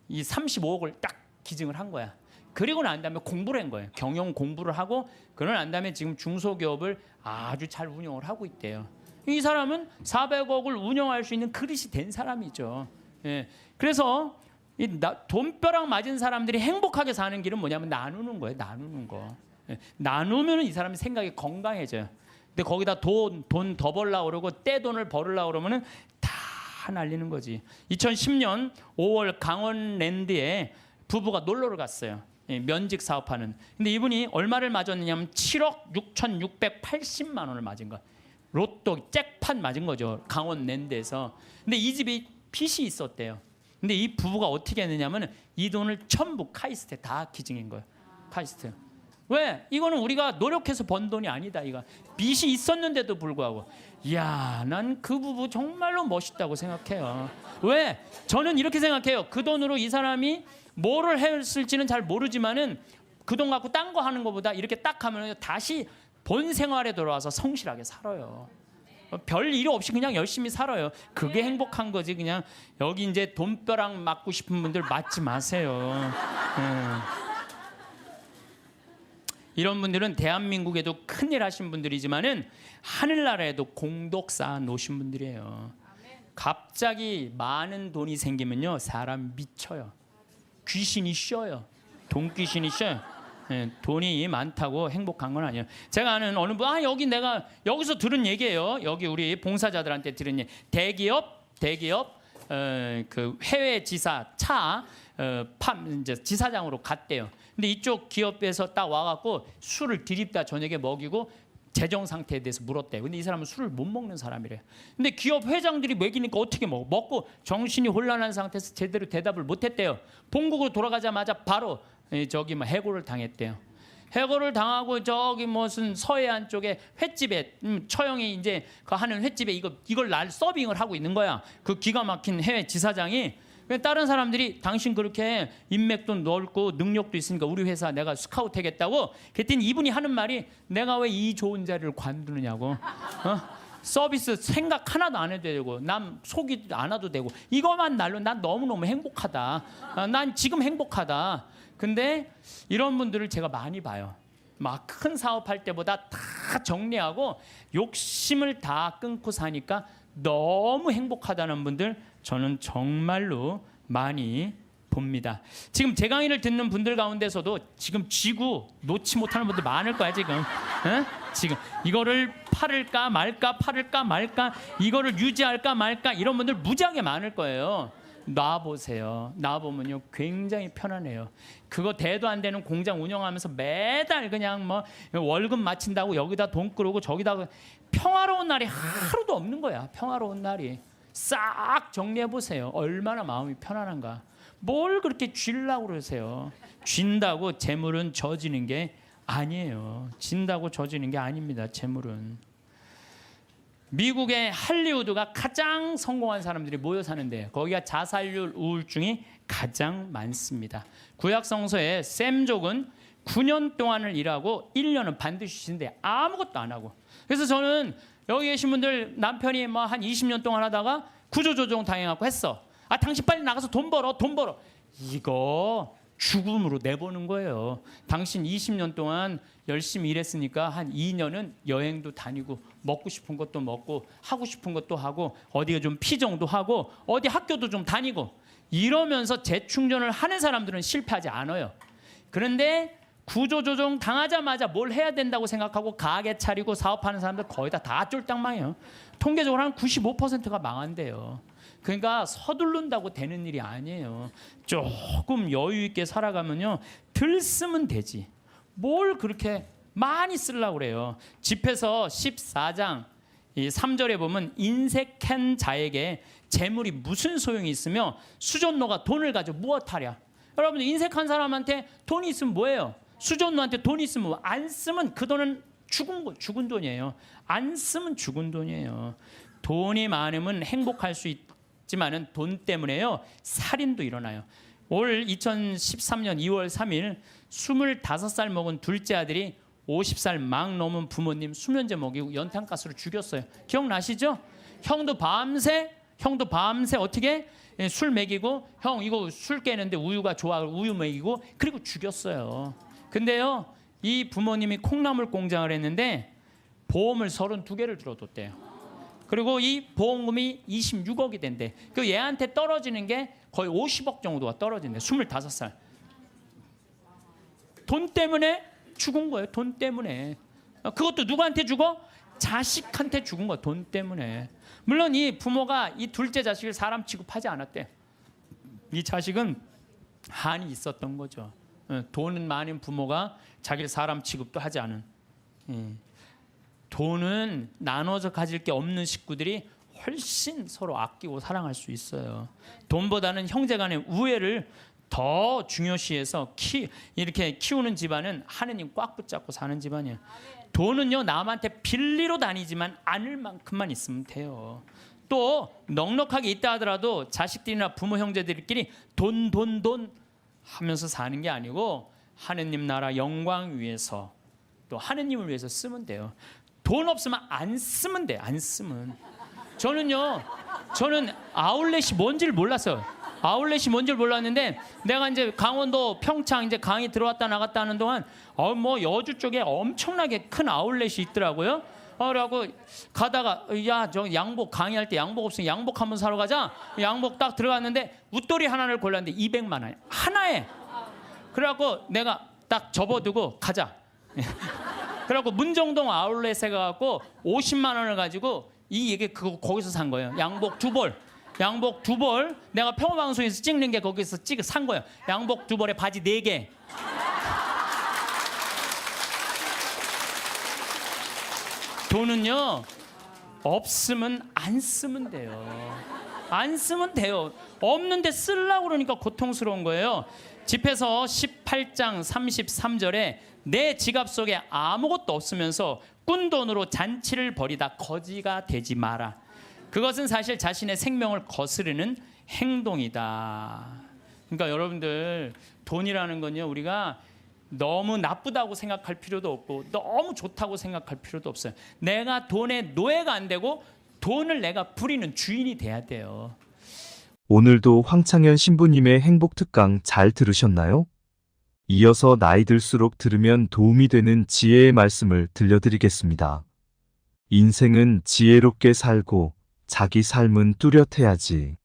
이 35억을 딱 기증을 한 거야. 그리고 난 다음에 공부를 한 거예요. 경영 공부를 하고 그러고 난 다음에 지금 중소기업을 아주 잘 운영을 하고 있대요. 이 사람은 400억을 운영할 수 있는 그릇이 된 사람이죠. 예. 그래서 이 돈벼락 맞은 사람들이 행복하게 사는 길은 뭐냐면 나누는 거예요. 나누는 거. 예. 나누면 이 사람의 생각이 건강해져요. 근데 거기다 돈 더 벌려고 그러고 떼돈을 벌으려고 그러면은 다 날리는 거지. 2010년 5월 강원랜드에 부부가 놀러를 갔어요. 면직 사업하는. 근데 이분이 얼마를 맞았느냐면 7억 6,680만 원을 맞은 거야. 로또 잭팟 맞은 거죠. 강원랜드에서. 근데 이 집이 빚이 있었대요. 근데 이 부부가 어떻게 했느냐면 이 돈을 전부 카이스트에 다 기증한 거예요. 카이스트. 왜? 이거는 우리가 노력해서 번 돈이 아니다. 이거 빚이 있었는데도 불구하고. 이야, 난 그 부부 정말로 멋있다고 생각해요. 왜? 저는 이렇게 생각해요. 그 돈으로 이 사람이 뭐를 했을지는 잘 모르지만은 그 돈 갖고 딴 거 하는 것보다 이렇게 딱 하면 다시 본 생활에 돌아와서 성실하게 살아요. 별 일 없이 그냥 열심히 살아요. 그게 행복한 거지. 그냥 여기 이제 돈벼락 맞고 싶은 분들 맞지 마세요. 이런 분들은 대한민국에도 큰일 하신 분들이지만은 하늘나라에도 공덕 쌓아 놓으신 분들이에요. 갑자기 많은 돈이 생기면요 사람 미쳐요. 귀신이 쉬어요. 돈 귀신이 쉬어요. 예, 돈이 많다고 행복한 건 아니에요. 제가 아는 어느 분, 여기 내가 여기서 들은 얘기예요. 여기 우리 봉사자들한테 들은 얘기. 대기업 그 해외 지사 차 이제 지사장으로 갔대요. 근데 이쪽 기업에서 딱 와갖고 술을 들이다 저녁에 먹이고 재정 상태에 대해서 물었대요. 근데 이 사람은 술을 못 먹는 사람이래요. 근데 기업 회장들이 먹이니까 어떻게 먹고 정신이 혼란한 상태에서 제대로 대답을 못했대요. 본국으로 돌아가자마자 바로 저기 뭐 해고를 당했대요. 해고를 당하고 저기 무슨 서해안 쪽에 횟집에 처형이 이제 그 하는 횟집에 이걸 날 서빙을 하고 있는 거야. 그 기가 막힌 해외 지사장이. 다른 사람들이 당신 그렇게 인맥도 넓고 능력도 있으니까 우리 회사 내가 스카우트 하겠다고. 그랬더니 이분이 하는 말이 내가 왜 이 좋은 자리를 관두느냐고. 서비스 생각 하나도 안 해도 되고 남 속이도 안 와도 되고 이것만 날로 난 너무너무 행복하다. 난 지금 행복하다. 근데 이런 분들을 제가 많이 봐요. 막 큰 사업할 때보다 다 정리하고 욕심을 다 끊고 사니까 너무 행복하다는 분들 저는 정말로 많이 봅니다. 지금 제 강의를 듣는 분들 가운데서도 지금 쥐고 놓지 못하는 분들 많을 거야 지금. 지금 이거를 팔을까 말까 이거를 유지할까 말까 이런 분들 무지하게 많을 거예요. 놔보세요. 놔보면요 굉장히 편안해요. 그거 대도 안 되는 공장 운영하면서 매달 그냥 뭐 월급 마친다고 여기다 돈 끌고 저기다 평화로운 날이 하루도 없는 거야. 평화로운 날이. 싹 정리해 보세요. 얼마나 마음이 편안한가. 뭘 그렇게 쥐려고 그러세요. 쥔다고 재물은 져지는 게 아니에요. 진다고 져지는 게 아닙니다. 재물은. 미국의 할리우드가 가장 성공한 사람들이 모여 사는데 거기가 자살률, 우울증이 가장 많습니다. 구약 성서에 셈족은 9년 동안을 일하고 1년은 반드시 쉰대. 아무것도 안 하고. 그래서 저는 여기 계신 분들 남편이 뭐 한 20년 동안 하다가 구조조정 당해갖고 했어. 아 당신 빨리 나가서 돈 벌어. 이거 죽음으로 내보는 거예요. 당신 20년 동안 열심히 일했으니까 한 2년은 여행도 다니고 먹고 싶은 것도 먹고 하고 싶은 것도 하고 어디가 좀 피정도 하고 어디 학교도 좀 다니고 이러면서 재충전을 하는 사람들은 실패하지 않아요. 그런데 구조조정 당하자마자 뭘 해야 된다고 생각하고 가게 차리고 사업하는 사람들 거의 다 쫄딱망해요. 통계적으로 한 95%가 망한대요. 그러니까 서두른다고 되는 일이 아니에요. 조금 여유 있게 살아가면요 덜 쓰면 되지. 뭘 그렇게 많이 쓰려고 그래요. 집에서 14장 3절에 보면 인색한 자에게 재물이 무슨 소용이 있으며 수전노가 돈을 가지고 무엇하랴. 여러분 인색한 사람한테 돈이 있으면 뭐예요? 수전노한테 돈이 있으면 안 쓰면 그 돈은 죽은 돈이에요. 안 쓰면 죽은 돈이에요. 돈이 많으면 행복할 수 있지만은 돈 때문에요 살인도 일어나요. 올 2013년 2월 3일 25살 먹은 둘째 아들이 50살 막 넘은 부모님 수면제 먹이고 연탄가스로 죽였어요. 기억나시죠? 형도 밤새 어떻게 술 먹이고 형 이거 술 깨는데 우유가 좋아 우유 먹이고 그리고 죽였어요. 근데요 이 부모님이 콩나물 공장을 했는데 보험을 32개를 들어뒀대요. 그리고 이 보험금이 26억이 된대. 그 얘한테 떨어지는 게 거의 50억 정도가 떨어진대. 25살. 돈 때문에 죽은 거예요. 돈 때문에. 그것도 누구한테 죽어? 자식한테 죽은 거야. 돈 때문에. 물론 이 부모가 이 둘째 자식을 사람 취급하지 않았대. 이 자식은 한이 있었던 거죠. 돈은 많은 부모가 자기를 사람 취급도 하지 않은. 돈은 나눠서 가질 게 없는 식구들이 훨씬 서로 아끼고 사랑할 수 있어요. 돈보다는 형제간의 우애를 더 중요시해서 이렇게 키우는 집안은 하느님 꽉 붙잡고 사는 집안이에요. 돈은요 남한테 빌리러 다니지만 않을 만큼만 있으면 돼요. 또 넉넉하게 있다 하더라도 자식들이나 부모 형제들끼리 돈 하면서 사는 게 아니고 하느님 나라 영광 위해서 또 하느님을 위해서 쓰면 돼요. 돈 없으면 안 쓰면 돼. 안 쓰면. 저는 아울렛이 뭔지를 몰랐어요. 아울렛이 뭔지를 몰랐는데 내가 이제 강원도 평창 이제 강의 들어왔다 나갔다 하는 동안 뭐 여주 쪽에 엄청나게 큰 아울렛이 있더라고요. 그러고 가다가 야 저 양복 강의할 때 양복 없으면 양복 한번 사러 가자. 양복 딱 들어갔는데 웃돌이 하나를 골랐는데 200만 원 하나에. 그래갖고 내가 딱 접어두고 가자. 그래갖고 문정동 아울렛에 가갖고 50만 원을 가지고 거기서 산 거예요. 양복 두 벌. 내가 평화방송에서 찍는 게 거기서 산 거예요. 양복 두 벌에 바지 4개. 돈은요 없으면 안 쓰면 돼요. 안 쓰면 돼요. 없는데 쓰려고 그러니까 고통스러운 거예요. 집에서 18장 33절에 내 지갑 속에 아무것도 없으면서 꾼 돈으로 잔치를 벌이다 거지가 되지 마라. 그것은 사실 자신의 생명을 거스르는 행동이다. 그러니까 여러분들 돈이라는 건요 우리가 너무 나쁘다고 생각할 필요도 없고 너무 좋다고 생각할 필요도 없어요. 내가 돈의 노예가 안 되고 돈을 내가 부리는 주인이 돼야 돼요. 오늘도 황창현 신부님의 행복 특강 잘 들으셨나요? 이어서 나이 들수록 들으면 도움이 되는 지혜의 말씀을 들려드리겠습니다. 인생은 지혜롭게 살고 자기 삶은 뚜렷해야지.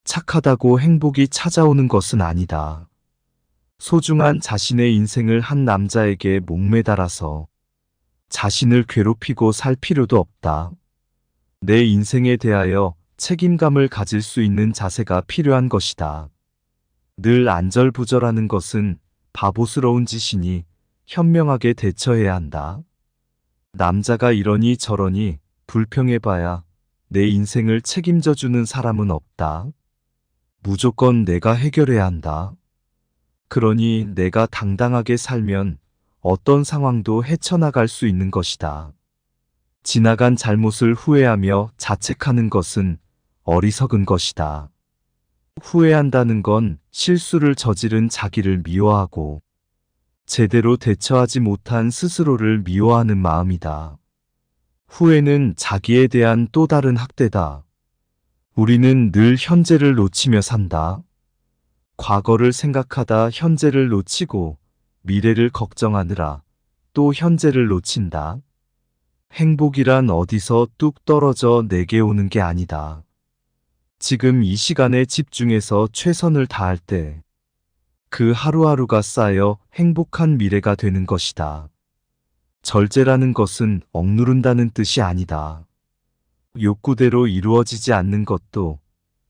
착하다고 행복이 찾아오는 것은 아니다. 소중한 자신의 인생을 한 남자에게 목매달아서 자신을 괴롭히고 살 필요도 없다. 내 인생에 대하여 책임감을 가질 수 있는 자세가 필요한 것이다. 늘 안절부절하는 것은 바보스러운 짓이니 현명하게 대처해야 한다. 남자가 이러니 저러니 불평해봐야 내 인생을 책임져주는 사람은 없다. 무조건 내가 해결해야 한다. 그러니 내가 당당하게 살면 어떤 상황도 헤쳐나갈 수 있는 것이다. 지나간 잘못을 후회하며 자책하는 것은 어리석은 것이다. 후회한다는 건 실수를 저지른 자기를 미워하고 제대로 대처하지 못한 스스로를 미워하는 마음이다. 후회는 자기에 대한 또 다른 학대다. 우리는 늘 현재를 놓치며 산다. 과거를 생각하다 현재를 놓치고 미래를 걱정하느라 또 현재를 놓친다. 행복이란 어디서 뚝 떨어져 내게 오는 게 아니다. 지금 이 시간에 집중해서 최선을 다할 때 그 하루하루가 쌓여 행복한 미래가 되는 것이다. 절제라는 것은 억누른다는 뜻이 아니다. 욕구대로 이루어지지 않는 것도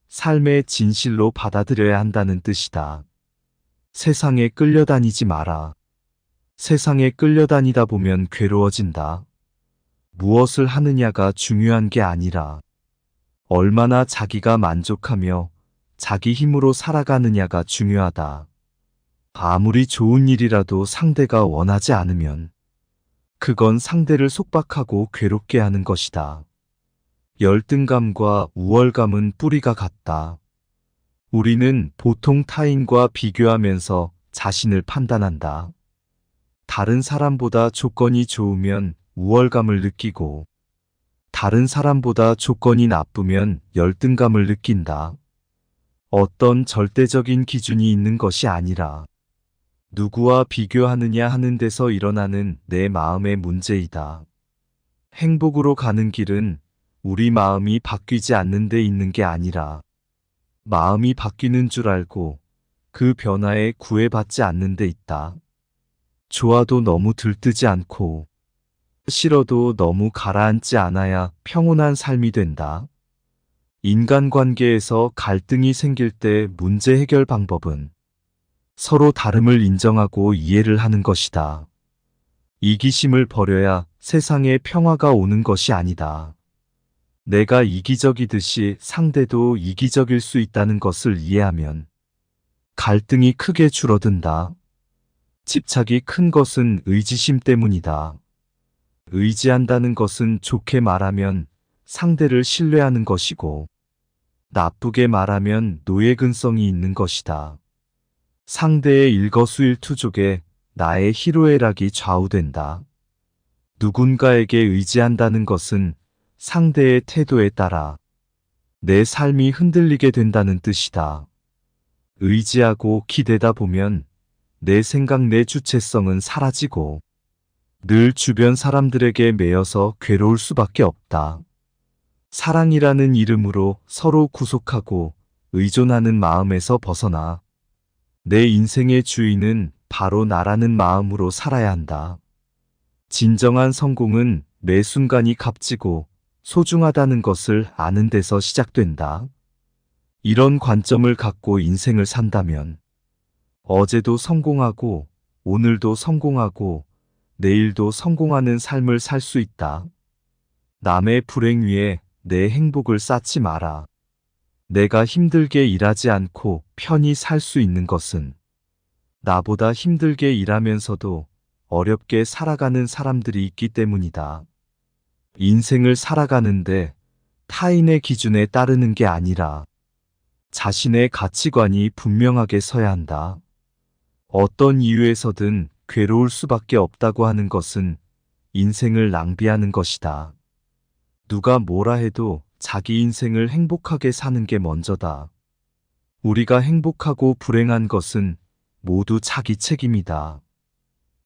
삶의 진실로 받아들여야 한다는 뜻이다. 세상에 끌려다니지 마라. 세상에 끌려다니다 보면 괴로워진다. 무엇을 하느냐가 중요한 게 아니라 얼마나 자기가 만족하며 자기 힘으로 살아가느냐가 중요하다. 아무리 좋은 일이라도 상대가 원하지 않으면 그건 상대를 속박하고 괴롭게 하는 것이다. 열등감과 우월감은 뿌리가 같다. 우리는 보통 타인과 비교하면서 자신을 판단한다. 다른 사람보다 조건이 좋으면 우월감을 느끼고 다른 사람보다 조건이 나쁘면 열등감을 느낀다. 어떤 절대적인 기준이 있는 것이 아니라 누구와 비교하느냐 하는 데서 일어나는 내 마음의 문제이다. 행복으로 가는 길은 우리 마음이 바뀌지 않는 데 있는 게 아니라 마음이 바뀌는 줄 알고 그 변화에 구애받지 않는 데 있다. 좋아도 너무 들뜨지 않고 싫어도 너무 가라앉지 않아야 평온한 삶이 된다. 인간관계에서 갈등이 생길 때 문제 해결 방법은 서로 다름을 인정하고 이해를 하는 것이다. 이기심을 버려야 세상에 평화가 오는 것이 아니다. 내가 이기적이듯이 상대도 이기적일 수 있다는 것을 이해하면 갈등이 크게 줄어든다. 집착이 큰 것은 의지심 때문이다. 의지한다는 것은 좋게 말하면 상대를 신뢰하는 것이고 나쁘게 말하면 노예근성이 있는 것이다. 상대의 일거수일투족에 나의 희로애락이 좌우된다. 누군가에게 의지한다는 것은 상대의 태도에 따라 내 삶이 흔들리게 된다는 뜻이다. 의지하고 기대다 보면 내 생각 내 주체성은 사라지고 늘 주변 사람들에게 매여서 괴로울 수밖에 없다. 사랑이라는 이름으로 서로 구속하고 의존하는 마음에서 벗어나 내 인생의 주인은 바로 나라는 마음으로 살아야 한다. 진정한 성공은 매 순간이 값지고 소중하다는 것을 아는 데서 시작된다. 이런 관점을 갖고 인생을 산다면 어제도 성공하고 오늘도 성공하고 내일도 성공하는 삶을 살 수 있다. 남의 불행 위에 내 행복을 쌓지 마라. 내가 힘들게 일하지 않고 편히 살 수 있는 것은 나보다 힘들게 일하면서도 어렵게 살아가는 사람들이 있기 때문이다. 인생을 살아가는데 타인의 기준에 따르는 게 아니라 자신의 가치관이 분명하게 서야 한다. 어떤 이유에서든 괴로울 수밖에 없다고 하는 것은 인생을 낭비하는 것이다. 누가 뭐라 해도 자기 인생을 행복하게 사는 게 먼저다. 우리가 행복하고 불행한 것은 모두 자기 책임이다.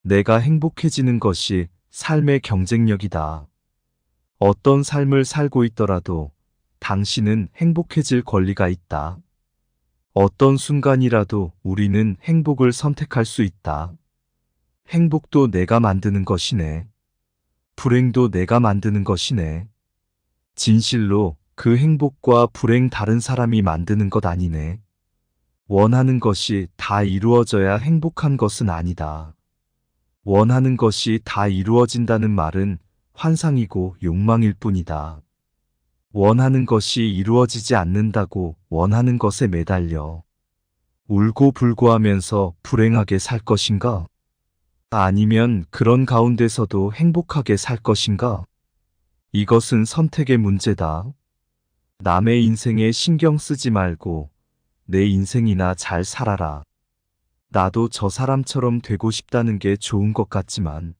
내가 행복해지는 것이 삶의 경쟁력이다. 어떤 삶을 살고 있더라도 당신은 행복해질 권리가 있다. 어떤 순간이라도 우리는 행복을 선택할 수 있다. 행복도 내가 만드는 것이네. 불행도 내가 만드는 것이네. 진실로 그 행복과 불행 다른 사람이 만드는 것 아니네. 원하는 것이 다 이루어져야 행복한 것은 아니다. 원하는 것이 다 이루어진다는 말은 환상이고 욕망일 뿐이다. 원하는 것이 이루어지지 않는다고 원하는 것에 매달려 울고 불고 하면서 불행하게 살 것인가? 아니면 그런 가운데서도 행복하게 살 것인가? 이것은 선택의 문제다. 남의 인생에 신경 쓰지 말고 내 인생이나 잘 살아라. 나도 저 사람처럼 되고 싶다는 게 좋은 것 같지만,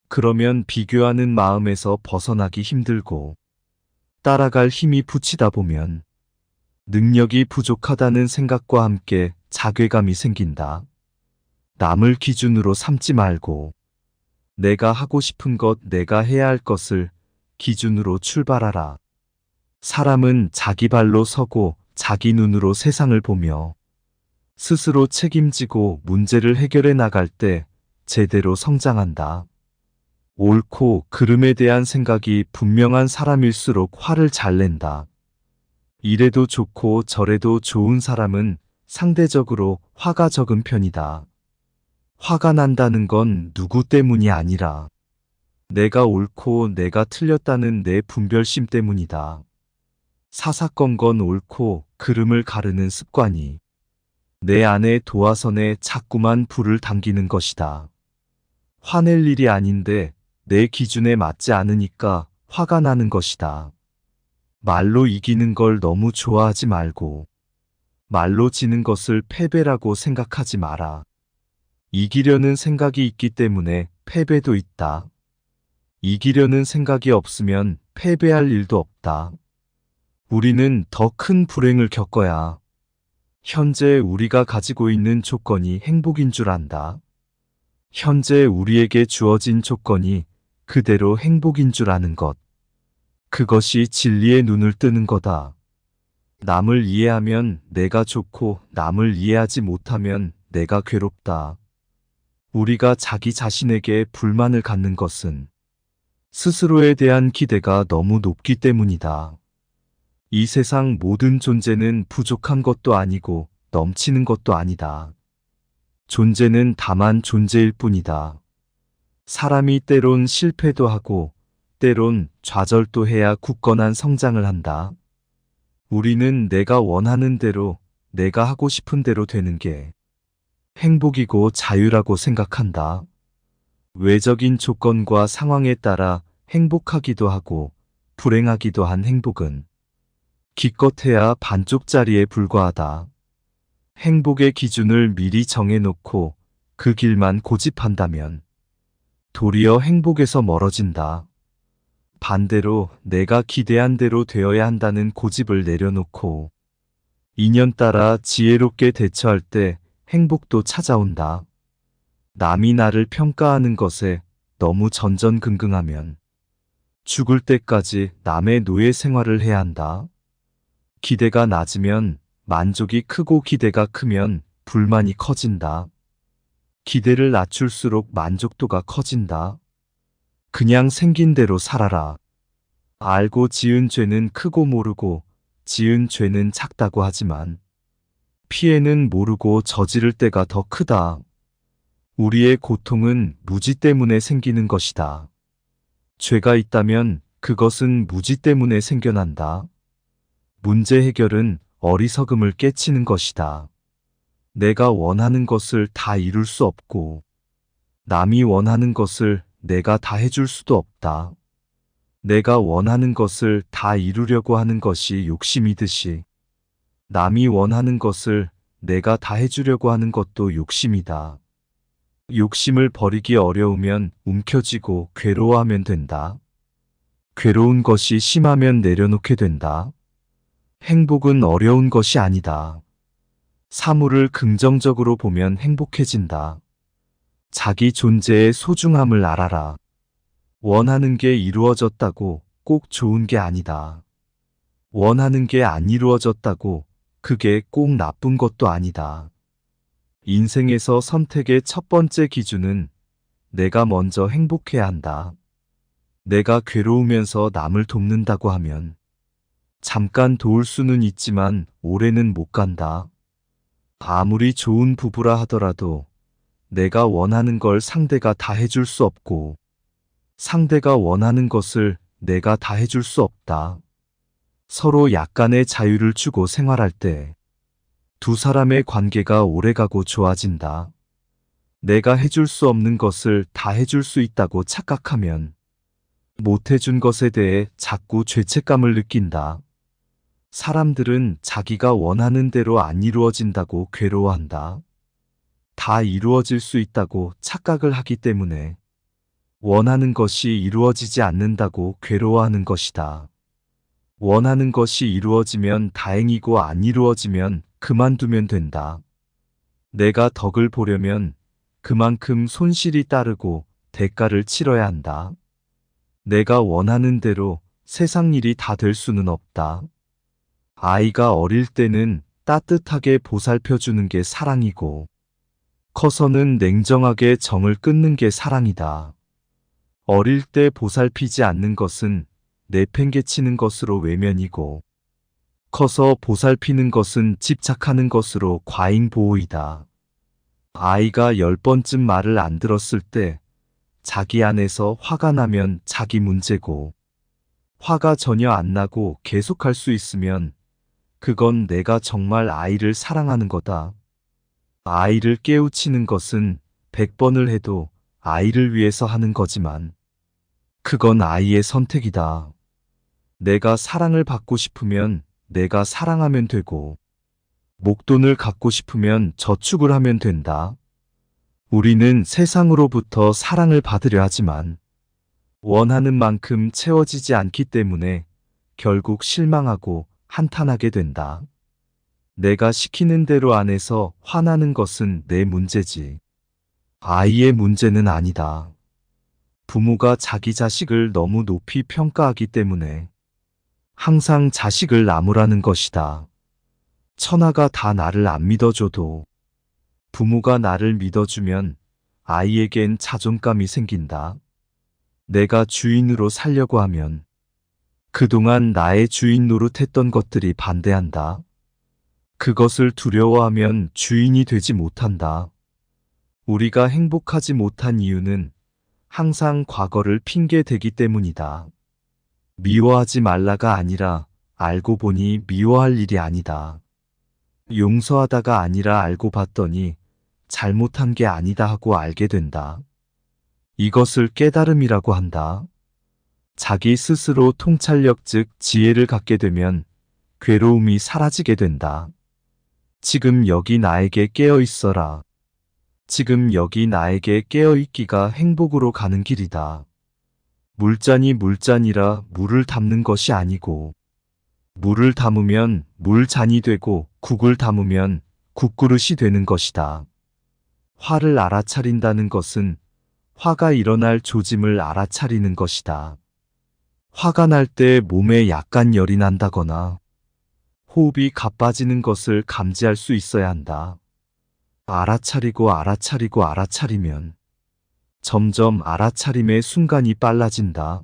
그러면 비교하는 마음에서 벗어나기 힘들고, 따라갈 힘이 붙이다 보면 능력이 부족하다는 생각과 함께 자괴감이 생긴다. 남을 기준으로 삼지 말고 내가 하고 싶은 것, 내가 해야 할 것을 기준으로 출발하라. 사람은 자기 발로 서고 자기 눈으로 세상을 보며 스스로 책임지고 문제를 해결해 나갈 때 제대로 성장한다. 옳고 그름에 대한 생각이 분명한 사람일수록 화를 잘 낸다. 이래도 좋고 저래도 좋은 사람은 상대적으로 화가 적은 편이다. 화가 난다는 건 누구 때문이 아니라 내가 옳고 내가 틀렸다는 내 분별심 때문이다. 사사건건 옳고 그름을 가르는 습관이 내 안의 도화선에 자꾸만 불을 당기는 것이다. 화낼 일이 아닌데 내 기준에 맞지 않으니까 화가 나는 것이다. 말로 이기는 걸 너무 좋아하지 말고 말로 지는 것을 패배라고 생각하지 마라. 이기려는 생각이 있기 때문에 패배도 있다. 이기려는 생각이 없으면 패배할 일도 없다. 우리는 더 큰 불행을 겪어야 현재 우리가 가지고 있는 조건이 행복인 줄 안다. 현재 우리에게 주어진 조건이 그대로 행복인 줄 아는 것. 그것이 진리의 눈을 뜨는 거다. 남을 이해하면 내가 좋고 남을 이해하지 못하면 내가 괴롭다. 우리가 자기 자신에게 불만을 갖는 것은 스스로에 대한 기대가 너무 높기 때문이다. 이 세상 모든 존재는 부족한 것도 아니고 넘치는 것도 아니다. 존재는 다만 존재일 뿐이다. 사람이 때론 실패도 하고 때론 좌절도 해야 굳건한 성장을 한다. 우리는 내가 원하는 대로, 내가 하고 싶은 대로 되는 게 행복이고 자유라고 생각한다. 외적인 조건과 상황에 따라 행복하기도 하고 불행하기도 한 행복은 기껏해야 반쪽짜리에 불과하다. 행복의 기준을 미리 정해놓고 그 길만 고집한다면 도리어 행복에서 멀어진다. 반대로 내가 기대한 대로 되어야 한다는 고집을 내려놓고 인연 따라 지혜롭게 대처할 때 행복도 찾아온다. 남이 나를 평가하는 것에 너무 전전긍긍하면 죽을 때까지 남의 노예 생활을 해야 한다. 기대가 낮으면 만족이 크고 기대가 크면 불만이 커진다. 기대를 낮출수록 만족도가 커진다. 그냥 생긴 대로 살아라. 알고 지은 죄는 크고 모르고 지은 죄는 작다고 하지만 피해는 모르고 저지를 때가 더 크다. 우리의 고통은 무지 때문에 생기는 것이다. 죄가 있다면 그것은 무지 때문에 생겨난다. 문제 해결은 어리석음을 깨치는 것이다. 내가 원하는 것을 다 이룰 수 없고 남이 원하는 것을 내가 다 해줄 수도 없다. 내가 원하는 것을 다 이루려고 하는 것이 욕심이듯이 남이 원하는 것을 내가 다 해주려고 하는 것도 욕심이다. 욕심을 버리기 어려우면 움켜쥐고 괴로워하면 된다. 괴로운 것이 심하면 내려놓게 된다. 행복은 어려운 것이 아니다. 사물을 긍정적으로 보면 행복해진다. 자기 존재의 소중함을 알아라. 원하는 게 이루어졌다고 꼭 좋은 게 아니다. 원하는 게 안 이루어졌다고 그게 꼭 나쁜 것도 아니다. 인생에서 선택의 첫 번째 기준은 내가 먼저 행복해야 한다. 내가 괴로우면서 남을 돕는다고 하면 잠깐 도울 수는 있지만 오래는 못 간다. 아무리 좋은 부부라 하더라도 내가 원하는 걸 상대가 다 해줄 수 없고 상대가 원하는 것을 내가 다 해줄 수 없다. 서로 약간의 자유를 주고 생활할 때 두 사람의 관계가 오래가고 좋아진다. 내가 해줄 수 없는 것을 다 해줄 수 있다고 착각하면 못 해준 것에 대해 자꾸 죄책감을 느낀다. 사람들은 자기가 원하는 대로 안 이루어진다고 괴로워한다. 다 이루어질 수 있다고 착각을 하기 때문에 원하는 것이 이루어지지 않는다고 괴로워하는 것이다. 원하는 것이 이루어지면 다행이고 안 이루어지면 그만두면 된다. 내가 덕을 보려면 그만큼 손실이 따르고 대가를 치러야 한다. 내가 원하는 대로 세상 일이 다 될 수는 없다. 아이가 어릴 때는 따뜻하게 보살펴주는 게 사랑이고 커서는 냉정하게 정을 끊는 게 사랑이다. 어릴 때 보살피지 않는 것은 내팽개치는 것으로 외면이고 커서 보살피는 것은 집착하는 것으로 과잉보호이다. 아이가 10번쯤 말을 안 들었을 때 자기 안에서 화가 나면 자기 문제고 화가 전혀 안 나고 계속할 수 있으면 그건 내가 정말 아이를 사랑하는 거다. 아이를 깨우치는 것은 100번을 해도 아이를 위해서 하는 거지만 그건 아이의 선택이다. 내가 사랑을 받고 싶으면 내가 사랑하면 되고 목돈을 갖고 싶으면 저축을 하면 된다. 우리는 세상으로부터 사랑을 받으려 하지만 원하는 만큼 채워지지 않기 때문에 결국 실망하고 한탄하게 된다. 내가 시키는 대로 안 해서 화나는 것은 내 문제지. 아이의 문제는 아니다. 부모가 자기 자식을 너무 높이 평가하기 때문에 항상 자식을 나무라는 것이다. 천하가 다 나를 안 믿어줘도 부모가 나를 믿어주면 아이에겐 자존감이 생긴다. 내가 주인으로 살려고 하면 그동안 나의 주인 노릇했던 것들이 반대한다. 그것을 두려워하면 주인이 되지 못한다. 우리가 행복하지 못한 이유는 항상 과거를 핑계대기 때문이다. 미워하지 말라가 아니라 알고 보니 미워할 일이 아니다. 용서하다가 아니라 알고 봤더니 잘못한 게 아니다 하고 알게 된다. 이것을 깨달음이라고 한다. 자기 스스로 통찰력 즉 지혜를 갖게 되면 괴로움이 사라지게 된다. 지금 여기 나에게 깨어 있어라. 지금 여기 나에게 깨어 있기가 행복으로 가는 길이다. 물잔이 물잔이라 물을 담는 것이 아니고 물을 담으면 물잔이 되고 국을 담으면 국그릇이 되는 것이다. 화를 알아차린다는 것은 화가 일어날 조짐을 알아차리는 것이다. 화가 날 때 몸에 약간 열이 난다거나 호흡이 가빠지는 것을 감지할 수 있어야 한다. 알아차리고 알아차리고 알아차리면 점점 알아차림의 순간이 빨라진다.